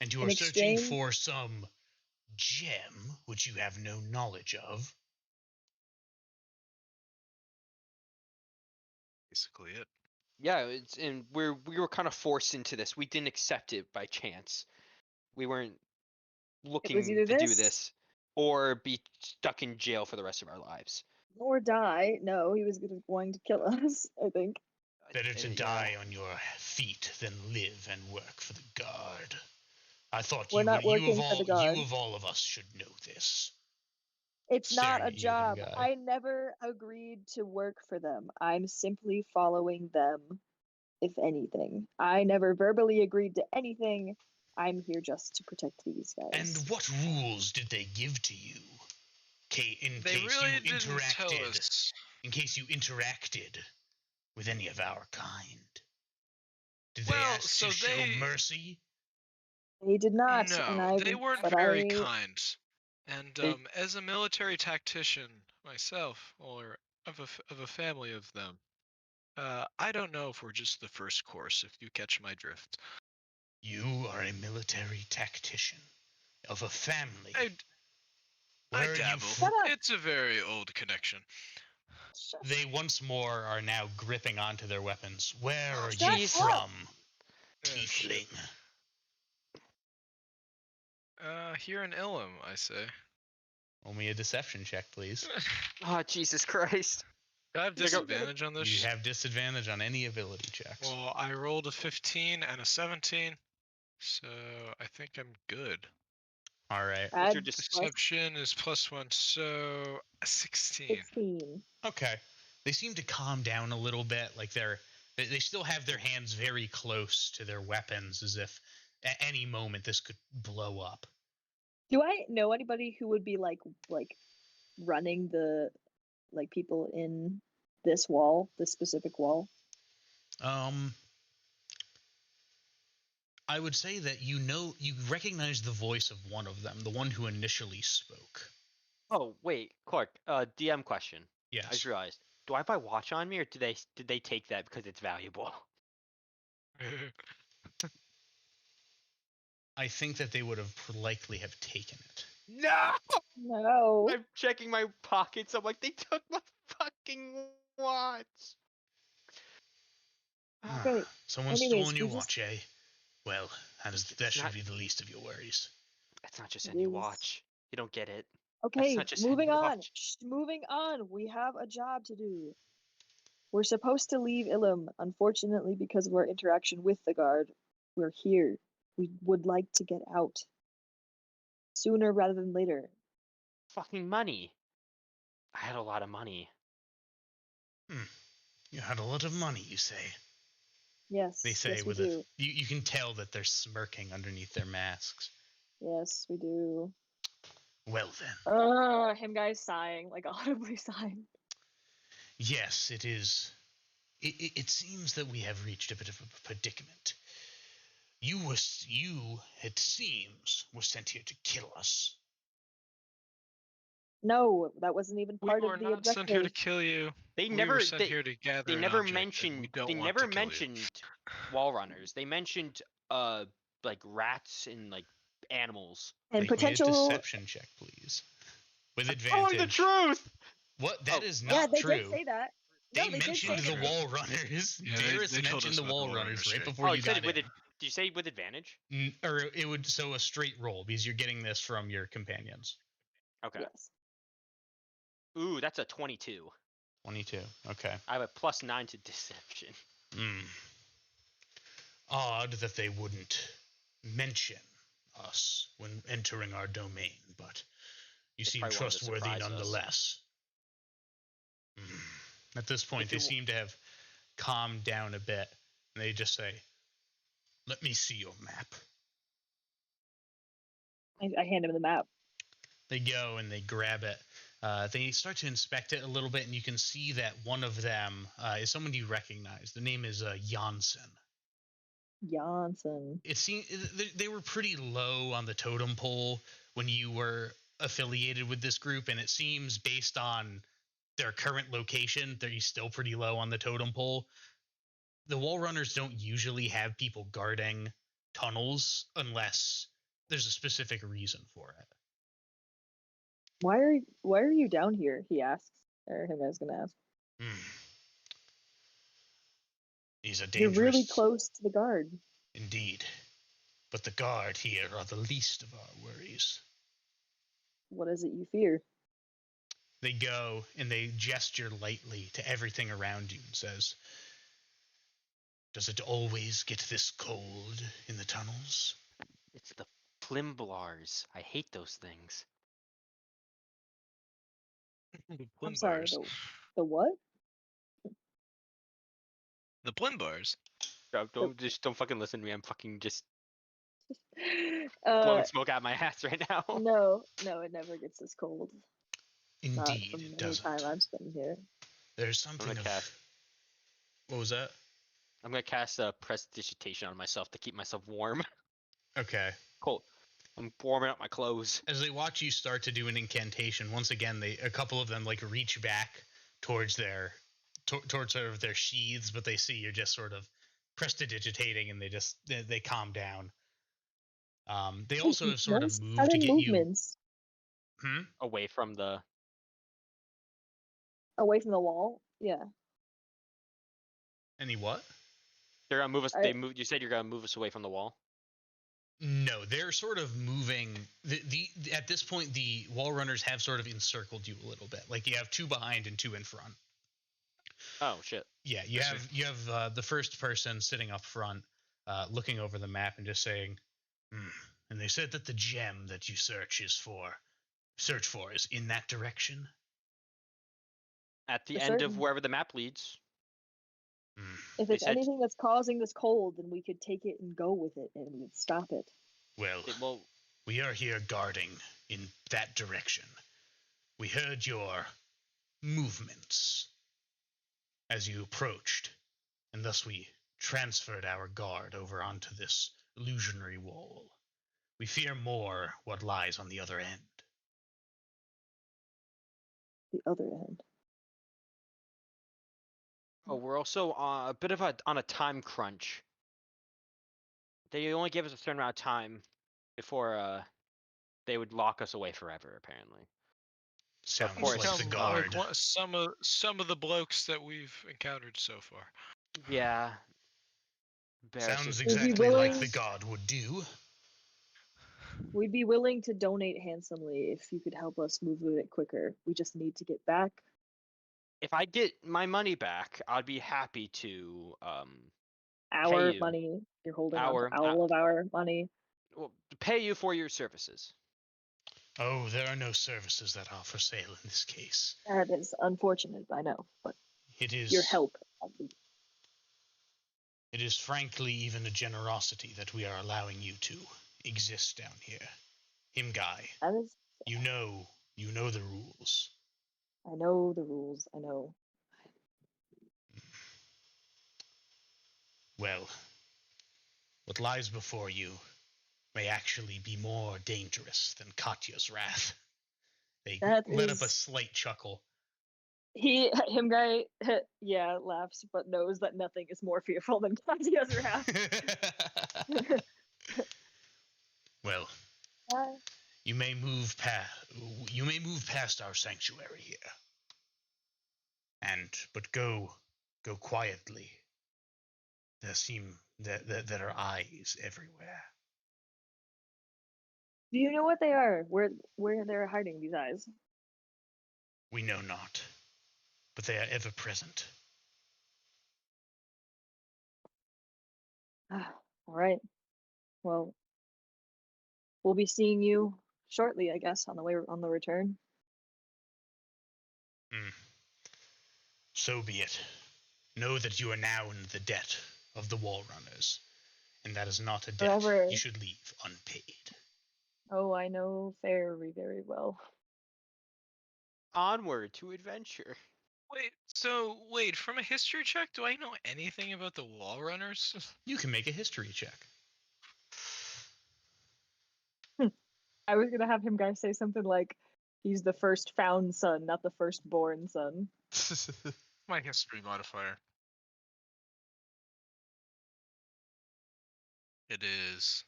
And you In are searching exchange- for some gem which you have no knowledge of. Basically it. Yeah, and we were kind of forced into this. We didn't accept it by chance. We weren't looking either to do this- this or be stuck in jail for the rest of our lives. Or die. No, he was going to kill us, I think. Better to Yeah. die on your feet than live and work for the guard. I thought We're not working for the guard. you of all of us should know this. It's not Staring a at you, job. guy. I never agreed to work for them. I'm simply following them, if anything. I never verbally agreed to anything. I'm here just to protect these guys. And what rules did they give to you? In They case really you didn't tell interacted, us. in case you interacted with any of our kind. Did Well, they ask so to show they- mercy? They did not. and No, I, they weren't but very I, kind. And They- as a military tactician myself, or of a family of them, I don't know if we're just the first course. If you catch my drift, You are a military tactician of a family. I Where are you dabble. from? Shut up. It's a very old connection. They once more are now gripping onto their weapons. Where are Shut you up. from, Yeah, shit. tiefling? Here in Ilum, I say. Roll me a deception check, please. Oh, Jesus Christ. Do I have They go- disadvantage on this? You have disadvantage on any ability checks. Well, I rolled a 15 and a 17, so I think I'm good. All right. What's your add dis- plus Deception is +1, so a 16. 16. Okay. They seem to calm down a little bit. Like they still have their hands very close to their weapons, as if at any moment this could blow up. Do I know anybody who would be like running the people in this wall, this specific wall? I would say that you recognize the voice of one of them, the one who initially spoke. Oh, wait, Clark. DM question. I Yes. just realized. Do I buy watch on me, or did they take that because it's valuable? I think that they would have likely have taken it. No! No. I'm checking my pockets. I'm like, they took my fucking watch. Okay, Someone's anyways, stolen your we just- watch, eh? Well, that should not- be the least of your worries. That's not just It any is. watch. You don't get it. Okay, not just moving any on. watch. Moving on. We have a job to do. We're supposed to leave Ilum. Unfortunately, because of our interaction with the guard, we're here. We would like to get out sooner rather than later. Fucking money. I had a lot of money. You had a lot of money, you say. Yes. They say yes, with we a. do. You can tell that they're smirking underneath their masks. Yes, we do. Well then. Him guy's sighing, like audibly sighing. Yes, it is. It seems that we have reached a bit of a predicament. You, it seems, were sent here to kill us. No, that wasn't even We part were of the not sent here to objective. kill you. They We never were sent they, here to gather they an never object, and we mentioned don't they want never to kill you. mentioned wall runners. They mentioned like rats and like animals. And Make me a potential. deception check, please. With Telling the advantage. truth. What? That Oh. is Yeah, not they true. did say that. They No, they did say mentioned the that. wall runners. Yeah, Darius they told mentioned us the about the wall wall runners runners, right Jake. before Oh, you you said got it with in. Did you say with advantage? Or it would a straight roll because you're getting this from your companions. Okay. Yes. Ooh, that's a 22. 22. Okay. I have a +9 to deception. Odd that they wouldn't mention us when entering our domain, but you They seem probably wanted to trustworthy surprise us. nonetheless. At this point, they seem to have calmed down a bit, and they just say, "Let me see your map." I hand him the map. They go and they grab it. They start to inspect it a little bit, and you can see that one of them is someone you recognize. The name is Janssen. Janssen. It seemed they were pretty low on the totem pole when you were affiliated with this group, and it seems based on their current location, they're still pretty low on the totem pole. The wall runners don't usually have people guarding tunnels unless there's a specific reason for it. Why are you down here? He asks. Or him is gonna ask. These are You're dangerous. really close to the guard. Indeed. But the guard here are the least of our worries. What is it you fear? They go and they gesture lightly to everything around you and says, "Does it always get this cold in the tunnels?" It's the Plimblars. I hate those things. The I'm sorry. Plimbars. The what? The Plimbars. Don't fucking listen to me. I'm fucking just Uh, blowing smoke out my ass right now. no, it never gets this cold. Not Indeed, from it any doesn't. time I've spent here. There's something gonna of... cast- What was that? I'm gonna cast a prestidigitation on myself to keep myself warm. Okay. Cold. I'm warming up my clothes. As they watch you start to do an incantation, once again, a couple of them like reach back towards towards sort of their sheaths, but they see you're just sort of prestidigitating, and they calm down. They also have sort of moved to get movements you. Away from the. away from the wall. Yeah. Any what? They're gonna move us. I- They move. You said you're gonna move us away from the wall. No, they're sort of moving. At this point, the wall runners have sort of encircled you a little bit. Like you have two behind and two in front. Oh shit. Yeah, you have the first person sitting up front, looking over the map and just saying, And they said that the gem that you search for is in that direction. At the For end of certain. wherever the map leads. If They it's said- anything that's causing this cold, then we could take it and go with it, and we'd stop it. Well, Well, we are here guarding in that direction. We heard your movements as you approached, and thus we transferred our guard over onto this illusionary wall. We fear more what lies on the other end. The other end. oh, we're also on a bit of on a time crunch. They only give us a certain amount of time before they would lock us away forever. Apparently. Sounds course. like the Become guard. like some of the blokes that we've encountered so far. Yeah. Sounds Is he exactly like willing- the guard would do. We'd be willing to donate handsomely if you could help us move a bit quicker. We just need to get back. If I get my money back, I'd be happy to Our you. money. You're holding on Our- to all of our money. pay you for your services. Oh, there are no services that are for sale in this case. That is unfortunate, I know, but It is your help. It is frankly even a generosity that we are allowing you to exist down here. Him guy, That is, you know the rules. I know the rules. I know. Well, what lies before you may actually be more dangerous than Katya's wrath. they That let up a is- slight chuckle. Him guy, yeah, laughs, but knows that nothing is more fearful than the other half. Well, you may move past our sanctuary here. But go quietly. There are eyes everywhere. Do you know what they are? Where they're hiding these eyes? We know not, but they are ever present. All right. Well, we'll be seeing you shortly, I guess, on the return. So be it. Know that you are now in the debt of the Wall Runners, and that is not a debt Forever. you should leave unpaid. Oh, I know very, very well. Onward to adventure. Wait, from a history check, do I know anything about the Wall Runners? You can make a history check. I was gonna have him guy say something like, "He's the first found son, not the firstborn son." My history modifier. It is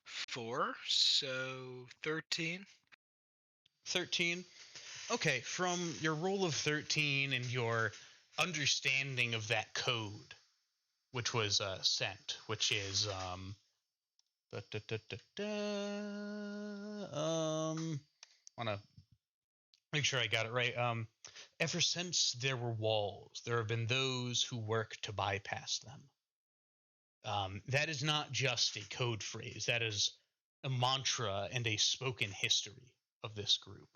4, so 13. 13. Okay, from your roll of 13 and your understanding of that code, which was sent, which is want to make sure I got it right. Ever since there were walls, there have been those who work to bypass them. That is not just a code phrase. That is a mantra and a spoken history of this group.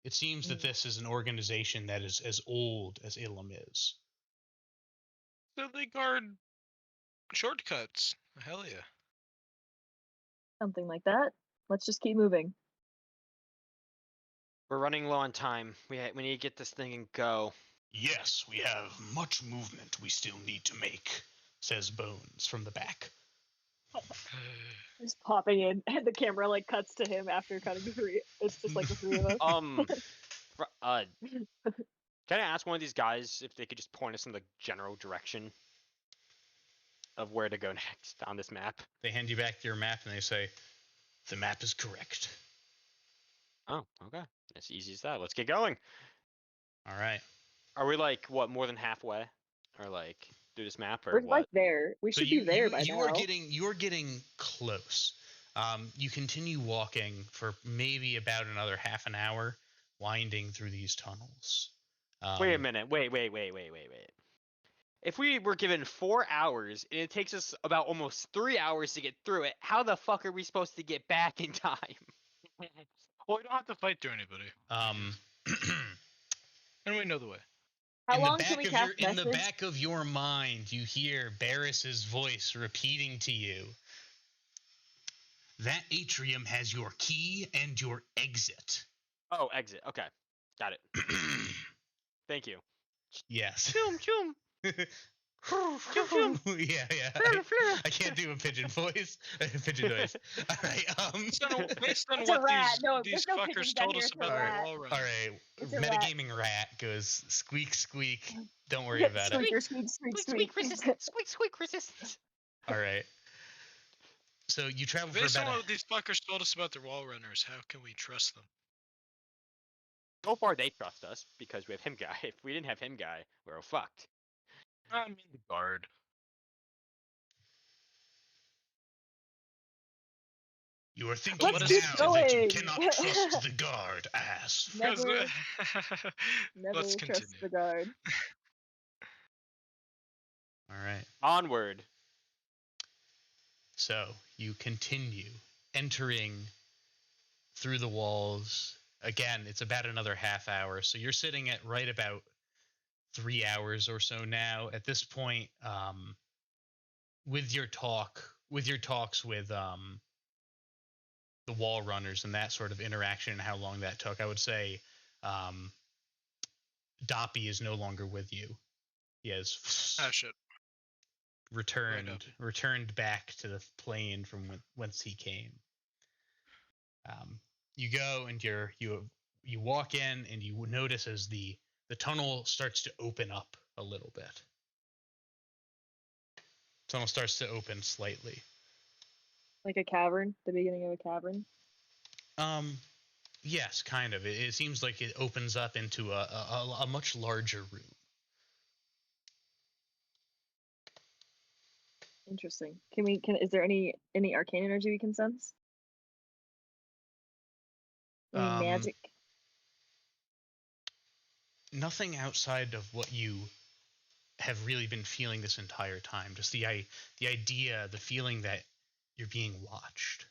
It seems that this is an organization that is as old as Ilum is. So they guard shortcuts. Hell yeah. Something like that. Let's just keep moving. We're running low on time. We need to get this thing and go. Yes, we have much movement we still need to make, says Bones from the back. Just popping in, and the camera like cuts to him after cutting the three. It's just like the three of us. Can I ask one of these guys if they could just point us in the general direction of where to go next on this map? They hand you back your map and they say, the map is correct. Oh, okay. As easy as that. Let's get going. All right. Are we like more than halfway, or like through this map, or We're what? like there. We should be there by you now. are getting close. You continue walking for maybe about another half an hour, winding through these tunnels. Wait a minute. Wait. If we were given 4 hours and it takes us about almost 3 hours to get through it, how the fuck are we supposed to get back in time? Well, we don't have to fight through anybody. And we know the way. How long can we cast in message? the back of your mind, you hear Barris's voice repeating to you, that atrium has your key and your exit. Oh, exit. Okay. Got it. Thank you. Yes. Choom, choom. Yeah. I can't do a pigeon voice. Pigeon noise. All right. Based on It's a what rat. No, these there's no fuckers pigeons down told here, us it's a about rat. the Wall Runners. All right. It's a rat. Metagaming rat goes squeak, squeak. Don't worry about it. Squeaker, squeak, squeak, squeak. resistance. Squeak, resistance. All right. So you travel for Based on about what these fuckers told us about the Wall Runners, how can we trust them? So far, they trust us because we have him guy. If we didn't have him guy, we're all fucked. I mean the guard. You are thinking Let's now keep that you going. cannot trust the guard, ass. Never, never Let's trust continue. the guard. All right. Onward. So you continue entering through the walls. Again, it's about another half hour. So you're sitting at right about 3 hours or so now. At this point, with your talks with the wall runners and that sort of interaction and how long that took, I would say Doppy is no longer with you. He has Ah, shit. returned back to the plane from whence he came. You go and you walk in and you notice as the tunnel starts to open up a little bit. Tunnel starts to open slightly. Like a cavern, the beginning of a cavern. Yes, kind of. It seems like it opens up into a much larger room. Interesting. Is there any arcane energy we can sense? Any magic? Nothing outside of what you have really been feeling this entire time. Just the idea, the feeling that you're being watched.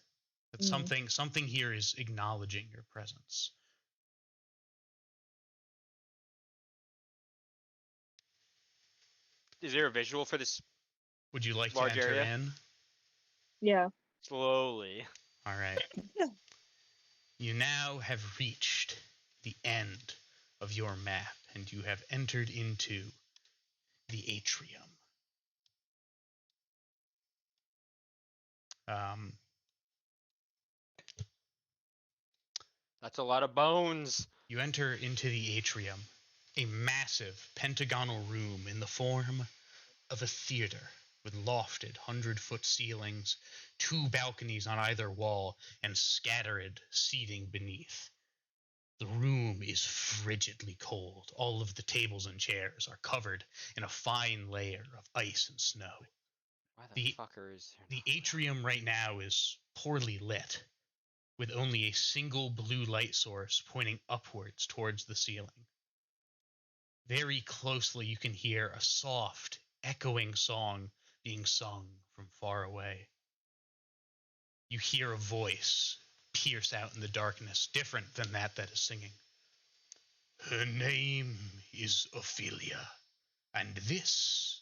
That something here is acknowledging your presence. Is there a visual for this? Would you like Large to enter area? in? Yeah. Slowly. All right. You now have reached the end of your map, and you have entered into the atrium. That's a lot of bones. You enter into the atrium, a massive pentagonal room in the form of a theater with lofted 100-foot ceilings, 2 balconies on either wall, and scattered seating beneath. The room is frigidly cold. All of the tables and chairs are covered in a fine layer of ice and snow. Why the fucker is there? The atrium right now is poorly lit, with only a single blue light source pointing upwards towards the ceiling. Very closely you can hear a soft, echoing song being sung from far away. You hear a voice pierce out in the darkness, different than that is singing. Her name is Ophelia, and this,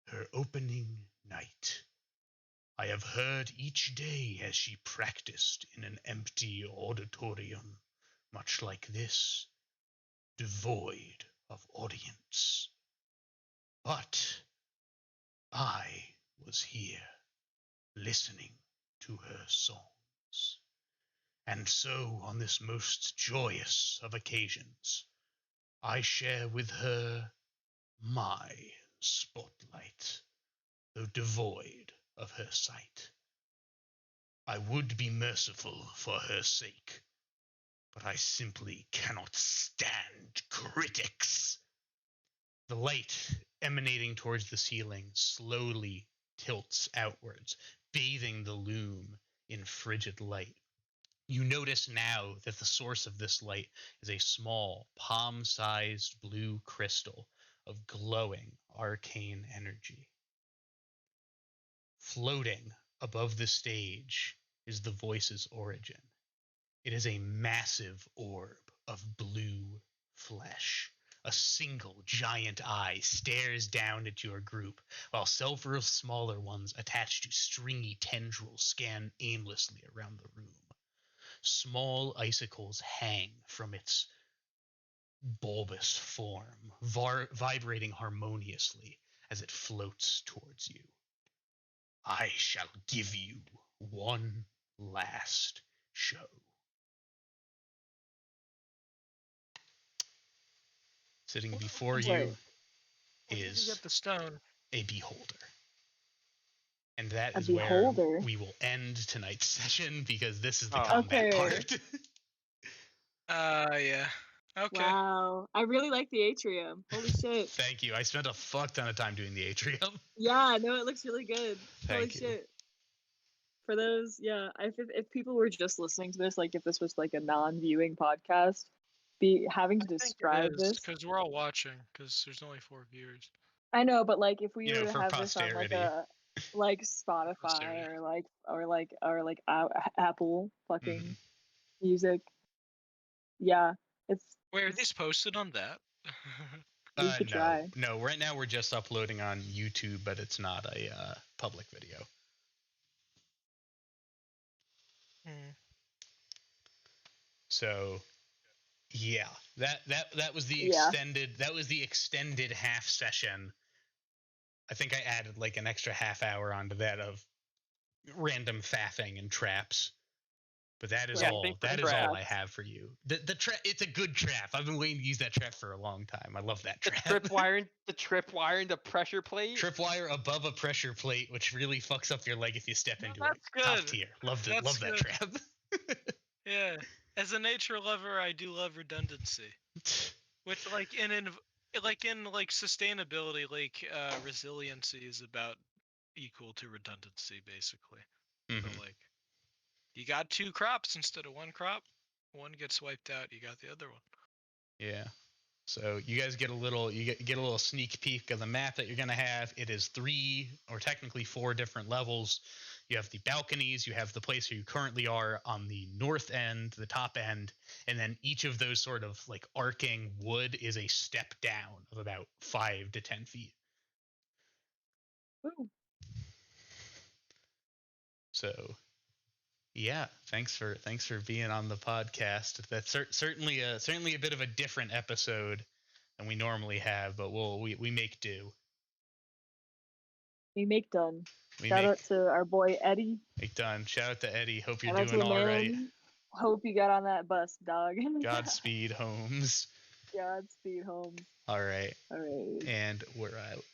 her opening night. I have heard each day as she practiced in an empty auditorium, much like this, devoid of audience. But I was here, listening to her songs. And so, on this most joyous of occasions, I share with her my spotlight, though devoid of her sight. I would be merciful for her sake, but I simply cannot stand critics. The light emanating towards the ceiling slowly tilts outwards, bathing the loom in frigid light. You notice now that the source of this light is a small, palm-sized blue crystal of glowing arcane energy. Floating above the stage is the voice's origin. It is a massive orb of blue flesh. A single giant eye stares down at your group, while several smaller ones attached to stringy tendrils scan aimlessly around the room. Small icicles hang from its bulbous form, vibrating harmoniously as it floats towards you. I shall give you one last show. Sitting before you Right. Well, you can is get the stone. a beholder. And that A is where beholder? we will end tonight's session, because this is the Oh. combat Okay. part. Yeah. Okay. Wow. I really like the atrium. Holy shit. Thank you. I spent a fuck ton of time doing the atrium. Yeah, no, it looks really good. Holy Thank you. shit. For those, yeah, if people were just listening to this, like if this was like a non-viewing podcast, having to describe this. because we're all watching. Because there's only 4 viewers. I know, but like if we You know, were to for have this on like posterity. Spotify Posterity. or like Apple fucking Mhm. music, yeah, it's Wait, are these posted on that? We could try. No. Right now we're just uploading on YouTube, but it's not a public video. So, yeah, that was the extended half session. I think I added like an extra half hour onto that of random faffing and traps. But that is Yeah, all. thanks for That the is all I traps. have for you. The trap. It's a good trap. I've been waiting to use that trap for a long time. I love that The trap. tripwire and the pressure plate. Tripwire above a pressure plate, which really fucks up your leg if you step No, into that's it. Top good. tier. Love That's that good. trap. Yeah. As a nature lover, I do love redundancy. Which like in sustainability, resiliency is about equal to redundancy basically. Mhm. So like you got 2 crops instead of 1 crop, one gets wiped out, you got the other one. Yeah. So you guys get a little get a little sneak peek of the map that you're gonna have. It is 3 or technically 4 different levels. You have the balconies, you have the place where you currently are on the north end, the top end, and then each of those sort of like arcing wood is a step down of about 5 to 10 feet. Woo. So yeah, thanks for being on the podcast. That's certainly a bit of a different episode than we normally have, but we make do. We make done. We Shout out to our boy Eddie. make done. Shout out to Eddie. Hope you're Shout out to doing the all right. man. Hope you got on that bus, dog. Godspeed, Holmes. Godspeed, Holmes. All right, All right. and we're out.